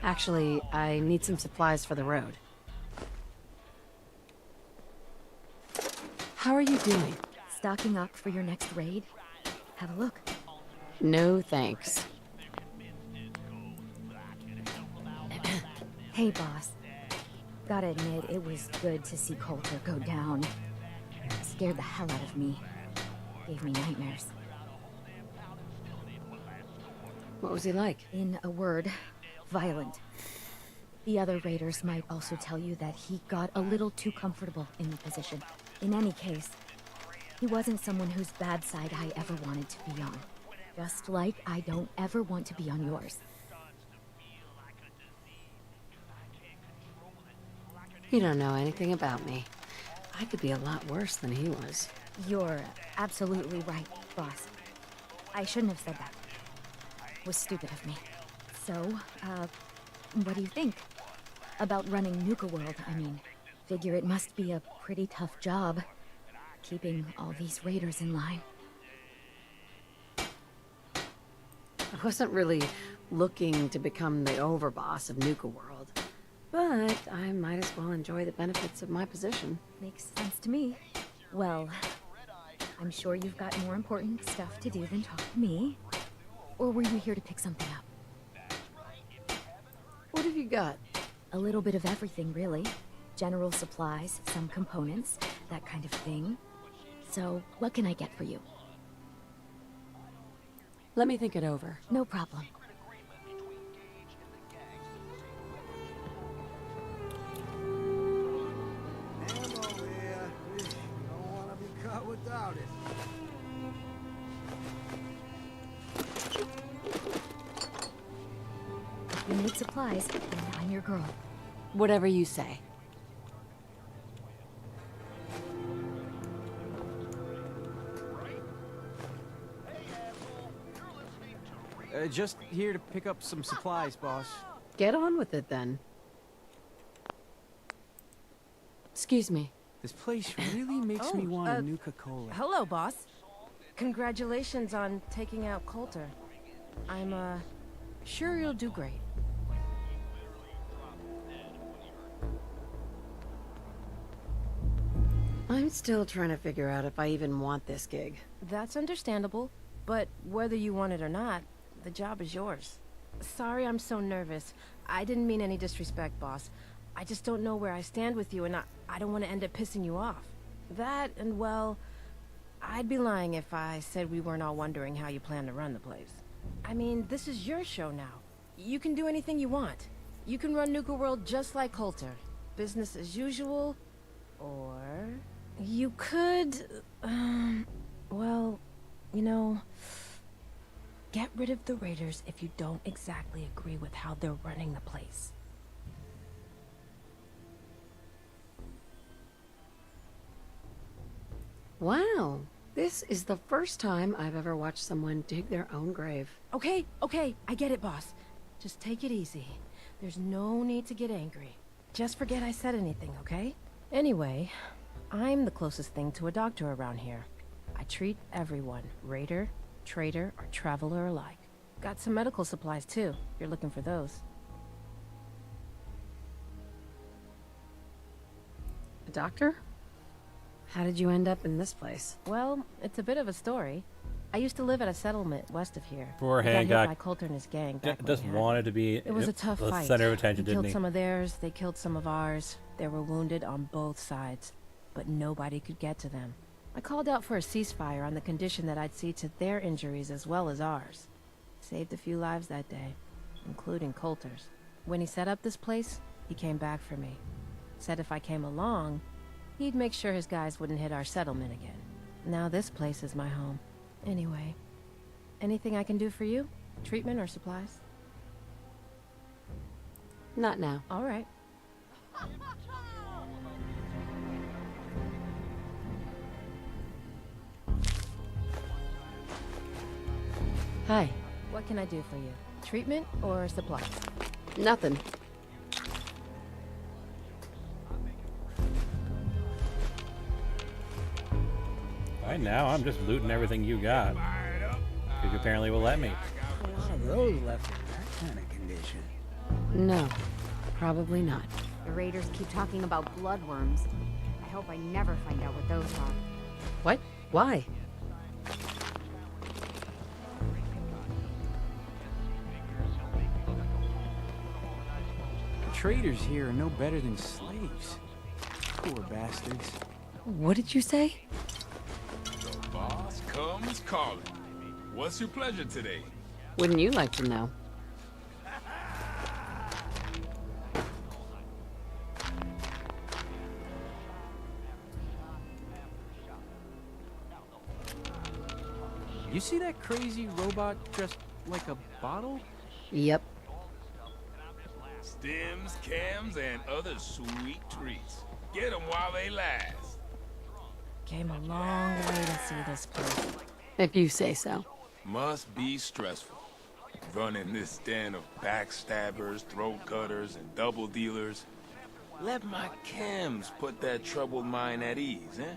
Actually, I need some supplies for the road. How are you doing? Stocking up for your next raid? Have a look. No thanks. Hey, boss. Gotta admit, it was good to see Coulter go down. Scared the hell out of me. Gave me nightmares. What was he like? In a word, violent. The other raiders might also tell you that he got a little too comfortable in the position. In any case, he wasn't someone whose bad side I ever wanted to be on. Just like I don't ever want to be on yours. You don't know anything about me. I could be a lot worse than he was. You're absolutely right, boss. I shouldn't have said that. Was stupid of me. So, what do you think? About running Nuka World, I mean. Figure it must be a pretty tough job, keeping all these raiders in line. I wasn't really looking to become the overboss of Nuka World, but I might as well enjoy the benefits of my position. Makes sense to me. Well, I'm sure you've got more important stuff to do than talk to me. Or were you here to pick something up? What have you got? A little bit of everything, really. General supplies, some components, that kind of thing. So, what can I get for you? Let me think it over. No problem. Ammo here. Don't want to be caught without it. If you need supplies, then I'm your girl. Whatever you say. Just here to pick up some supplies, boss. Get on with it, then. Excuse me. This place really makes me want a Nuka-Cola. Hello, boss. Congratulations on taking out Coulter. I'm, sure you'll do great. I'm still trying to figure out if I even want this gig. That's understandable, but whether you want it or not, the job is yours. Sorry I'm so nervous. I didn't mean any disrespect, boss. I just don't know where I stand with you, and I don't want to end up pissing you off. That, and well, I'd be lying if I said we weren't all wondering how you plan to run the place. I mean, this is your show now. You can do anything you want. You can run Nuka World just like Coulter. Business as usual, or you could, well, you know, get rid of the raiders if you don't exactly agree with how they're running the place. Wow. This is the first time I've ever watched someone dig their own grave. Okay, I get it, boss. Just take it easy. There's no need to get angry. Just forget I said anything, okay? Anyway, I'm the closest thing to a doctor around here. I treat everyone, raider, trader, or traveler alike. Got some medical supplies too, if you're looking for those. A doctor? How did you end up in this place? Well, it's a bit of a story. I used to live at a settlement west of here. Poor I got hit Hancock. by Coulter and his gang back when Just he had wanted to be It was a tough the fight. center of attention, He didn't killed he? some of theirs, they killed some of ours. There were wounded on both sides, but nobody could get to them. I called out for a ceasefire on the condition that I'd see to their injuries as well as ours. Saved a few lives that day, including Coulter's. When he set up this place, he came back for me. Said if I came along, he'd make sure his guys wouldn't hit our settlement again. Now this place is my home. Anyway, anything I can do for you? Treatment or supplies? Not now. All right. Hi. What can I do for you? Treatment or supplies? Nothing. Right now, I'm just looting everything you got. Because you apparently will let me. A lot of those left in that kind of condition. No. Probably not. The raiders keep talking about bloodworms. I hope I never find out what those are. What? Why? The traders here are no better than slaves. Poor bastards. What did you say? The boss comes calling. What's your pleasure today? Wouldn't you like to know? You see that crazy robot dressed like a bottle? Yep. Stems, cams, and other sweet treats. Get them while they last. Came a long way to see this place. If you say so. Must be stressful. Running this den of backstabbers, throat cutters, and double dealers. Let my chems put that troubled mind at ease, eh?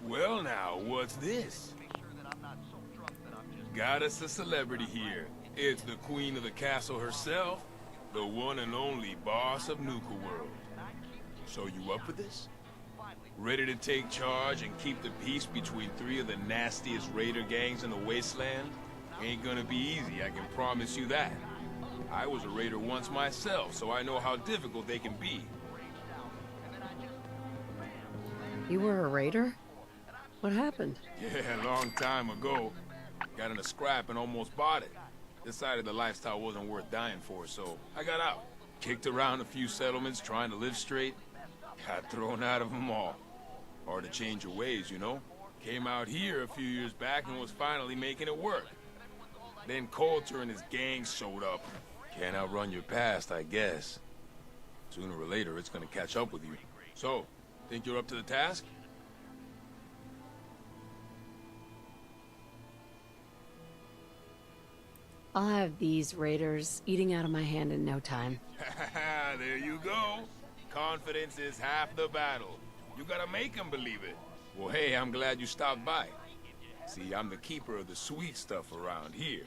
Well now, what's this? Got us a celebrity here. It's the queen of the castle herself, the one and only boss of Nuka World. So you up for this? Ready to take charge and keep the peace between three of the nastiest raider gangs in the wasteland? Ain't gonna be easy, I can promise you that. I was a raider once myself, so I know how difficult they can be. You were a raider? What happened? Yeah, a long time ago. Got in a scrap and almost bought it. Decided the lifestyle wasn't worth dying for, so I got out. Kicked around a few settlements trying to live straight. Got thrown out of them all. Hard to change your ways, you know? Came out here a few years back and was finally making it work. Then Coulter and his gang showed up. Can't outrun your past, I guess. Sooner or later, it's gonna catch up with you. So, think you're up to the task? I'll have these raiders eating out of my hand in no time. There you go. Confidence is half the battle. You gotta make them believe it. Well, hey, I'm glad you stopped by. See, I'm the keeper of the sweet stuff around here.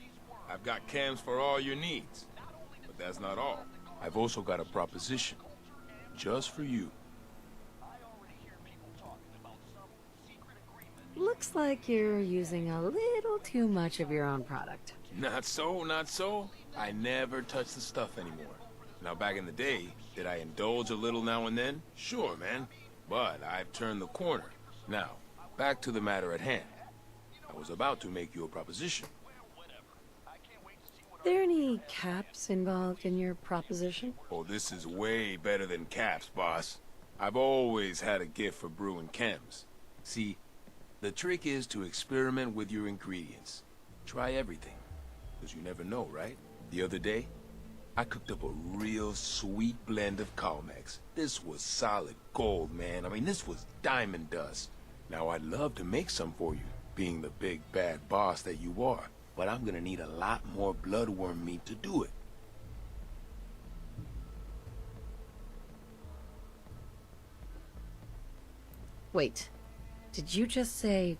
I've got chems for all your needs. But that's not all. I've also got a proposition. Just for you. Looks like you're using a little too much of your own product. Not so, not so. I never touch the stuff anymore. Now, back in the day, did I indulge a little now and then? Sure, man. But I've turned the corner. Now, back to the matter at hand. I was about to make you a proposition. There any caps involved in your proposition? Oh, this is way better than caps, boss. I've always had a gift for brewing chems. See, the trick is to experiment with your ingredients. Try everything. Because you never know, right? The other day, I cooked up a real sweet blend of Calmex. This was solid gold, man. I mean, this was diamond dust. Now, I'd love to make some for you, being the big bad boss that you are. But I'm gonna need a lot more bloodworm meat to do it. Wait, did you just say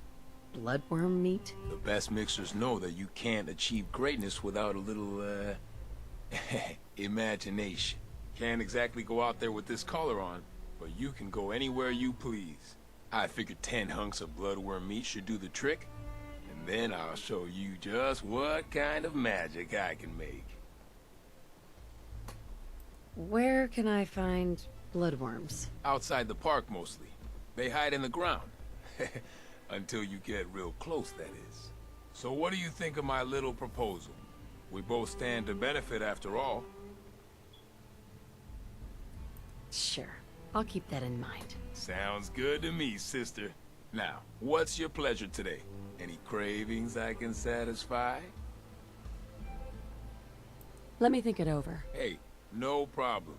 bloodworm meat? The best mixers know that you can't achieve greatness without a little, imagination. Can't exactly go out there with this collar on, but you can go anywhere you please. I figured 10 hunks of bloodworm meat should do the trick, and then I'll show you just what kind of magic I can make. Where can I find bloodworms? Outside the park, mostly. They hide in the ground. Until you get real close, that is. So what do you think of my little proposal? We both stand to benefit after all. Sure, I'll keep that in mind. Sounds good to me, sister. Now, what's your pleasure today? Any cravings I can satisfy? Let me think it over. Hey, no problem.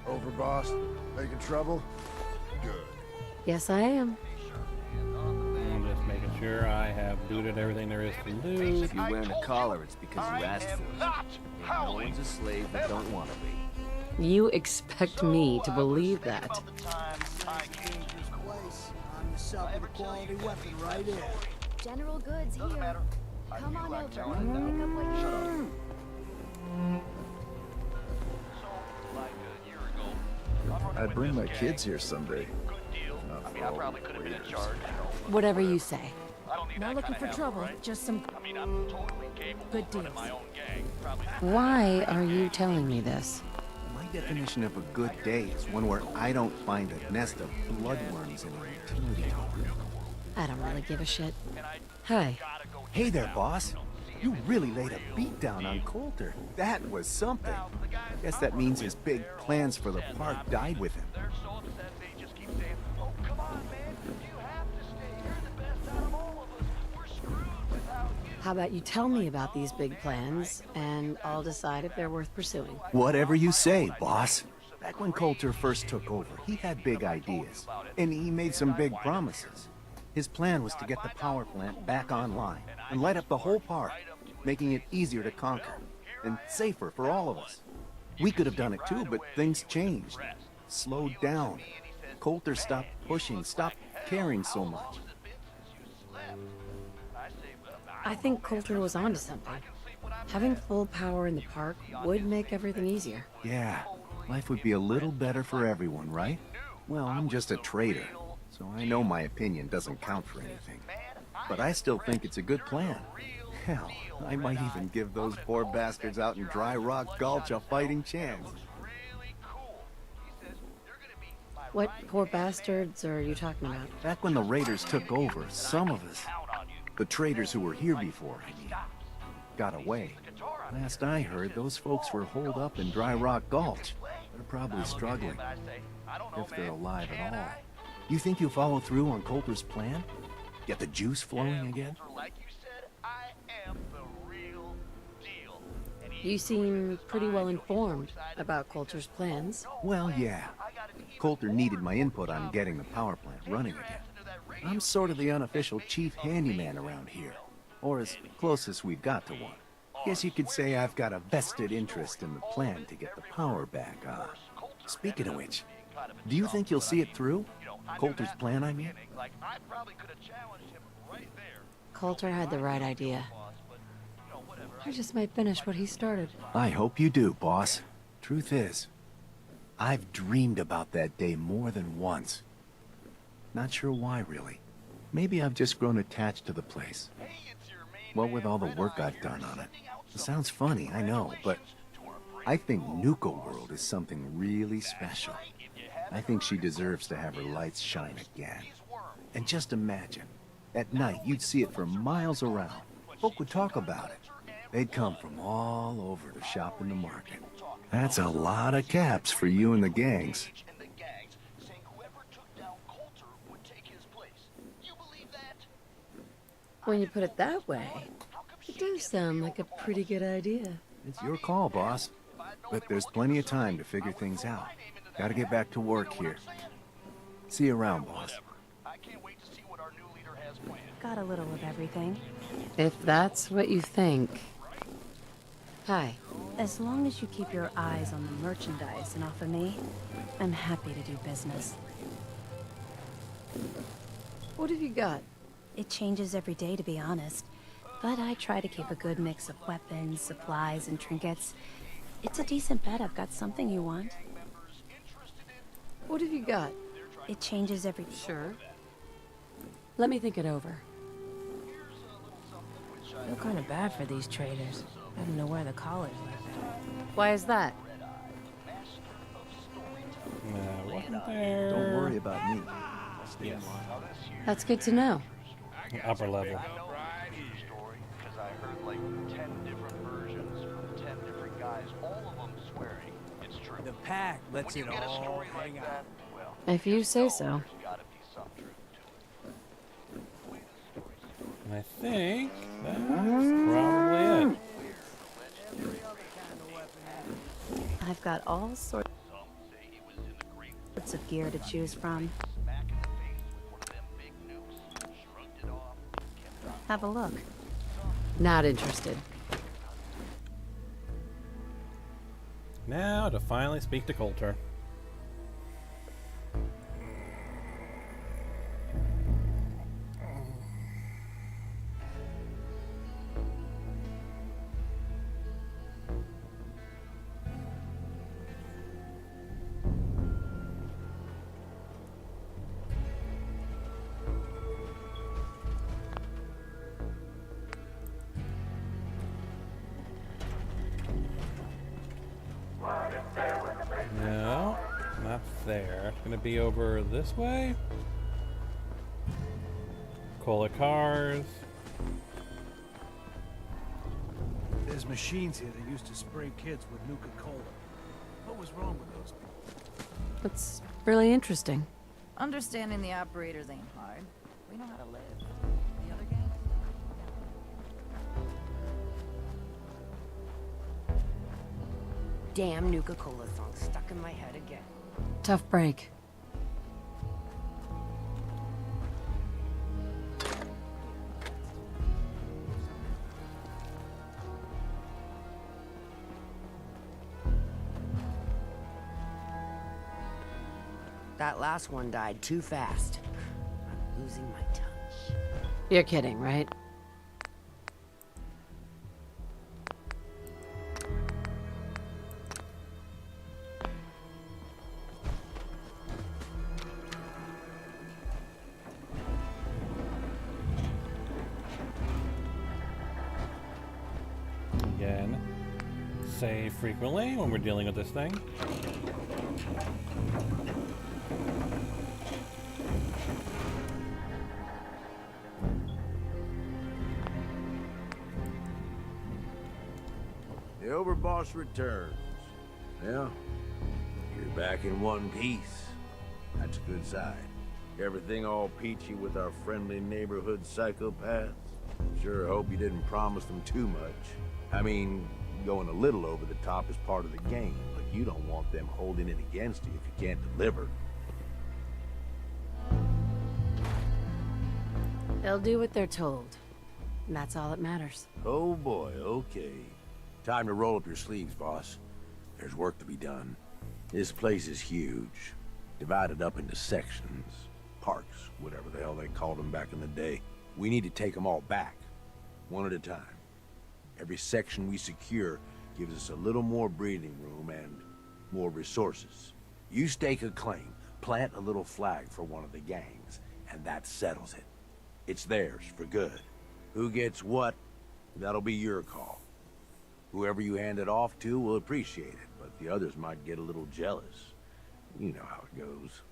Overboss, making trouble? Good. Yes, I am. I'm just making sure I have looted everything there is to loot. If you're wearing a collar, it's because you asked for it. No one's a slave that don't want to be. You expect me to believe that? I'm the sub with a quality weapon right here. General goods here. Come on over. Pick up what you need. I'd bring my kids here someday. I probably could have been in charge. Whatever you say. Not looking for trouble, just some good deals. Why are you telling me this? My definition of a good day is one where I don't find a nest of bloodworms in a utility room. I don't really give a shit. Hi. Hey there, boss. You really laid a beat down on Coulter. That was something. Guess that means his big plans for the park died with him. How about you tell me about these big plans, and I'll decide if they're worth pursuing. Whatever you say, boss. Back when Coulter first took over, he had big ideas, and he made some big promises. His plan was to get the power plant back online and light up the whole park, making it easier to conquer and safer for all of us. We could have done it too, but things changed, slowed down. Coulter stopped pushing, stopped caring so much. I think Coulter was onto something. Having full power in the park would make everything easier. Yeah, life would be a little better for everyone, right? Well, I'm just a trader, so I know my opinion doesn't count for anything. But I still think it's a good plan. Hell, I might even give those poor bastards out in Dry Rock Gulch a fighting chance. What poor bastards are you talking about? Back when the Raiders took over, some of us, the traders who were here before, I mean, got away. Last I heard, those folks were holed up in Dry Rock Gulch. They're probably struggling, if they're alive at all. You think you'll follow through on Coulter's plan? Get the juice flowing again? You seem pretty well informed about Coulter's plans. Well, yeah. Coulter needed my input on getting the power plant running again. I'm sort of the unofficial chief handyman around here, or as close as we've got to one. Guess you could say I've got a vested interest in the plan to get the power back on. Speaking of which, do you think you'll see it through? Coulter's plan, I mean? Coulter had the right idea. I just might finish what he started. I hope you do, boss. Truth is, I've dreamed about that day more than once. Not sure why, really. Maybe I've just grown attached to the place. What with all the work I've done on it. It sounds funny, I know, but I think Nuka World is something really special. I think she deserves to have her lights shine again. And just imagine, at night you'd see it for miles around. Folk would talk about it. They'd come from all over to shop in the market. That's a lot of caps for you and the gangs. When you put it that way, it does sound like a pretty good idea. It's your call, boss. But there's plenty of time to figure things out. Gotta get back to work here. See you around, boss. Got a little of everything. If that's what you think. Hi. As long as you keep your eyes on the merchandise and off of me, I'm happy to do business. What have you got? It changes every day, to be honest. But I try to keep a good mix of weapons, supplies, and trinkets. It's a decent bet I've got something you want. What have you got? It changes every... Sure. Let me think it over. I feel kind of bad for these traders. Having to wear the collars like that. Why is that? Wasn't there... Don't worry about me. I'll stay in line. That's good to know. Upper level. The pack lets it all hang out. If you say so. And I think that's probably it. I've got all sorts of gear to choose from. Have a look. Not interested. Now to finally speak to Coulter. No, not there. It's gonna be over this way. Cola cars. There's machines here that used to spray kids with Nuka Cola. What was wrong with those people? That's really interesting. Understanding the operators ain't hard. We know how to live. The other gang? damn Nuka-Cola song stuck in my head again. Tough break. That last one died too fast. I'm losing my touch. You're kidding, right? Again, save frequently when we're dealing with this thing. The Overboss returns. Yeah, you're back in one piece. That's a good sign. Everything all peachy with our friendly neighborhood psychopaths? Sure hope you didn't promise them too much. I mean, going a little over the top is part of the game, but you don't want them holding it against you if you can't deliver. They'll do what they're told. And that's all that matters. Oh boy, okay. Time to roll up your sleeves, boss. There's work to be done. This place is huge. Divided up into sections. Parks, whatever the hell they called them back in the day. We need to take them all back. One at a time. Every section we secure gives us a little more breathing room and more resources. You stake a claim, plant a little flag for one of the gangs, and that settles it. It's theirs for good. Who gets what, that'll be your call. Whoever you hand it off to will appreciate it, but the others might get a little jealous. You know how it goes.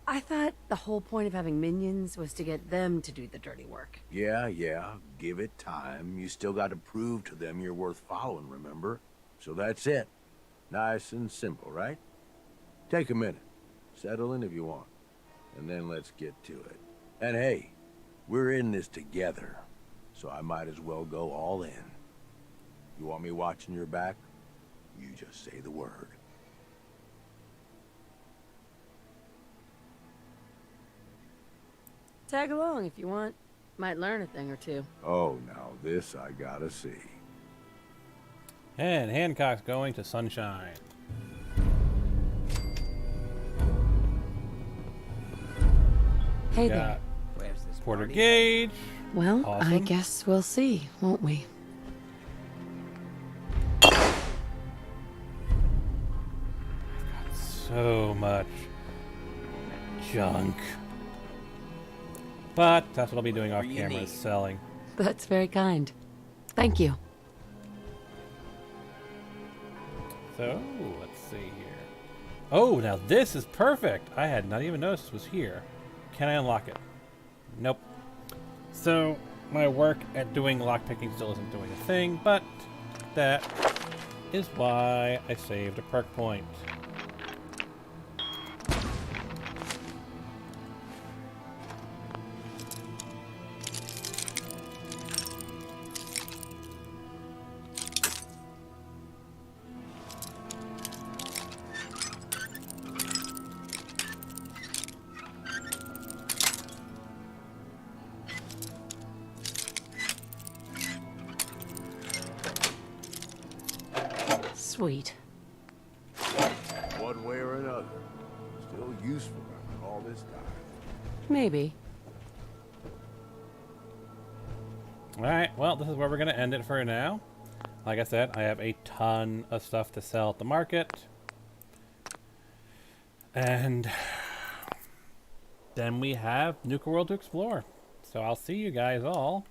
I thought the whole point of having minions was to get them to do the dirty work. Yeah, give it time. You still got to prove to them you're worth following, remember? So that's it. Nice and simple, right? Take a minute. Settle in if you want. And then let's get to it. And hey, we're in this together, so I might as well go all in. You want me watching your back? You just say the word. Tag along if you want. Might learn a thing or two. Oh, now this I gotta see. And Hancock's going to Sunshine. Hey there. Porter Gage. Well, Awesome. I guess we'll see, won't we? So much junk. But that's what I'll be doing off camera, is selling. That's very kind. Thank you. So, let's see here. Oh, now this is perfect. I had not even noticed this was here. Can I unlock it? Nope. So, my work at doing lockpicking still isn't doing a thing, but that is why I saved a perk point. Sweet. One way or another. Still useful after all this time. Maybe. Alright, well, this is where we're going to end it for now. Like I said, I have a ton of stuff to sell at the market. And then we have Nuka World to explore. So I'll see you guys all